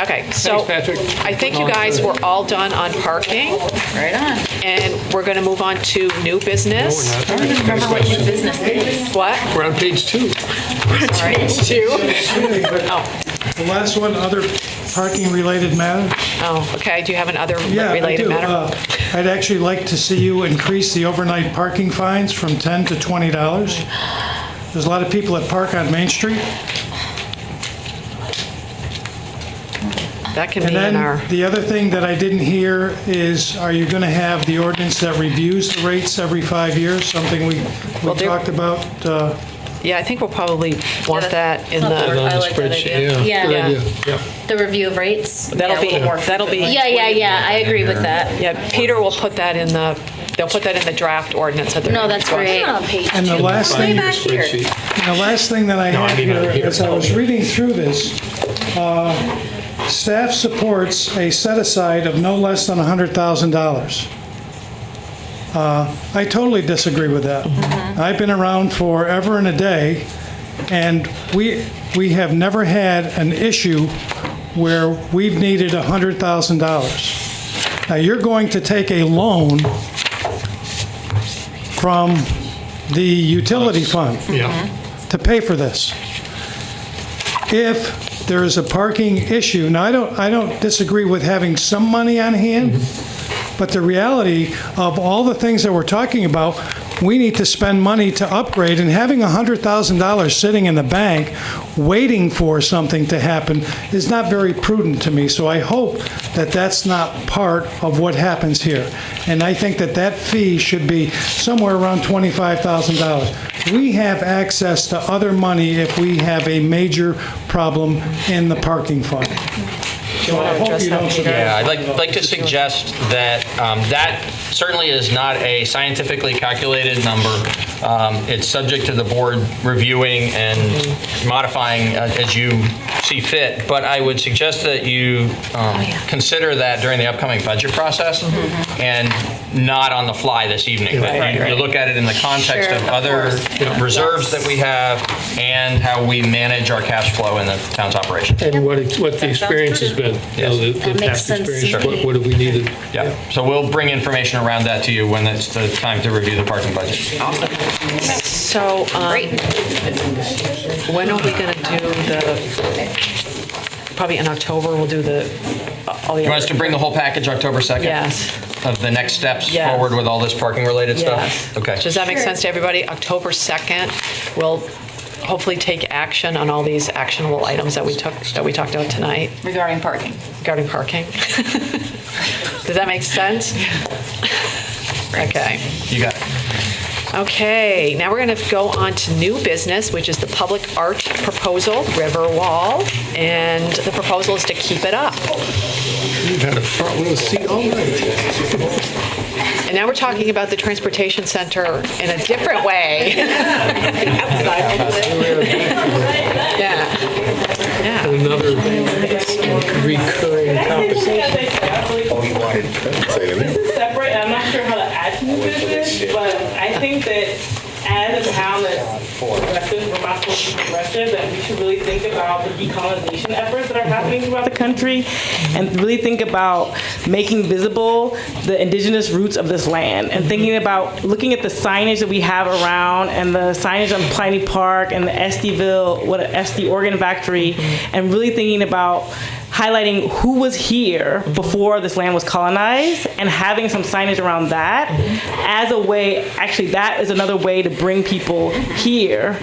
Okay, so Thanks, Patrick. I think you guys were all done on parking, Right on. and we're going to move on to new business. I don't even remember what your business is. What? We're on page 2. Page 2? Oh, The last one, other parking-related matter. oh, okay. Do you have another Yeah, I related do. matter? I'd actually like to see you increase the overnight parking fines from $10 to $20. There's a lot of people that park on Main Street. That can And be in our, then the other thing that I didn't hear is, are you going to have the ordinance that reviews the rates every 5 years? Something we Well, there- talked about. yeah, I think we'll probably want that in not the, bad. On I the like that spreadsheet, idea. yeah. Good Yeah. idea. Yep. The review of rates? that'll be, that'll be. Yeah, I agree with that. Yeah, Peter will put that in the, they'll put that in the draft ordinance. At the No, that's great. On page And the 2. last Way thing- back here. And the last thing that I No, I have mean on here, here. as I was reading through this, staff supports a set-aside of no less than $100,000. I totally disagree with that. I've been around forever and a day, and we have never had an issue where we've needed $100,000. Now, you're going to take a loan from the utility fund to pay for this. If there is a parking issue, now I don't disagree with having some money on hand, but the reality of all the things that we're talking about, we need to spend money to upgrade, and having $100,000 sitting in the bank waiting for something to happen is not very prudent to me. So I hope that that's not part of what happens here. And I think that that fee should be somewhere around $25,000. We have access to other money if we have a major problem in the parking fund. So I hope you don't. Yeah, I'd like to suggest that that certainly is not a scientifically calculated number. It's subject to the board reviewing and modifying as you see fit, but I would suggest that you consider that during the upcoming budget process and not on the fly this evening. That you look at it in the context of other reserves that we have and how we manage our cash flow in the town's operation. And what the experience has been, you know, the That makes past sense. experience, what have we needed? Yeah, so we'll bring information around that to you when it's the time to review the parking budget. So, when are we going to do the, probably in October, we'll do the, all the. You want us to bring the whole package October 2nd? Yes. of the next steps Yes. forward with all this parking related Yes. stuff? Okay. Does that make sense to everybody? October 2nd, we'll hopefully take action on all these actionable items that we talked about tonight. Regarding parking. Regarding parking. Does that make sense? Okay. You got it. Okay, now we're going to go on to new business, which is the public art proposal, River Wall, and the proposal is to keep it up. You've had a front row seat all night. And now we're talking about the transportation center in a different way. Outside a little bit. Yeah. Yeah. Another recurring conversation. This is separate, and I'm not sure how to add to new business, but I think that as a town that's progressive, Vermont supposed to be progressive, that we should really think about the decolonization efforts that are happening throughout the country, and really think about making visible the indigenous roots of this land, and thinking about looking at the signage that we have around, and the signage on Pliny Park, and the SD organ factory, and really thinking about highlighting who was here before this land was colonized and having some signage around that as a way, actually that is another way to bring people here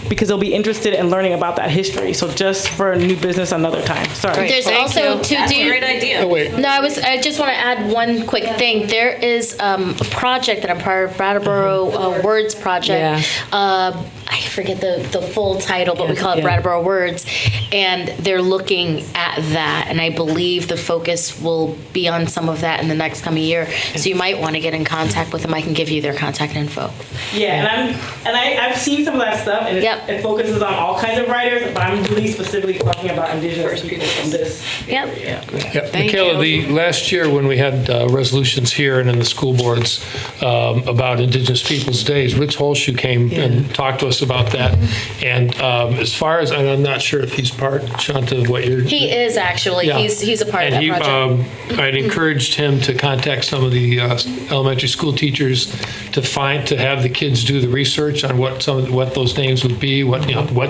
because they'll be interested in learning about that history. So just for new business another time. Sorry. There's also to That's do. a great idea. Oh, wait. No, I just want to add one quick thing. There is a project that I'm part of, Brattleboro Words Project. Yeah. I forget the full title, but we call it Brattleboro Words, and they're looking at that, and I believe the focus will be on some of that in the next coming year. So you might want to get in contact with them. I can give you their contact info. Yeah, I've seen some of that stuff, and it focuses on all kinds of writers, but I'm really specifically talking about indigenous people from this. Yep. Yeah, Michaela, the last year when we had resolutions here and in the school boards about Indigenous Peoples Days, Rich Holshoe came and talked to us about that. And as far as, and I'm not sure if he's part, Shanta, of what you're... He is actually. Yeah. He's a part of that project. I'd encouraged him to contact some of the elementary school teachers to have the kids do the research on what those names would be, what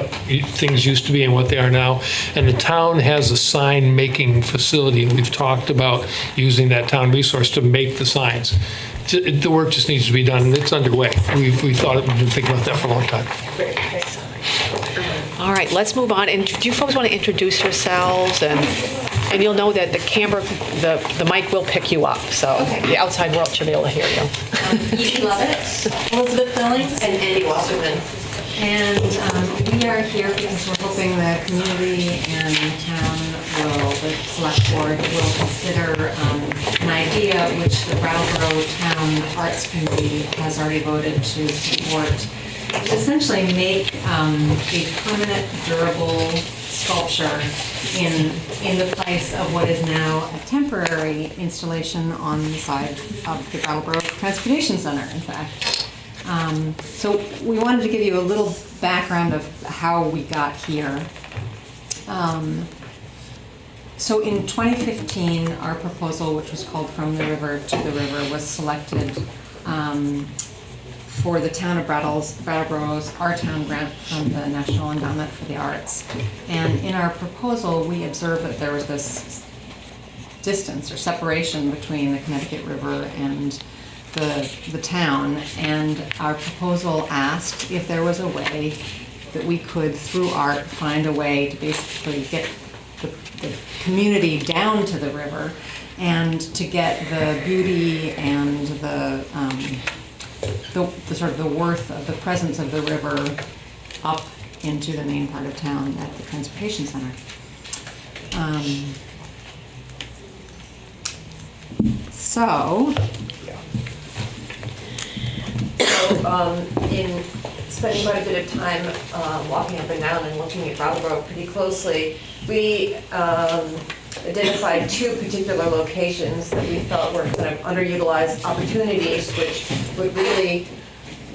things used to be and what they are now. And the town has a sign making facility, and we've talked about using that town resource to make the signs. The work just needs to be done, and it's underway. We've been thinking about that for a long time. All right, let's move on. And do you folks want to introduce yourselves? And you'll know that the mic will pick you up, so the outside world should be able to hear you. Edie Lovett, Elizabeth Billings, and Andy Wasserman. And we are here because we're hoping the community and the town the select board will consider an idea which the Brattleboro Town Arts Committee has already voted to support. Essentially make a permanent, durable sculpture in the place of what is now a temporary installation on the side of the Brattleboro Transportation Center, in fact. So we wanted to give you a little background of how we got here. So in 2015, our proposal, which was called From the River to the River, was selected for the town of Brattleboro's Our Town grant from the National Endowment for the Arts. And in our proposal, we observed that there was this distance or separation between the Connecticut River and the town, and our proposal asked if there was a way that we could, through art, find a way to basically get the community down to the river and to get the beauty and the sort of the worth of the presence of the river up into the main part of town at the transportation center. In spending quite a bit of time walking up and down and looking at Brattleboro pretty closely, we identified two particular locations that we felt were kind of underutilized opportunities, which would really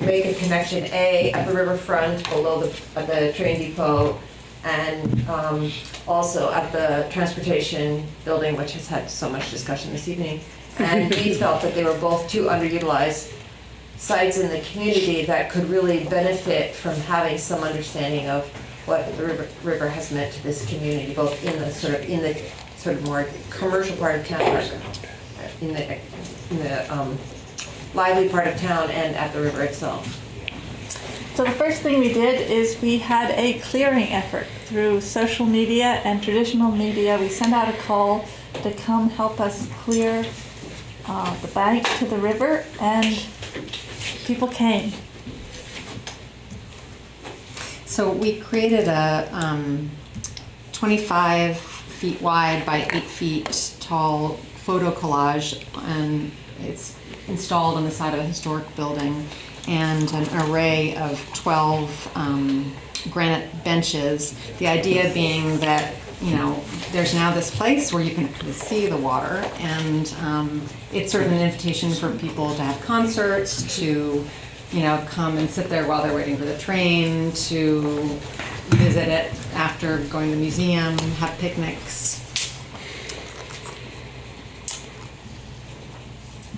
make a connection, A, at the riverfront below the train depot, and also at the transportation building, which has had so much discussion this evening. And we felt that they were both two underutilized sites in the community that could really benefit from having some understanding of what the river has meant to this community, both in the sort of more commercial part of town, in the lively part of town and at the river itself. So the first thing we did is we had a clearing effort through social media and traditional media. We sent out a call to come help us clear the bank to the river, and people came. So we created a 25 feet wide by 8 feet tall photo collage, and it's installed on the side of a historic building, and an array of 12 granite benches. The idea being that, you know, there's now this place where you can actually see the water, and it's sort of an invitation for people to have concerts, to, you know, come and sit there while they're waiting for the train, to visit it after going to the museum, have picnics.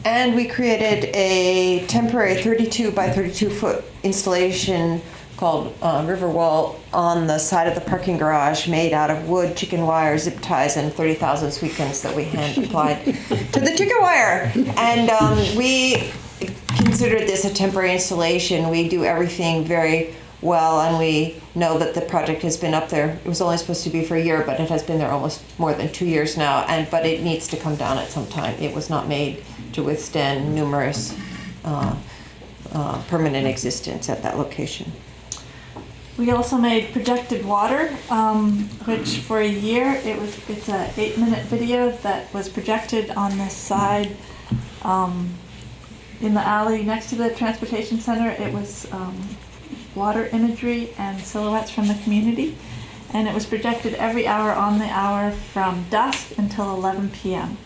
And we created a temporary 32 by 32 foot installation called Riverwall on the side of the parking garage, made out of wood, chicken wire, zip ties, and 30,000 sweetens that we hand applied to the chicken wire. And we considered this a temporary installation. We do everything very well, and we know that the project has been up there. It was only supposed to be for a year, but it has been there almost more than 2 years now. But it needs to come down at some time. It was not made to withstand numerous permanent existence at that location. We also made projected water, which for a year it's a 8-minute video that was projected on the side in the alley next to the transportation center. It was water imagery and silhouettes from the community, and it was projected every hour on the hour from dusk until 11 p.m.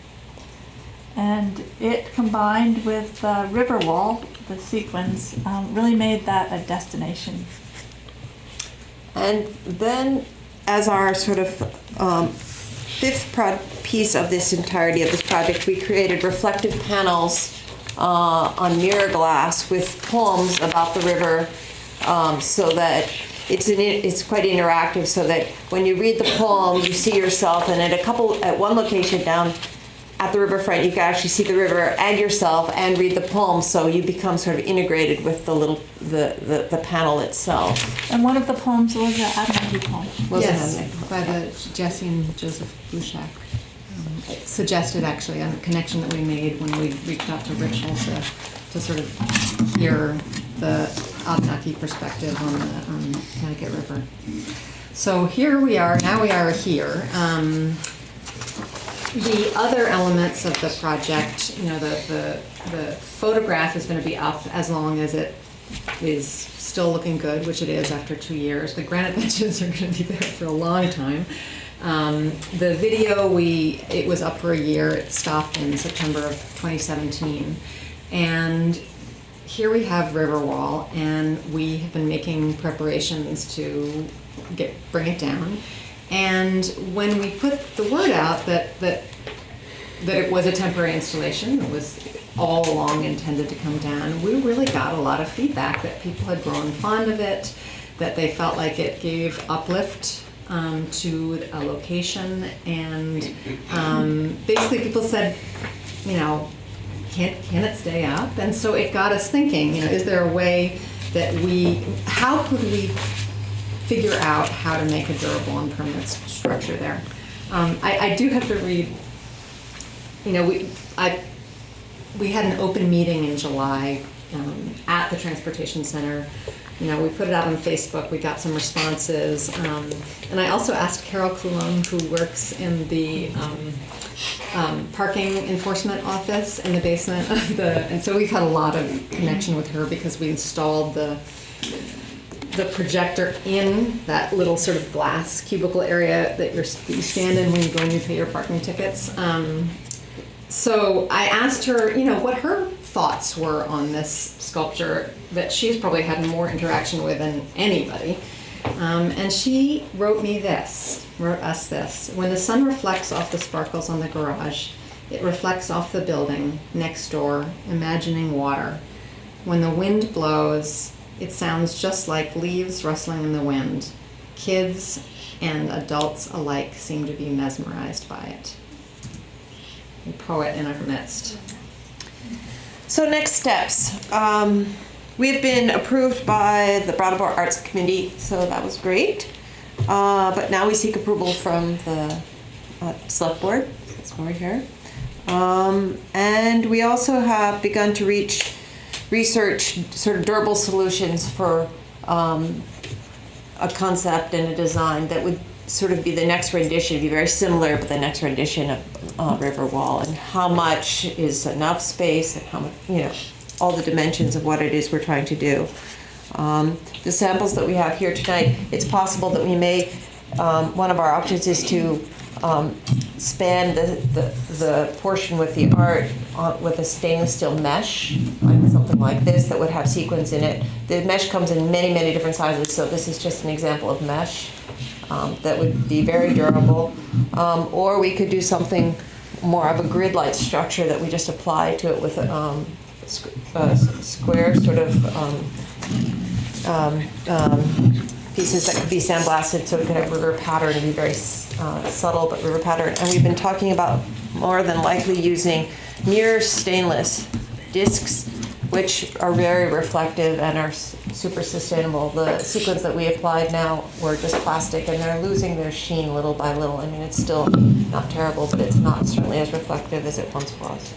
And it, combined with Riverwall, the sequence, really made that a destination. And then, as our sort of fifth piece of this entirety of this project, we created reflective panels on mirror glass with poems about the river, so that it's quite interactive. So that when you read the poem, you see yourself, and at one location down at the riverfront, you can actually see the river and yourself and read the poem, so you become sort of integrated with the panel itself. And one of the poems was an Abenaki poem. Yes, by the Jesse and Joseph Bouchak. It suggested actually a connection that we made when we reached out to Rachel to sort of hear the Abenaki perspective on the Connecticut River. So here we are, now we are here. The other elements of the project, you know, the photograph is going to be up as long as it is still looking good, which it is after 2 years. The granite benches are going to be there for a long time. The video, it was up for a year. It stopped in September of 2017. And here we have Riverwall, and we have been making preparations to bring it down. And when we put the word out that it was a temporary installation, it was all along intended to come down, we really got a lot of feedback that people had grown fond of it, that they felt like it gave uplift to a location, and basically people said, you know, can it stay up? And so it got us thinking, you know, is there a way that how could we figure out how to make a durable and permanent structure there? I do have to read, you know, we had an open meeting in July at the transportation center. You know, we put it out on Facebook, we got some responses, and I also asked Carol Coulomb, who works in the parking enforcement office in the basement of and so we've had a lot of connection with her because we installed the projector in that little sort of glass cubicle area that you stand in when you go and you pay your parking tickets. So I asked her, you know, what her thoughts were on this sculpture that she's probably had more interaction with than anybody. And she wrote us this. When the sun reflects off the sparkles on the garage, it reflects off the building next door, imagining water. When the wind blows, it sounds just like leaves rustling in the wind. Kids and adults alike seem to be mesmerized by it. a poet in our midst. So next steps. We have been approved by the Brattleboro Arts Committee, so that was great. But now we seek approval from the Select Board. That's why we're here. And we also have begun to research sort of durable solutions for a concept and a design that would sort of be the next rendition, be very similar, but the next rendition of Riverwall, and how much is enough space, and how much, all the dimensions of what it is we're trying to do. The samples that we have here tonight, it's possible that we may, one of our options is to span the portion with the art with a stainless steel mesh, like something like this, that would have sequins in it. The mesh comes in many, many different sizes, so this is just an example of mesh that would be very durable. Or we could do something more of a grid-like structure that we just apply to it with a square sort of pieces that could be sandblasted, so it could have river pattern and be very subtle but river pattern. And we've been talking about more than likely using mirror stainless discs, which are very reflective and are super sustainable. The sequins that we applied now were just plastic, and they're losing their sheen little by little. I mean, it's still not terrible, but it's not certainly as reflective as it once was.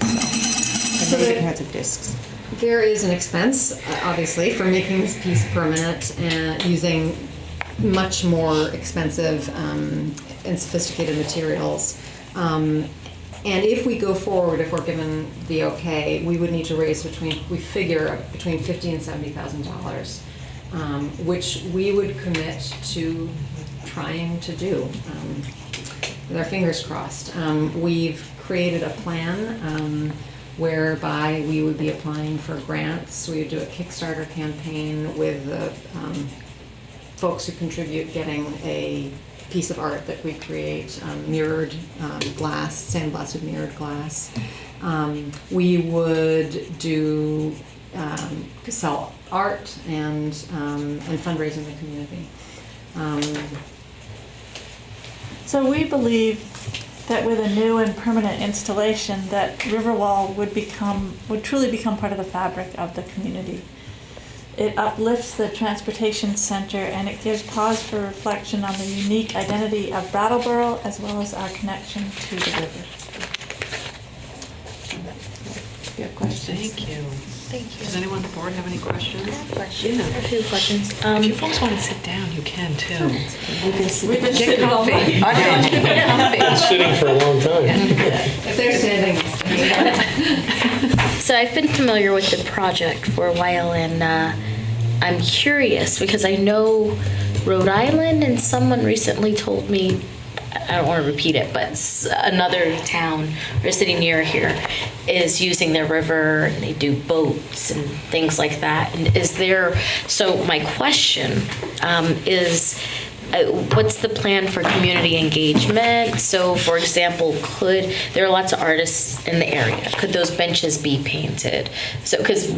So, and different kinds of discs. There is an expense, obviously, for making this piece permanent and using much more expensive and sophisticated materials. And if we go forward, if we're given the okay, we would need to raise we figure between $50,000 and $70,000, which we would commit to trying to do with our fingers crossed. We've created a plan whereby we would be applying for grants. We would do a Kickstarter campaign with the folks who contribute getting a piece of art that we create, mirrored glass, sandblasted mirrored glass. We would do sell art and fundraise in the community. So we believe that with a new and permanent installation, that Riverwall would truly become part of the fabric of the community. It uplifts the transportation center, and it gives pause for reflection on the unique identity of Brattleboro as well as our connection to the river. You have questions? Thank you. Thank you. Does anyone on the board have any questions? I have questions. I have a few questions. If you folks want to sit down, you can too. We've been sitting all night. Been sitting for a long time. If they're standing. So I've been familiar with the project for a while, and I'm curious because I know Rhode Island, and someone recently told me, I don't want to repeat it, but another town or city near here is using their river, and they do boats and things like that. And so my question is, what's the plan for community engagement? So, for example, there are lots of artists in the area. Could those benches be painted? So, because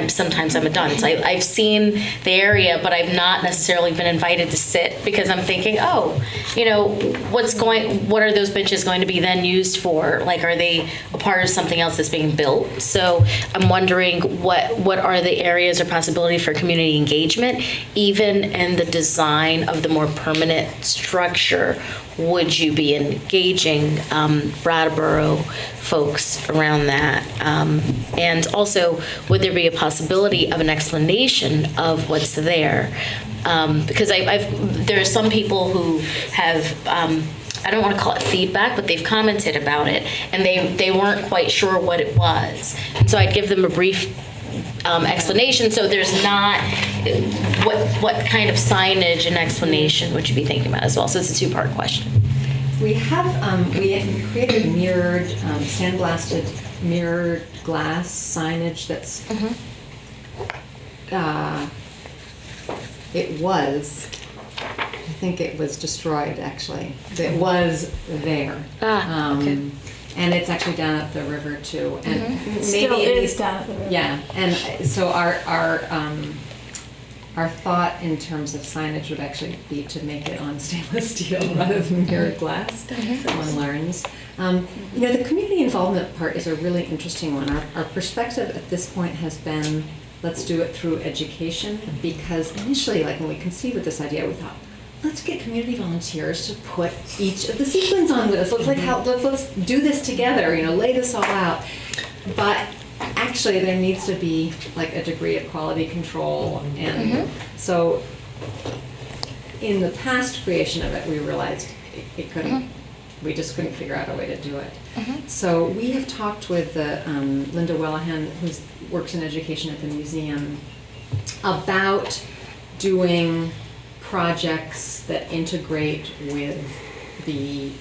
sometimes I'm a dunce. I've seen the area, but I've not necessarily been invited to sit because I'm thinking, what are those benches going to be then used for? Like, are they a part of something else that's being built? So I'm wondering what are the areas or possibility for community engagement, even in the design of the more permanent structure? Would you be engaging Brattleboro folks around that? And also, would there be a possibility of an explanation of what's there? Because there are some people who have, I don't want to call it feedback, but they've commented about it, and they weren't quite sure what it was. And so I'd give them a brief explanation, so there's not, what kind of signage and explanation would you be thinking about as well? So it's a two-part question. We have, we created mirrored, sandblasted mirrored glass signage that's, I think it was destroyed actually. It was there. Okay. And it's actually down at the river too. And It still is down at the river. Yeah, and so our our thought in terms of signage would actually be to make it on stainless steel rather than mirror glass, that one learns. The community involvement part is a really interesting one. Our perspective at this point has been, let's do it through education, because initially, like when we conceived with this idea, we thought, let's get community volunteers to put each of the sequins on with us. Let's do this together, lay this all out. But actually there needs to be like a degree of quality control. And so in the past creation of it, we realized it couldn't, we just couldn't figure out a way to do it. So we have talked with Linda Wellahan, who works in education at the museum, about doing projects that integrate with the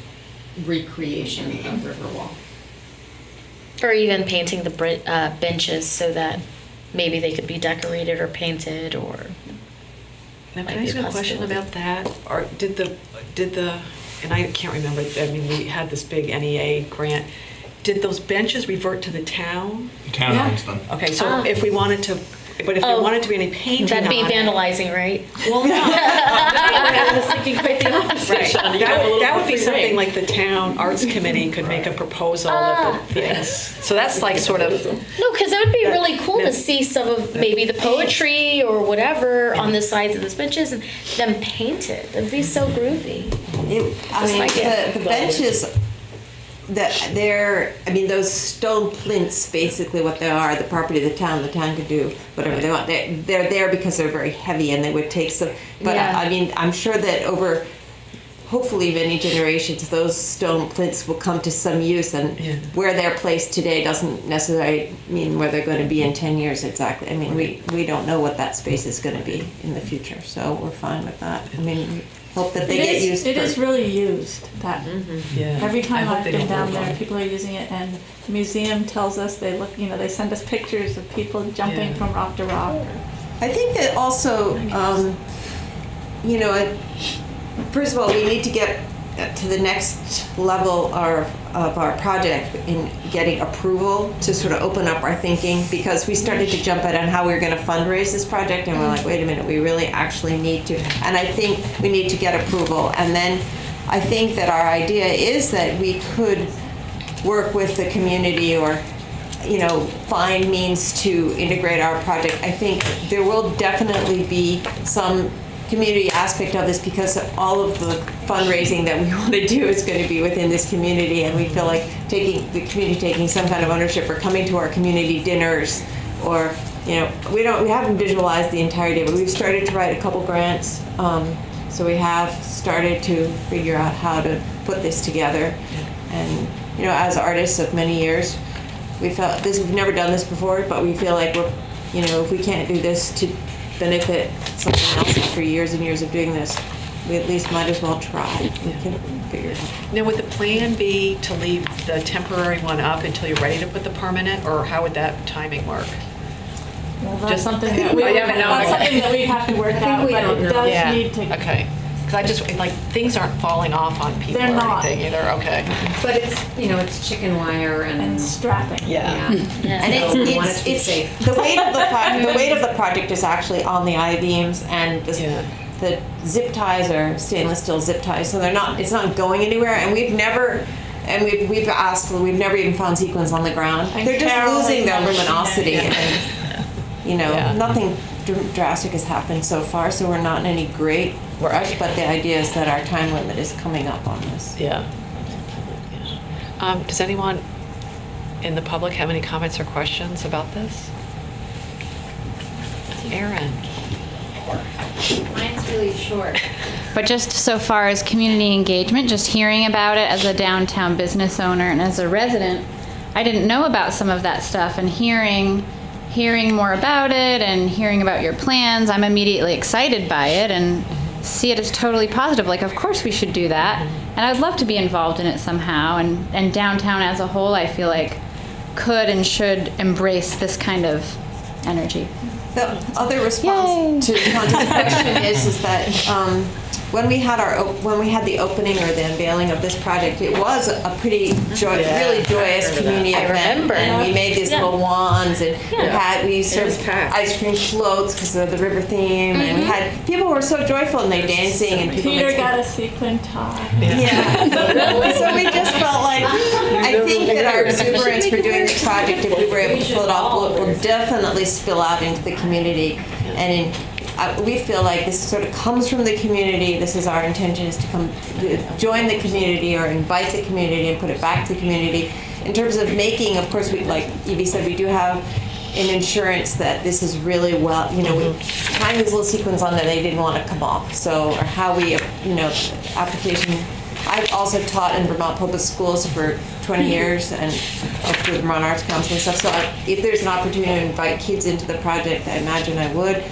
recreation of Riverwalk. Or even painting the benches so that maybe they could be decorated or painted, or. Now, can I ask a question about that? Or did the, and I can't remember, I mean, we had this big NEA grant. Did those benches revert to the town? The town owns them. Okay, so if we wanted to, but if there wanted to be any painting That'd be on it- vandalizing, right? Well, no. I was thinking quite the opposite. Right. That would be something like the town arts committee could make a proposal of the things. So that's like sort of. No, because it would be really cool to see some of maybe the poetry or whatever on the sides of those benches and them painted. That'd be so groovy. The benches, those stone plinths, basically what they are, the property of the town could do whatever they want. They're there because they're very heavy and they would take some, but Yeah. I'm sure that over, hopefully many generations, those stone plinths will come to some use, and where they're placed today doesn't necessarily mean where they're going to be in 10 years exactly. I mean, we don't know what that space is going to be in the future, so we're fine with that. I mean, hope that they get used. It is really used. That every I time hope I've they been don't down move there, on. people are using it, and the museum tells us they look. They send us pictures of people jumping from rock to rock. I think that also, first of all, we need to get to the next level of our project in getting approval to sort of open up our thinking, because we started to jump at on how we were going to fundraise this project, and we're like, wait a minute, we really actually need to. And I think we need to get approval. And then I think that our idea is that we could work with the community or find means to integrate our project. I think there will definitely be some community aspect of this, because all of the fundraising that we want to do is going to be within this community, and we feel like taking some kind of ownership or coming to our community dinners, or we haven't visualized the entire day, but we've started to write a couple grants, so we have started to figure out how to put this together. And as artists of many years, we felt we've never done this before, but we feel like we're if we can't do this to benefit something else after years and years of doing this, we at least might as well try. We can figure it out. Now, would the plan be to leave the temporary one up until you're ready to put the permanent, or how would that timing work? Well, that's something that we have to work out, but it does need to. Okay. Because I just, things aren't falling off on people They're or not. anything either. Okay. But it's chicken wire and strapping. Yeah. And So we want it to be it's safe. the weight of the project is actually on the I-beams, and the zip ties are stainless steel zip ties, so it's not going anywhere. And we've never even found sequins on the ground. And They're just Carol losing their has luminosity, seen it. and nothing drastic has happened so far, so we're not in any great rush, but the idea is that our time limit is coming up on this. Yeah. Does anyone in the public have any comments or questions about this? Erin. Mine's really short. But just so far as community engagement, just hearing about it as a downtown business owner and as a resident, I didn't know about some of that stuff, and hearing more about it and hearing about your plans, I'm immediately excited by it and see it as totally positive. Like, of course we should do that. And I'd love to be involved in it somehow. And downtown as a whole, I feel like could and should embrace this kind of energy. The other response to Connie's question is that when we had the opening or the unveiling of this project, it was a pretty really joyous community event. And we made these little wands, and we served ice cream floats because of the river theme, and we had people were so joyful and they dancing and people. Peter got a sequin tie. So we just felt like I think that our exuberance for doing the project, if we were able to pull it off, will definitely spill out into the community, and we feel like this sort of comes from the community. This is our intention, is to come join the community or invite the community and put it back to the community. In terms of making, of course, we, like Evie said, we do have an insurance that this is really well, we find these little sequins on that they didn't want to come off. So, or how we, application. I've also taught in Vermont public schools for 20 years and through the Vermont Arts Council and stuff. So if there's an opportunity to invite kids into the project, I imagine I would.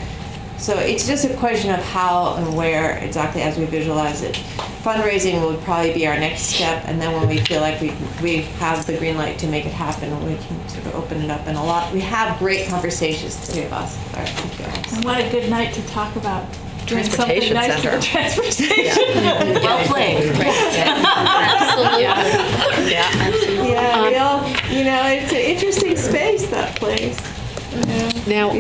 So it's just a question of how and where exactly as we visualize it. Fundraising would probably be our next step, and then when we feel like we have the green light to make it happen, we can sort of open it up. And we have great conversations, the three of us. All right, thank you. And what a good night to talk about Transportation nice center. for transportation. Well played. Absolutely. Absolutely. It's an interesting space, that place. Now,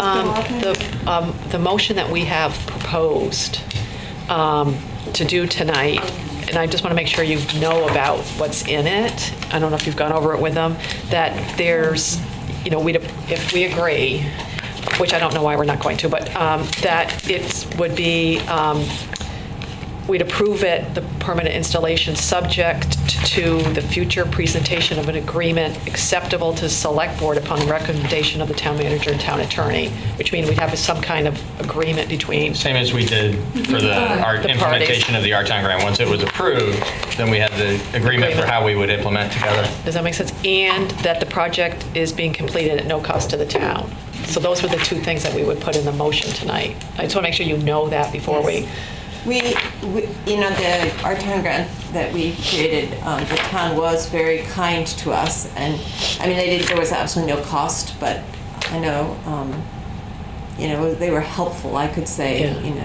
the motion that we have proposed to do tonight, and I just want to make sure you know about what's in it. I don't know if you've gone over it with them, that there's, if we agree, which I don't know why we're not going to, but that it would be, we'd approve it, the permanent installation, subject to the future presentation of an agreement acceptable to the select board upon the recommendation of the town manager and town attorney, which means we'd have some kind of agreement between. Same as we did for the implementation of the Art Town Grant. Once it was approved, then we had the agreement for how we would implement together. Does that make sense? And that the project is being completed at no cost to the town. So those were the two things that we would put in the motion tonight. I just want to make sure you know that before we the Art Town Grant that we created, the town was very kind to us, and there was absolutely no cost, but I know, they were helpful, I could say, in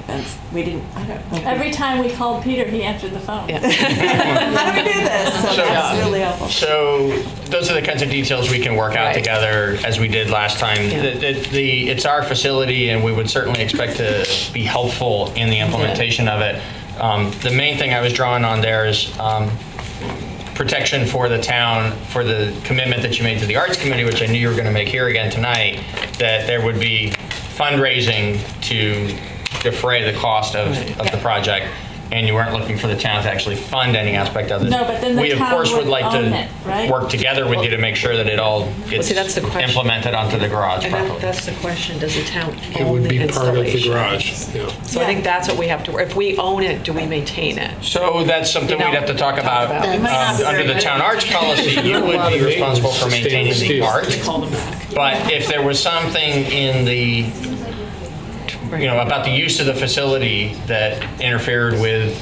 events. We didn't, I don't know. Every time we called Peter, he answered the phone. How do we do this? So that's really helpful. So those are the kinds of details we can work out together as we did last time. It's our facility, and we would certainly expect to be helpful in the implementation of it. The main thing I was drawing on there is protection for the town for the commitment that you made to the Arts Committee, which I knew you were going to make here again tonight, that there would be fundraising to defray the cost of the project, and you weren't looking for the town to actually fund any aspect of it. No, but then the we, of town course, would like to own it, right? work together with you to make sure that it all gets that's the question. implemented onto the garage And properly. that's the question, does the town It own would the be part of the installation? garage. So I think that's what we have to, if we own it, do we maintain it? So that's something we'd have to talk about. Under the town arts policy, you would be responsible for maintaining the art. But if there was something in the, about the use of the facility that interfered with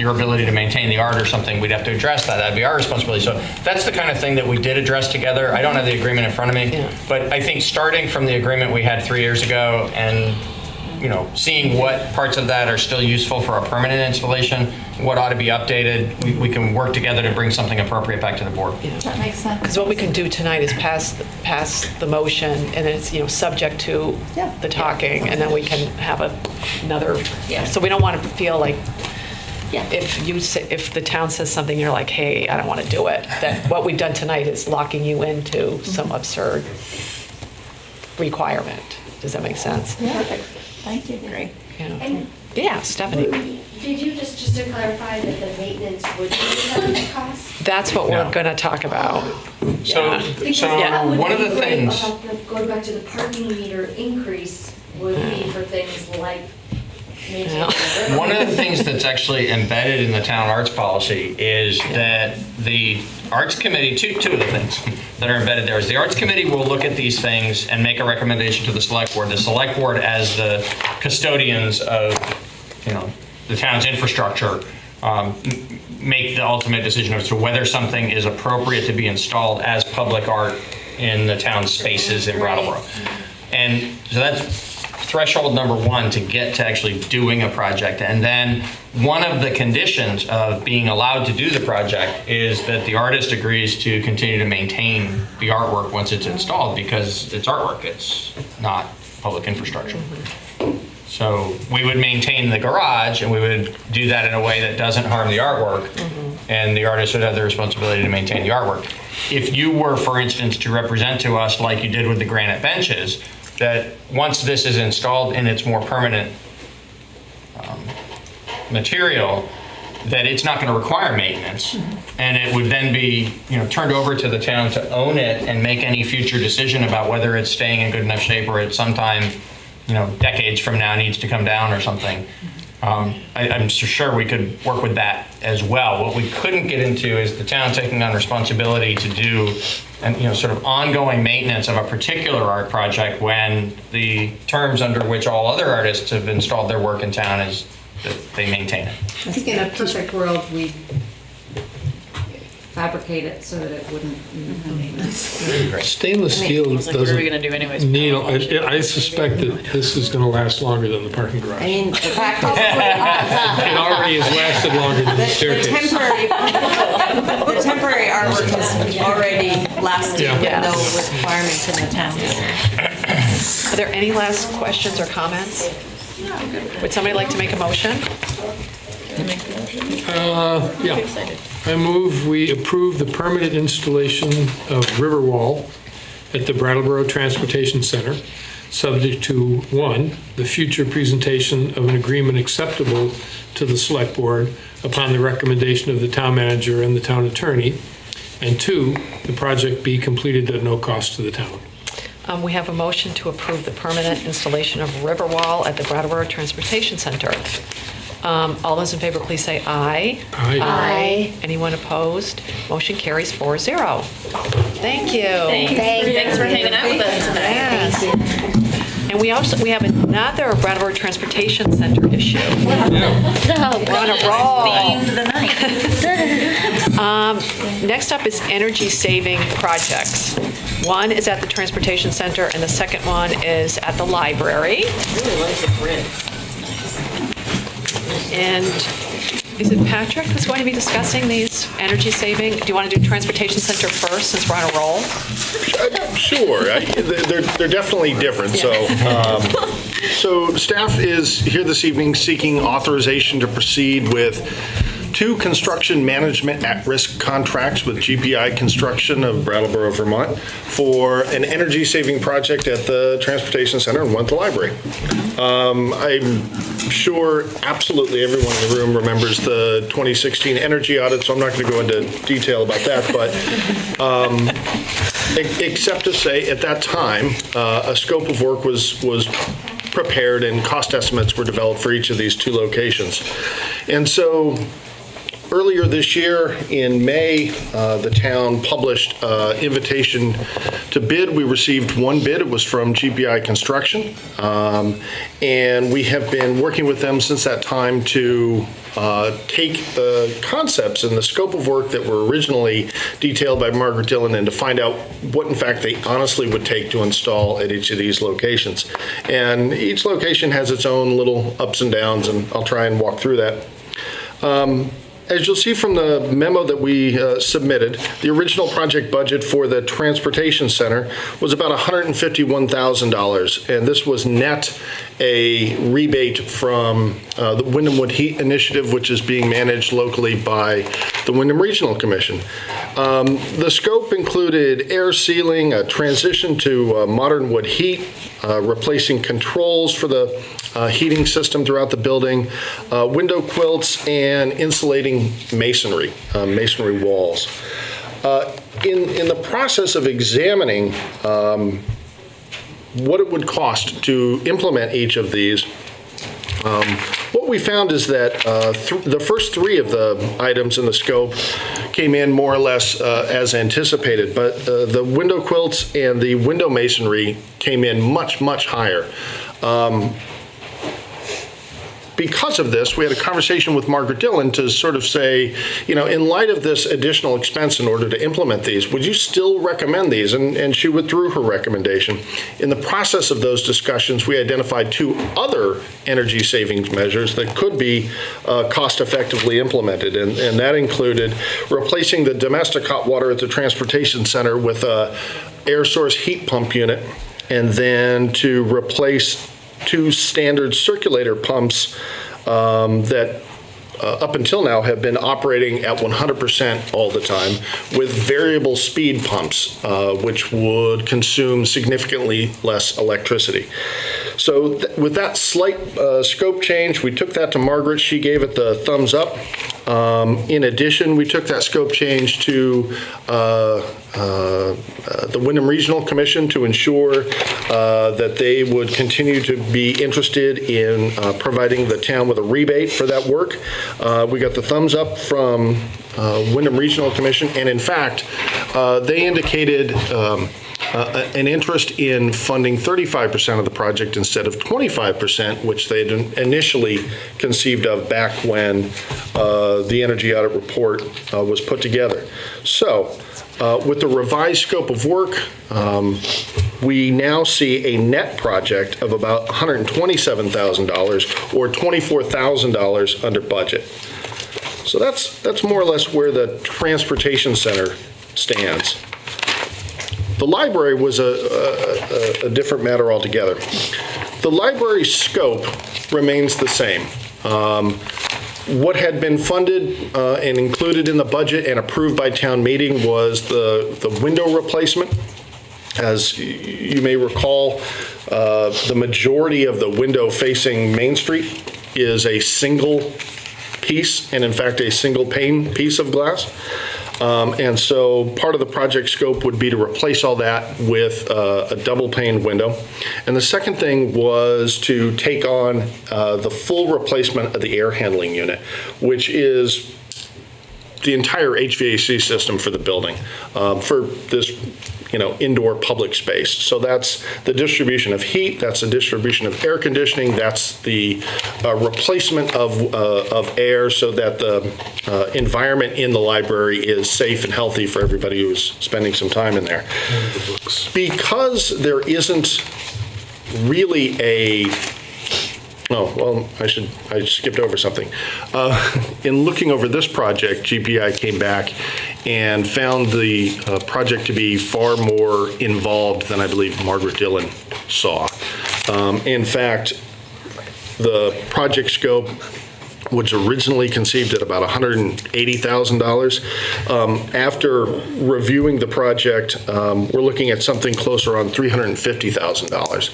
your ability to maintain the art or something, we'd have to address that. That'd be our responsibility. So that's the kind of thing that we did address together. I don't have the agreement in front of me, but I think starting from the agreement we had 3 years ago and seeing what parts of that are still useful for a permanent installation, what ought to be updated, we can work together to bring something appropriate back to the board. That makes sense. Because what we can do tonight is pass the motion, and it's, subject to the talking, and then we can have another, so we don't want to feel like, if the town says something, you're like, hey, I don't want to do it, that what we've done tonight is locking you into some absurd requirement. Does that make sense? Yeah. Perfect. Thank you. Great. Yeah, Stephanie. Did you just to clarify that the maintenance would be the cost? That's what we're going to talk about. So one of the things. Going back to the parking meter increase would be for things like one of the things that's actually embedded in the town arts policy is that the Arts Committee, two of the things that are embedded there is the Arts Committee will look at these things and make a recommendation to the Select Board. The Select Board, as the custodians of the town's infrastructure, make the ultimate decision as to whether something is appropriate to be installed as public art in the town's spaces in Brattleboro. And so that's threshold number one to get to actually doing a project. And then one of the conditions of being allowed to do the project is that the artist agrees to continue to maintain the artwork once it's installed, because it's artwork, it's not public infrastructure. So we would maintain the garage, and we would do that in a way that doesn't harm the artwork, and the artist would have the responsibility to maintain the artwork. If you were, for instance, to represent to us, like you did with the granite benches, that once this is installed in its more permanent material, that it's not going to require maintenance, and it would then be, turned over to the town to own it and make any future decision about whether it's staying in good enough shape or at some time, decades from now needs to come down or something. I'm sure we could work with that as well. What we couldn't get into is the town taking on responsibility to do sort of ongoing maintenance of a particular art project when the terms under which all other artists have installed their work in town is that they maintain it. I think in a perfect world, we fabricate it so that it wouldn't need maintenance. Stainless steel What are we doesn't gonna do anyways? need, I suspect that this is going to last longer than the parking garage. I mean, It already has lasted longer than the the staircase. temporary artwork has already lasted Yeah. with no requirements in the town. Are there any last questions or comments? Would somebody like to make a motion? Yeah. I move we approve the permanent installation of Riverwall at the Brattleboro Transportation Center, subject to, 1, the future presentation of an agreement acceptable to the Select Board upon the recommendation of the town manager and the town attorney, and 2, the project be completed at no cost to the town. We have a motion to approve the permanent installation of Riverwall at the Brattleboro Transportation Center. All those in favor, please say aye. Aye. Aye. Anyone opposed? Motion carries 4-0. Thank you. Thanks for hanging out with us tonight. Yes. And we have another Brattleboro Transportation Center issue. We're on a roll. Themed the night. Next up is energy saving projects. One is at the Transportation Center, and the second one is at the library. I really like the grid. And is it Patrick that's going to be discussing these energy saving? Do you want to do Transportation Center first, since we're on a roll? Sure. They're definitely different. So staff is here this evening seeking authorization to proceed with 2 construction management at-risk contracts with GPI Construction of Brattleboro, Vermont, for an energy-saving project at the Transportation Center and one at the library. I'm sure absolutely everyone in the room remembers the 2016 energy audit, so I'm not going to go into detail about that, but except to say at that time, a scope of work was prepared and cost estimates were developed for each of these 2 locations. And so earlier this year, in May, the town published invitation to bid. We received 1 bid. It was from GPI Construction. And we have been working with them since that time to take the concepts and the scope of work that were originally detailed by Margaret Dillon and to find out what, in fact, they honestly would take to install at each of these locations. And each location has its own little ups and downs, and I'll try and walk through that. As you'll see from the memo that we submitted, the original project budget for the Transportation Center was about $151,000, and this was net a rebate from the Wyndham Wood Heat Initiative, which is being managed locally by the Wyndham Regional Commission. The scope included air sealing, a transition to modern wood heat, replacing controls for the heating system throughout the building, window quilts, and insulating masonry walls. In the process of examining what it would cost to implement each of these, what we found is that the first 3 of the items in the scope came in more or less as anticipated, but the window quilts and the window masonry came in much, much higher. because of this, we had a conversation with Margaret Dillon to sort of say, in light of this additional expense in order to implement these, would you still recommend these? And she withdrew her recommendation. In the process of those discussions, we identified 2 other energy savings measures that could be cost effectively implemented. And that included replacing the domestic hot water at the transportation center with a air source heat pump unit, and then to replace 2 standard circulator pumps that up until now have been operating at 100% all the time with variable speed pumps, which would consume significantly less electricity. So with that slight scope change, we took that to Margaret. She gave it the thumbs up. In addition, we took that scope change to the Wyndham Regional Commission to ensure that they would continue to be interested in providing the town with a rebate for that work. We got the thumbs up from Wyndham Regional Commission, and in fact, they indicated an interest in funding 35% of the project instead of 25%, which they had initially conceived of back when the energy audit report was put together. So with the revised scope of work, we now see a net project of about $127,000 or $24,000 under budget. So that's more or less where the transportation center stands. The library was a different matter altogether. The library's scope remains the same. What had been funded and included in the budget and approved by town meeting was the window replacement. As you may recall, the majority of the window facing Main Street is a single piece, and in fact a single pane piece of glass. And so part of the project scope would be to replace all that with a double pane window. And the second thing was to take on the full replacement of the air handling unit, which is the entire HVAC system for the building, for this indoor public space. So that's the distribution of heat, that's the distribution of air conditioning, that's the replacement of air so that the environment in the library is safe and healthy for everybody who's spending some time in there. Because there isn't really I skipped over something. In looking over this project, GPI came back and found the project to be far more involved than I believe Margaret Dillon saw. In fact, the project scope was originally conceived at about $180,000. After reviewing the project, we're looking at something closer on $350,000.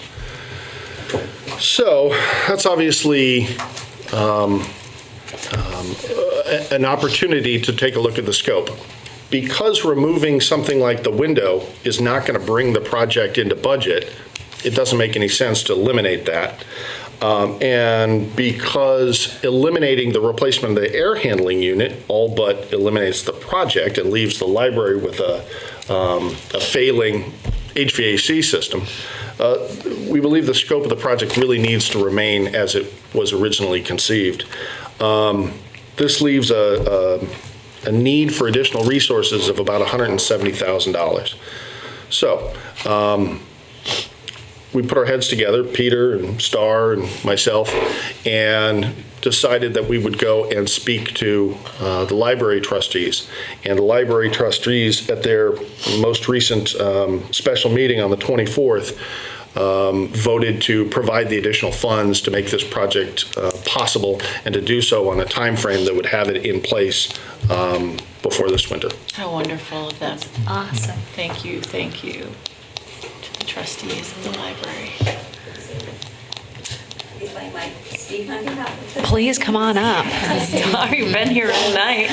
So that's obviously an opportunity to take a look at the scope. Because removing something like the window is not going to bring the project into budget, it doesn't make any sense to eliminate that. And because eliminating the replacement of the air handling unit all but eliminates the project and leaves the library with a failing HVAC system, we believe the scope of the project really needs to remain as it was originally conceived. This leaves a need for additional resources of about $170,000. So we put our heads together, Peter and Star and myself, and decided that we would go and speak to the library trustees. And the library trustees at their most recent special meeting on the 24th voted to provide the additional funds to make this project possible and to do so on a time frame that would have it in place before this winter. How wonderful of them. Awesome. Thank you to the trustees of the library. Please come on up. Sorry, been here all night.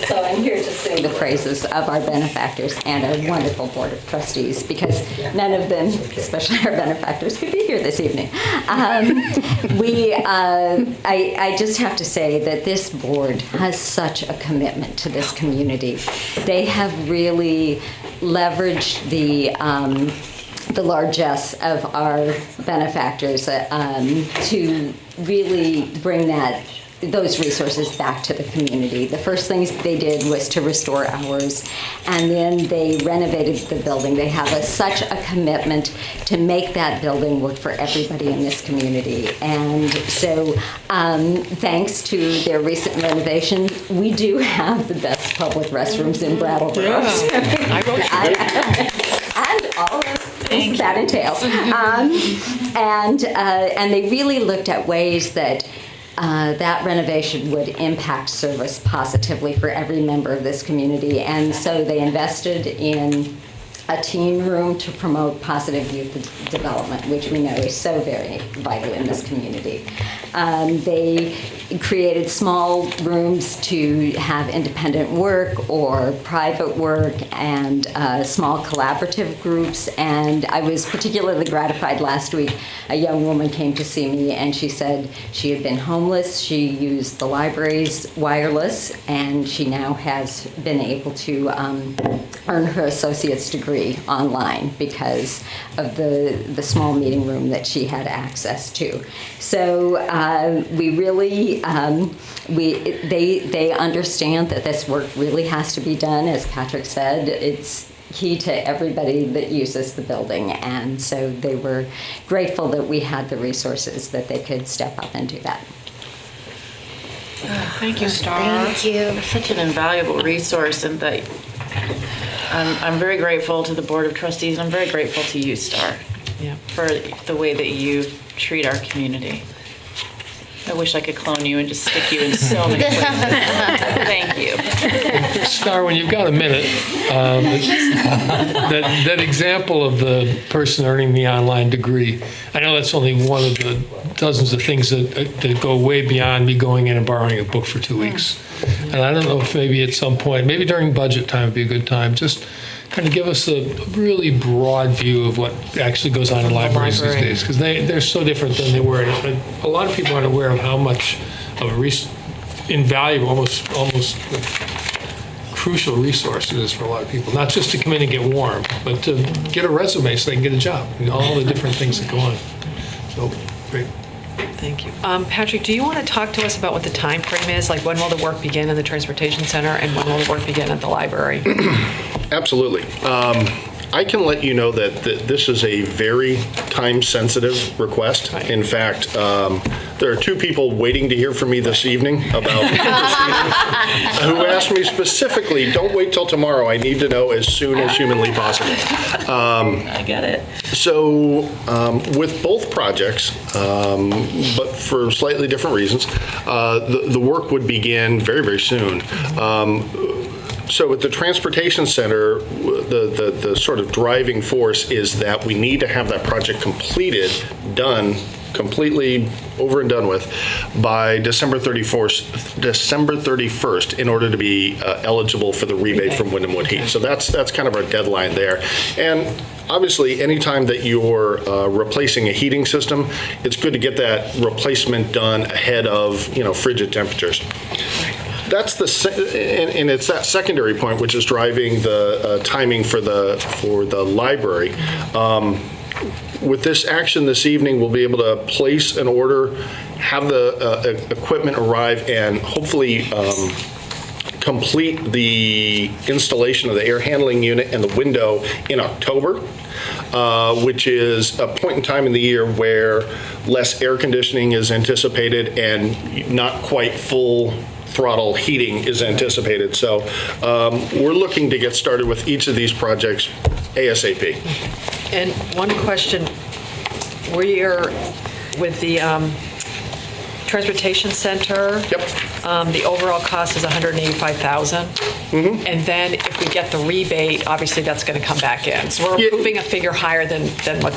So I'm here to sing the praises of our benefactors and our wonderful Board of Trustees, because none of them, especially our benefactors, could be here this evening. I just have to say that this board has such a commitment to this community. They have really leveraged the largesse of our benefactors to really bring those resources back to the community. The first things they did was to restore ours, and then they renovated the building. They have such a commitment to make that building work for everybody in this community. And so thanks to their recent renovation, we do have the best public restrooms in Brattleboro. I wrote and all of that entails. And they really looked at ways that that renovation would impact service positively for every member of this community. And so they invested in a teen room to promote positive youth development, which we know is so very vital in this community. They created small rooms to have independent work or private work and small collaborative groups. And I was particularly gratified last week. A young woman came to see me and she said she had been homeless. She used the library's wireless, and she now has been able to earn her associate's degree online because of the small meeting room that she had access to. So we really, they understand that this work really has to be done. As Patrick said, it's key to everybody that uses the building. And so they were grateful that we had the resources that they could step up and do that. Thank you, Star. Thank you. Such an invaluable resource, and that I'm very grateful to the Board of Trustees. I'm very grateful to you, Star, for the way that you treat our community. I wish I could clone you and just stick you in so many places. Thank you. Star, when you've got a minute, that example of the person earning the online degree, I know that's only one of the dozens of things that go way beyond me going in and borrowing a book for 2 weeks. And I don't know if maybe at some point, maybe during budget time would be a good time, just kind of give us a really broad view of what actually goes on in libraries these days, because they're so different than they were. And a lot of people aren't aware of how much of a invaluable, almost crucial resource it is for a lot of people, not just to come in and get warm, but to get a resume so they can get a job, all the different things that go on. So, great. Thank you. Patrick, do you want to talk to us about what the time frame is? Like, when will the work begin in the Transportation Center, and when will the work begin at the library? Absolutely. I can let you know that this is a very time-sensitive request. Right. In fact, there are 2 people waiting to hear from me this evening about who asked me specifically, don't wait till tomorrow. I need to know as soon as humanly possible. I get it. So with both projects, but for slightly different reasons, the work would begin very, very soon. So at the Transportation Center, the sort of driving force is that we need to have that project completed, done, completely over and done with by December 31st in order to be eligible for the rebate from Wyndham Wood Heat. So that's kind of our deadline there. And obviously, anytime that you're replacing a heating system, it's good to get that replacement done ahead of frigid temperatures. That's and it's that secondary point which is driving the timing for the library. With this action this evening, we'll be able to place an order, have the equipment arrive, and hopefully complete the installation of the air handling unit and the window in October, which is a point in time in the year where less air conditioning is anticipated and not quite full throttle heating is anticipated. So we're looking to get started with each of these projects ASAP. And one question, we're with the Transportation Center. Yep. The overall cost is $185,000. Mm-hmm. And then if we get the rebate, obviously that's going to come back in. So we're approving a figure higher than what,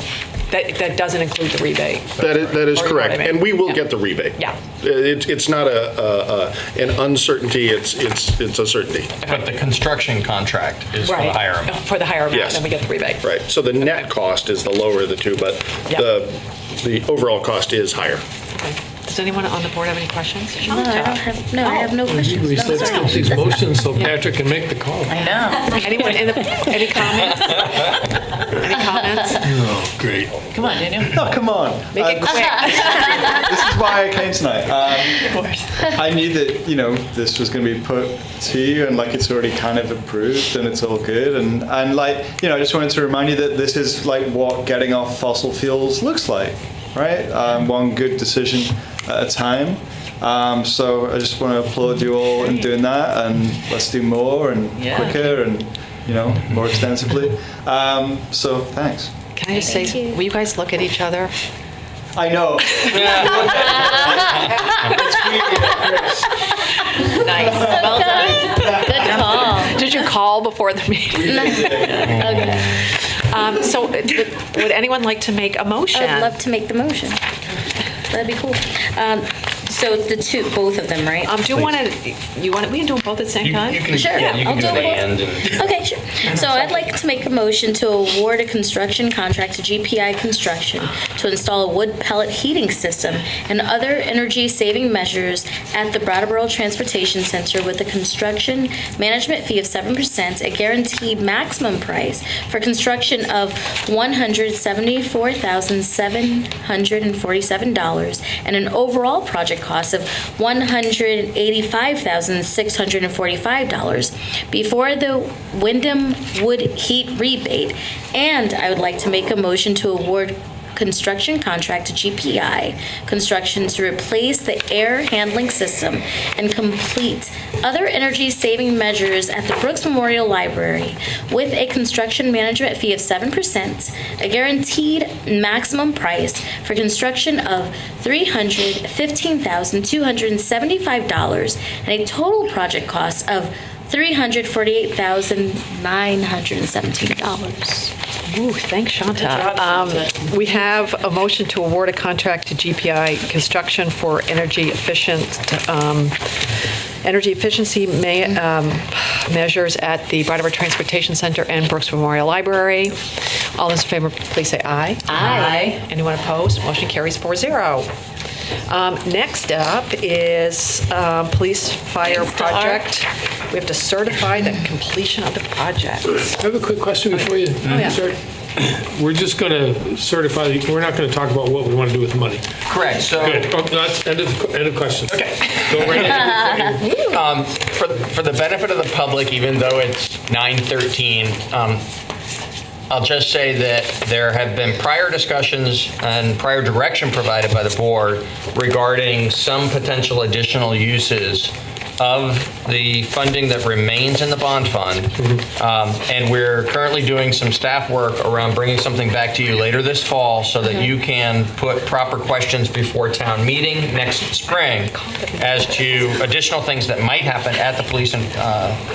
that doesn't include the rebate. That is correct. And we will get the rebate. Yeah. It's not an uncertainty, it's a certainty. But the construction contract is for the higher amount. For the higher amount, yes. Then we get the rebate. Right. So the net cost is the lower of the two, but the overall cost is higher. Okay. Does anyone on the board have any questions? No, I have no questions. We No, said sorry. skip these motions so Patrick can make the call. I know. Anyone any comments? Any comments? Oh, great. Come on, Daniel. No, come on. Make it quick. This is why I came tonight. I knew that, this was going to be put to you, and like it's already kind of approved and it's all good. And like, I just wanted to remind you that this is like what getting off fossil fuels looks like, right? One good decision at a time. So I just want to applaud you all in doing that, and let's do more and quicker and, more extensively. So thanks. Can I just say, will you guys look at each other? I know. Nice. Well done. Good call. Did you call before the meeting? Okay. So would anyone like to make a motion? I'd love to make the motion. That'd be cool. So both of them, right? Do you want to? We can do them both at the same time. You can, Sure. yeah, you I'll can do do the it. and. Okay, sure. So I'd like to make a motion to award a construction contract to GPI Construction to install a wood pellet heating system and other energy-saving measures at the Brattleboro Transportation Center with a construction management fee of 7%, a guaranteed maximum price for construction of $174,747, and an overall project cost of $185,645 before the Wyndham Wood Heat Rebate. And I would like to make a motion to award construction contract to GPI Construction to replace the air handling system and complete other energy-saving measures at the Brooks Memorial Library with a construction management fee of 7%, a guaranteed maximum price for construction of $315,275, and a total project cost of $348,917. Ooh, thanks, Shanta. We have a motion to award a contract to GPI Construction for energy efficiency measures at the Brattleboro Transportation Center and Brooks Memorial Library. All those in favor, please say aye. Aye. Anyone opposed? Motion carries 4-0. Next up is police fire project. We have to certify the completion of the project. I have a quick question before you start. We're just going to certify, we're not going to talk about what we want to do with the money. Correct. So Good. Oh, that's end of question. Okay. Go right ahead. For the benefit of the public, even though it's 9:13, I'll just say that there have been prior discussions and prior direction provided by the board regarding some potential additional uses of the funding that remains in the bond fund. And we're currently doing some staff work around bringing something back to you later this fall so that you can put proper questions before town meeting next spring as to additional things that might happen at the police and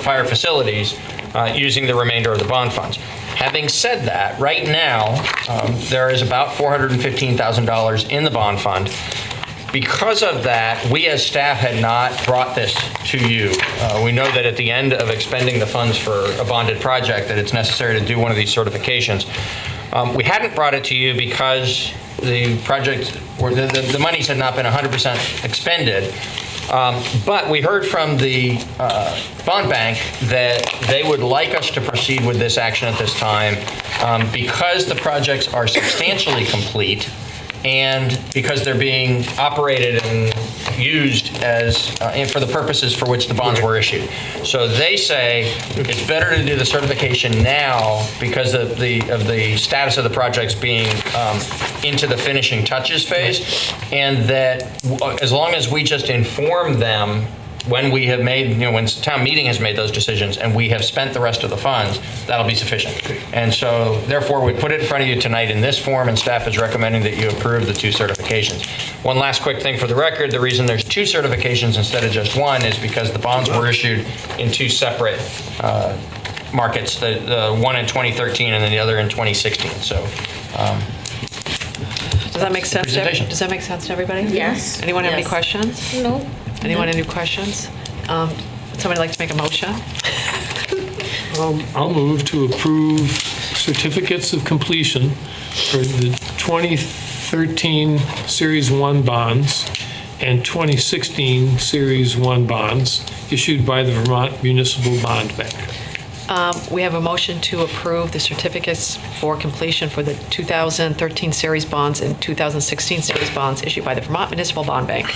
fire facilities using the remainder of the bond funds. Having said that, right now, there is about $415,000 in the bond fund. Because of that, we as staff had not brought this to you. We know that at the end of expending the funds for a bonded project, that it's necessary to do one of these certifications. We hadn't brought it to you because the project, or the monies had not been 100% expended. But we heard from the bond bank that they would like us to proceed with this action at this time because the projects are substantially complete and because they're being operated and used as for the purposes for which the bonds were issued. So they say it's better to do the certification now because of the status of the projects being into the finishing touches phase, and that as long as we just inform them when we have made, when town meeting has made those decisions and we have spent the rest of the funds, that'll be sufficient. And so therefore we put it in front of you tonight in this form, and staff is recommending that you approve the 2 certifications. One last quick thing for the record, the reason there's 2 certifications instead of just 1 is because the bonds were issued in 2 separate markets, the one in 2013 and then the other in 2016. So Does that make sense? Does that make sense to everybody? Yes. Anyone have any questions? No. Anyone have any questions? Would somebody like to make a motion? I'll move to approve certificates of completion for the 2013 Series 1 bonds and 2016 Series 1 bonds issued by the Vermont Municipal Bond Bank. We have a motion to approve the certificates for completion for the 2013 series bonds and 2016 series bonds issued by the Vermont Municipal Bond Bank.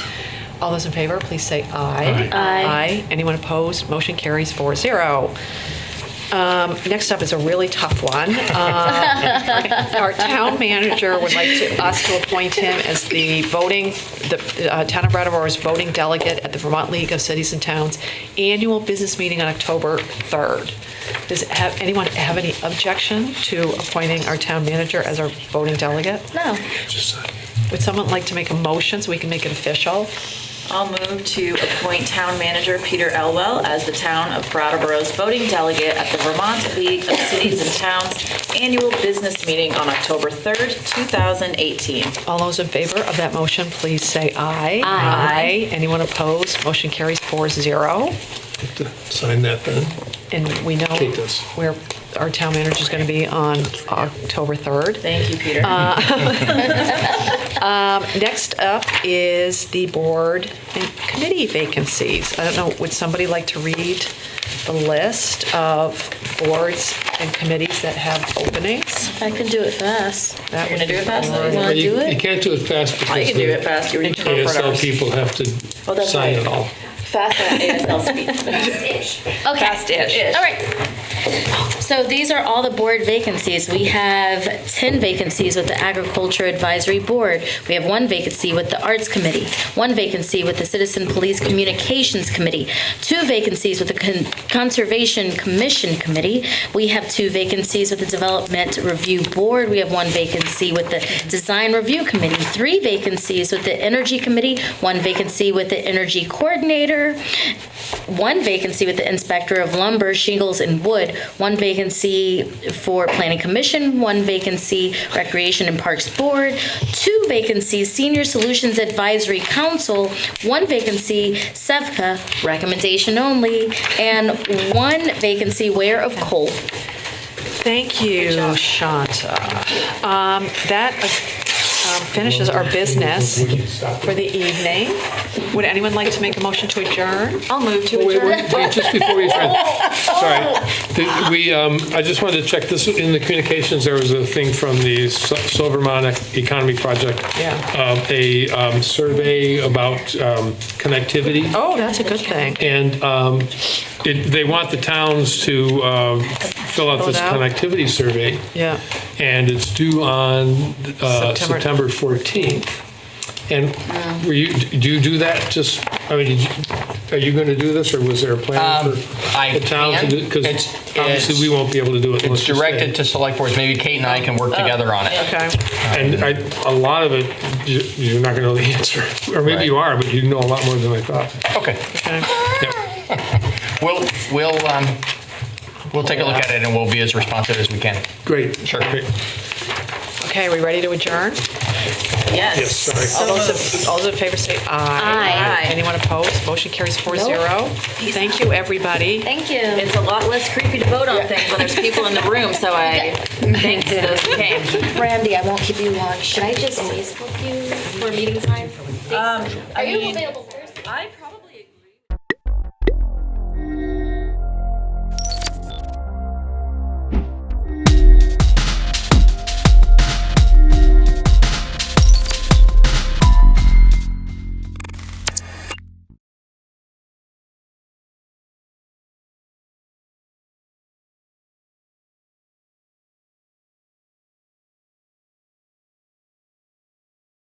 All those in favor, please say aye. Aye. Aye. Anyone opposed? Motion carries 4-0. Next up is a really tough one. Our town manager would like us to appoint him as the Town of Brattleboro's voting delegate at the Vermont League of Cities and Towns annual business meeting on October 3rd. Does anyone have any objection to appointing our town manager as our voting delegate? No. Would someone like to make a motion so we can make it official? I'll move to appoint Town Manager Peter Elwell as the Town of Brattleboro's voting delegate at the Vermont League of Cities and Towns annual business meeting on October 3rd, 2018. All those in favor of that motion, please say aye. Aye. Anyone opposed? Motion carries 4-0. Have to sign that then. And we know Kate does. where our town manager is going to be on October 3rd. Thank you, Peter. Next up is the board and committee vacancies. I don't know, would somebody like to read the list of boards and committees that have openings? I can do it fast. That You're gonna do it fast? would be You wanna do it? You can't do it fast because You can do it fast. You're the interpreters. ASL people have to Oh, that's sign right. it all. Fast at ASL speed. Okay. Fast-ish. All right. So these are all the board vacancies. We have 10 vacancies with the Agriculture Advisory Board. We have 1 vacancy with the Arts Committee, 1 vacancy with the Citizen Police Communications Committee, 2 vacancies with the Conservation Commission Committee. We have 2 vacancies with the Development Review Board. We have 1 vacancy with the Design Review Committee, 3 vacancies with the Energy Committee, 1 vacancy with the Energy Coordinator, 1 vacancy with the Inspector of Lumber, Shingles, and Wood, 1 vacancy for Planning Commission, 1 vacancy Recreation and Parks Board, 2 vacancies Senior Solutions Advisory Council, 1 vacancy SEVCA, recommendation only, and 1 vacancy Ware of Cole. Thank you, Shanta. That finishes our business for the evening. Would anyone like to make a motion to adjourn? I'll move to Wait, adjourn. wait, just before we adjourn. Sorry. I just wanted to check this. In the communications, there was a thing from the Vermont Economy Project. Yeah. A survey about connectivity. Oh, that's a good thing. And they want the towns to fill out this connectivity survey. Yeah. And it's due on September 14th. And do you do that? Are you going to do this, or was there a plan for the town to do it? Because obviously we won't be able to do it. It's directed to select boards. Maybe Kate and I can work together on it. Okay. And a lot of it, you're not going to know the answer. Or maybe you are, but you know a lot more than I thought. Okay. We'll take a look at it, and we'll be as responsive as we can. Great. Sure. Great. Okay, are we ready to adjourn? Yes. Yes, sorry. All those in favor say aye. Aye. Anyone opposed? Motion carries 4-0. Thank you, everybody. Thank you. It's a lot less creepy to vote on things when there's people in the room, so I thanks to those who came. Brandy, I won't keep you long. Should I just Facebook you for meeting time? I Are you mean, available Thursday? I